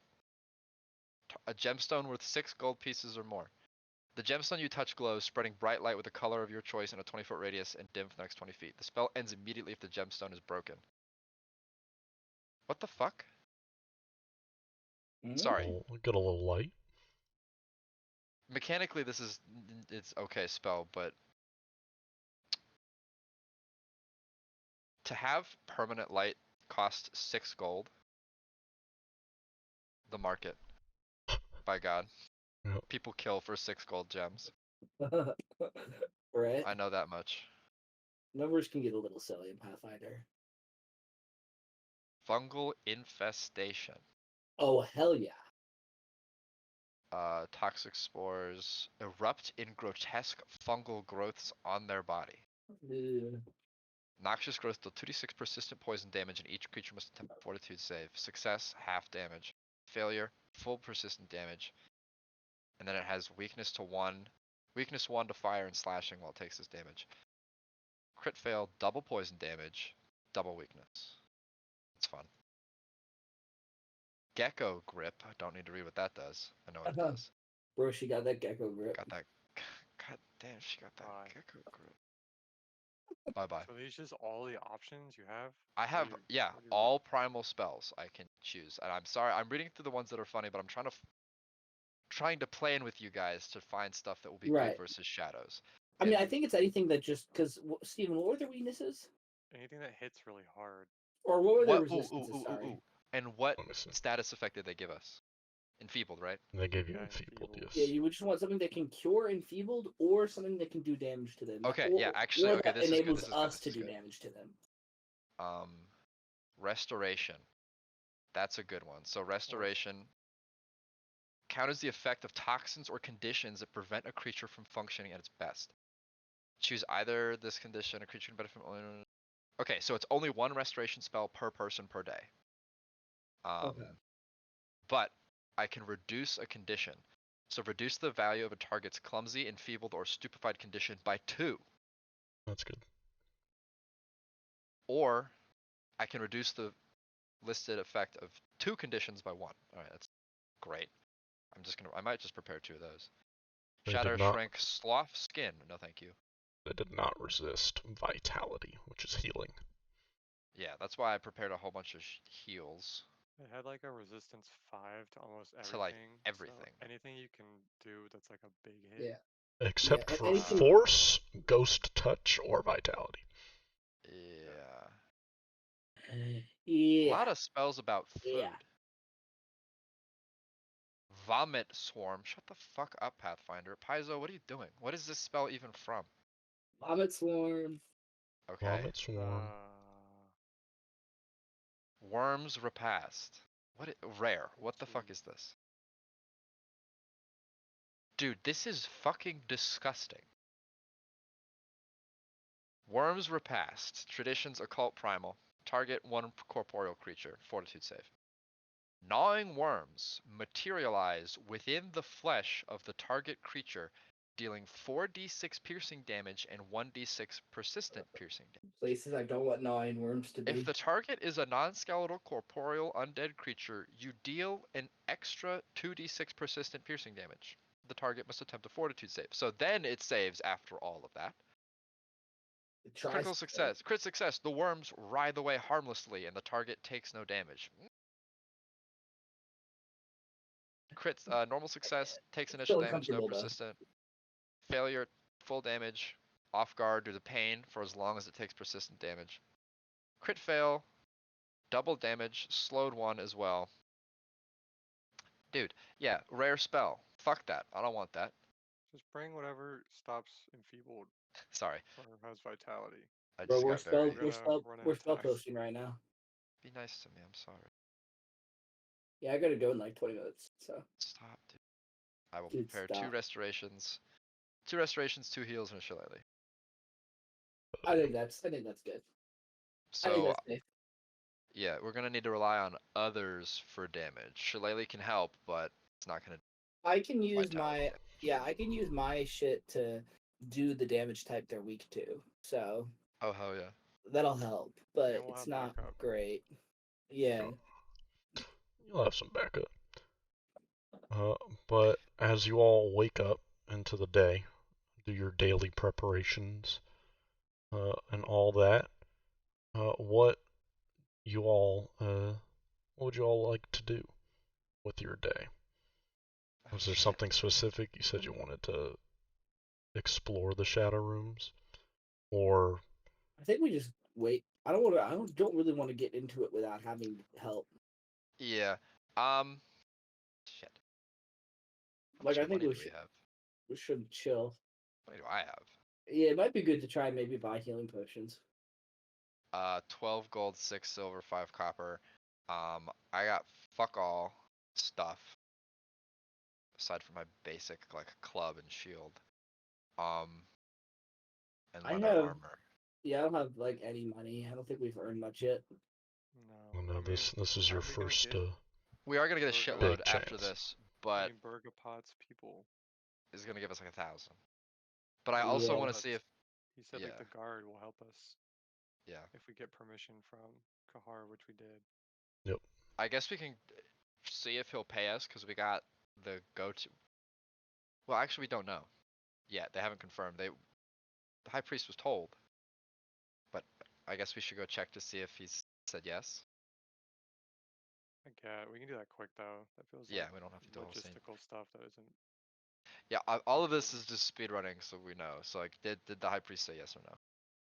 A gemstone worth 6 gold pieces or more. The gemstone you touch glows, spreading bright light with the color of your choice in a 20-foot radius and dim for the next 20 feet. The spell ends immediately if the gemstone is broken. What the fuck? Sorry. Oh, get a little light. Mechanically, it's okay spell, but to have permanent light cost 6 gold. The market. By God. Yep. People kill for 6 gold gems. Right? I know that much. Numbers can get a little silly in Pathfinder. Fungal infestation. Oh, hell yeah. Toxic spores erupt in grotesque fungal growths on their body. Noxious growth deal 2d6 persistent poison damage, and each creature must attempt a fortitude save. Success, half damage. Failure, full persistent damage. And then it has weakness 1 to fire and slashing while it takes this damage. Crit fail, double poison damage, double weakness. It's fun. Gecko grip. I don't need to read what that does. I know what it does. Bro, she got that gecko grip. Got that. God damn, she got that Bye. gecko grip. Bye bye. So these just all the options you have? I have, What do yeah, you read? all primal spells I can choose. And I'm sorry, I'm reading through the ones that are funny, but I'm trying to plan with you guys to find stuff that will be Right. good versus shadows. I mean, I And think it's anything that just because Steven, what were their weaknesses, Anything that hits really hard. or what were their what? Ooh, ooh, resistances? ooh, Sorry. ooh, ooh. And what Let me see. status effect did they give us? Enfeebled, right? They gave you Yeah, enfeebled, enfeebled. Yeah, yes. you would just want something that can cure enfeebled, or something that can do damage to them. Okay, or, yeah, actually, or okay, that this is good. enables This is good. us This to is do good. damage to them. Restoration. That's a good one. So restoration counters the effect of toxins or conditions that prevent a creature from functioning at its best. Choose either this condition, a creature can benefit from. Okay, so it's only 1 restoration spell per person per day. Okay. But I can reduce a condition. So reduce the value of a target's clumsy, enfeebled, or stupefied condition by 2. That's good. Or I can reduce the listed effect of 2 conditions by 1. Alright, that's great. I might just prepare 2 of those. They Shatter, did not. Shrink, Slough, Skin. No thank you. They did not resist vitality, which is healing. Yeah, that's why I prepared a whole bunch of heals. It had like a resistance 5 to almost everything. To like So everything. anything you can do that's like a big hit. Yeah. except for anything. force, ghost touch, or vitality. Yeah. A Yeah, lot of spells about yeah. food. Vomit Swarm. Shut the fuck up, Pathfinder. Paizo, what are you doing? What is this spell even from? Vomit swarm. Okay. Vomit swarm. Worms Repast. Rare. What the fuck is this? Dude, this is fucking disgusting. Worms Repast. Traditions Occult Primal. Target one corporeal creature. Fortitude save. Gnawing worms materialize within the flesh of the target creature, dealing 4d6 piercing damage and 1d6 persistent piercing damage. Places I don't want gnawing worms to be. If the target is a non-skeletal corporeal undead creature, you deal an extra 2d6 persistent piercing damage. The target must attempt a fortitude save. So then it saves after all of that. Critical success. Crit success. The worms writhe away harmlessly and the target takes no damage. Crits, normal success, takes initial Still damage, no uncomfortable though. persistent. Failure, full damage. Off guard due to pain for as long as it takes persistent damage. Crit fail, double damage, slowed one as well. Dude, yeah, rare spell. Fuck that. I don't want that. Just bring whatever stops enfeebled Sorry, or has vitality. I Bro, just we're got very. we're spell attack. posting right now. Be nice to me. I'm sorry. Yeah, I gotta go in like 20 minutes. So Stop, dude. I will Dude, prepare stop. 2 heals, and a shillelagh. I think that's good. I think So that's safe. yeah, we're gonna need to rely on others for damage. Shillelagh can help, but it's not gonna. I can use Vitality. I can use my shit to do the damage type they're weak to. So Oh hell yeah. that'll help, but And we'll it's have not backup. great. Yeah. You'll have some backup. But as you all wake up into the day, do your daily preparations, and all that, what what would you all like to do with your day? Was there Shit. something specific? You said you wanted to explore the shadow rooms, or I think we just wait. I don't really want to get into it without having help. Yeah. Shit. How Like much I think money do we have? we should chill. What do I have? Yeah, it might be good to try and maybe buy healing potions. 12 gold, 6 silver, 5 copper. I got fuck all stuff aside from my basic like club and shield. And I leather have armor. Yeah, I don't have like any money. I don't think we've earned much yet. No. oh no, I mean, this is your are we gonna first get We are gonna get a Burgo? shitload big after chance. this, I but mean, Burgapot's people. is gonna give us like 1,000. But I also Yeah. want to see if He said like yeah. the guard will help us Yeah. if we get permission from Kahar, which we did. Yep. I guess we can see if he'll pay us because we got the go-to. Well, actually, we don't know yet. They haven't confirmed. The high priest was told, but I guess we should go check to see if he's said yes. I get. We can do that quick though. That feels Yeah, like we don't have to do the whole scene. logistical stuff that isn't. Yeah, all of this is just speed running, so we know. So like, did the high priest say yes or no?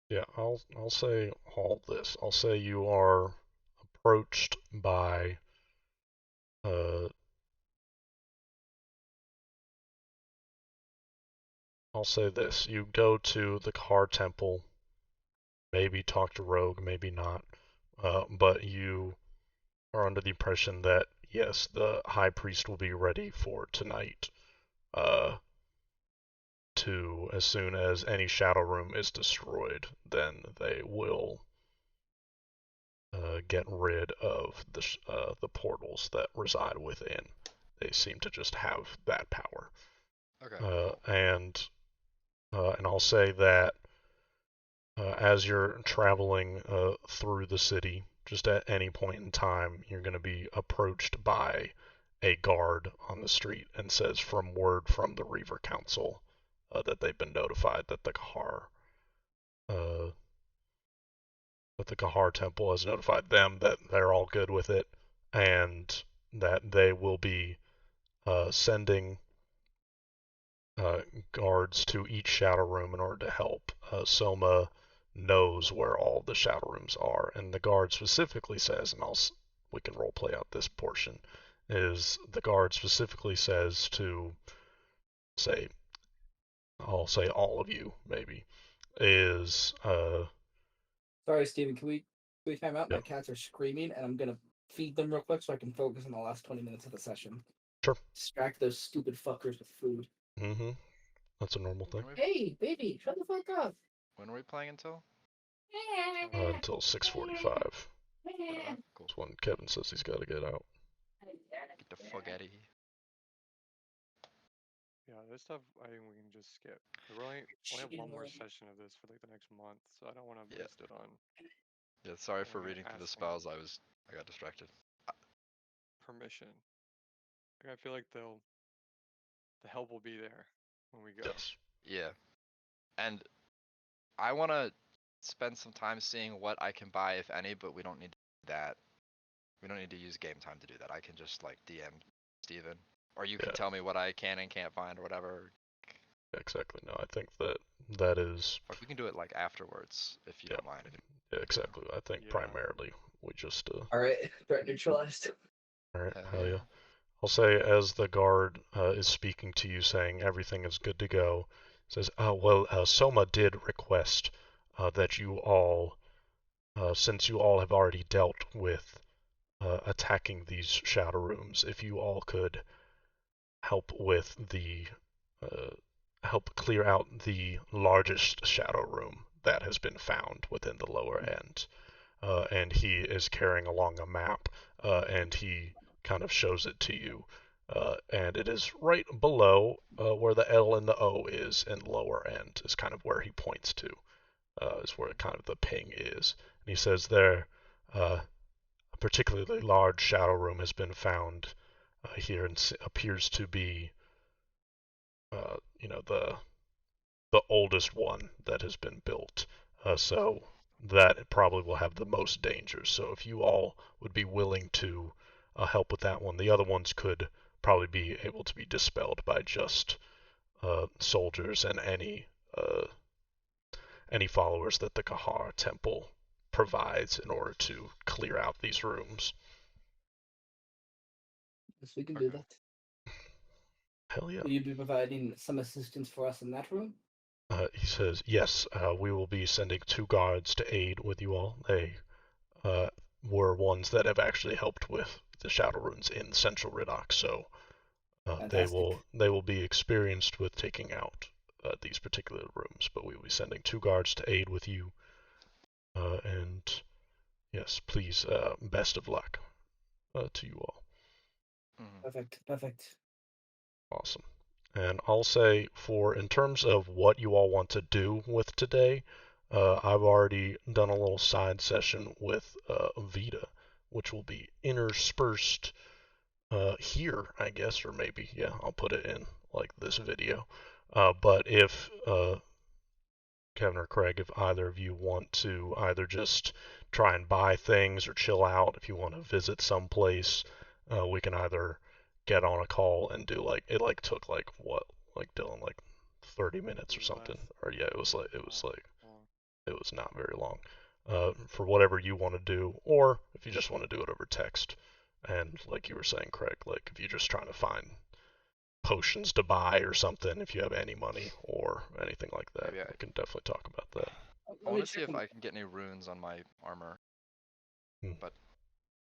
Yeah, I'll say all this. I'll say you are approached by I'll say this. You go to the Car Temple, maybe talk to Rogue, maybe not. But you are under the impression that yes, the High Priest will be ready for tonight. As soon as any Shadow Room is destroyed, then they will get rid of the portals that reside within. They seem to just have that power. Okay, Uh, cool. and and I'll say that as you're traveling through the city, just at any point in time, you're going to be approached by a guard on the street and says, from word from the Reaver Council, that they've been notified that uh, the Kahar Temple has notified them that they're all good with it, and that they will be sending guards to each shadow room in order to help. Soma knows where all the shadow rooms are, and the guard specifically says, and we can role play out this portion, is the guard specifically says to say, I'll say all of you maybe, is Sorry, Steven. Can we time out? yeah, My cats are screaming, and I'm gonna feed them real quick so I can focus on the last 20 minutes of the session. sure. Distract those stupid fuckers with food. Mm-hmm. That's a normal thing. Hey, baby, shut the fuck up. When are we playing until? Until 6:45. Cool. That's when Kevin says he's got to get out. Get the fuck out of here. Yeah, this stuff I think we can just skip. We only have one more session of this for like the next month, so I don't want to waste it on Yeah, sorry for only reading through the asking spells. I got distracted. permission. Like, I feel like the help will be there when we go. Yes. Yeah, and I want to spend some time seeing what I can buy, if any, but we don't need that. We don't need to use game time to do that. I can just like DM Steven. Or you can Yeah. tell me what I can and can't find or whatever. Exactly. No, I think that is. Or we can do it like afterwards if you don't mind. Yeah, exactly. I think Yeah. primarily we just. All right, threat neutralized. All right. Hell Hell yeah. yeah. I'll say as the guard is speaking to you, saying everything is good to go, says, well, Soma did request that you all, since you all have already dealt with attacking these shadow rooms, if you all could help with uh, help clear out the largest shadow room that has been found within the lower end. And he is carrying along a map, and he kind of shows it to you. And it is right below where the L and the O is, and lower end is kind of where he points to, is where kind of the ping is. And he says there, a particularly large shadow room has been found here, and appears to be, the oldest one that has been built. So that probably will have the most dangers. So if you all would be willing to help with that one, the other ones could probably be able to be dispelled by just soldiers and any followers that the Kahar Temple provides in order to clear out these rooms. Yes, we can do Okay. that. Hell yeah. Will you be providing some assistance for us in that room? He says, yes, we will be sending 2 guards to aid with you all. They were ones that have actually helped with the shadow runes in Central Riddock, so they Fantastic. will be experienced with taking out these particular rooms. But we will be sending 2 guards to aid with you, and yes, please, best of luck to you all. Mm-hmm. Perfect. Perfect. Awesome. And I'll say, for in terms of what you all want to do with today, I've already done a little side session with Vita, which will be interspersed here, I guess, or maybe, yeah, I'll put it in like this video. But if Kevin or Craig, if either of you want to either just try and buy things or chill out, if you want to visit someplace, we can either get on a call and do like it like took like what like Dylan like 30 minutes or something, or yeah, it was not very long. For whatever you want to do, or if you just want to do it over text, and like you were saying, Craig, like if you're just trying to find potions to buy or something, if you have any money or anything like that, Maybe we can definitely talk about that. I want to see if I can get any runes on my armor. Hmm. But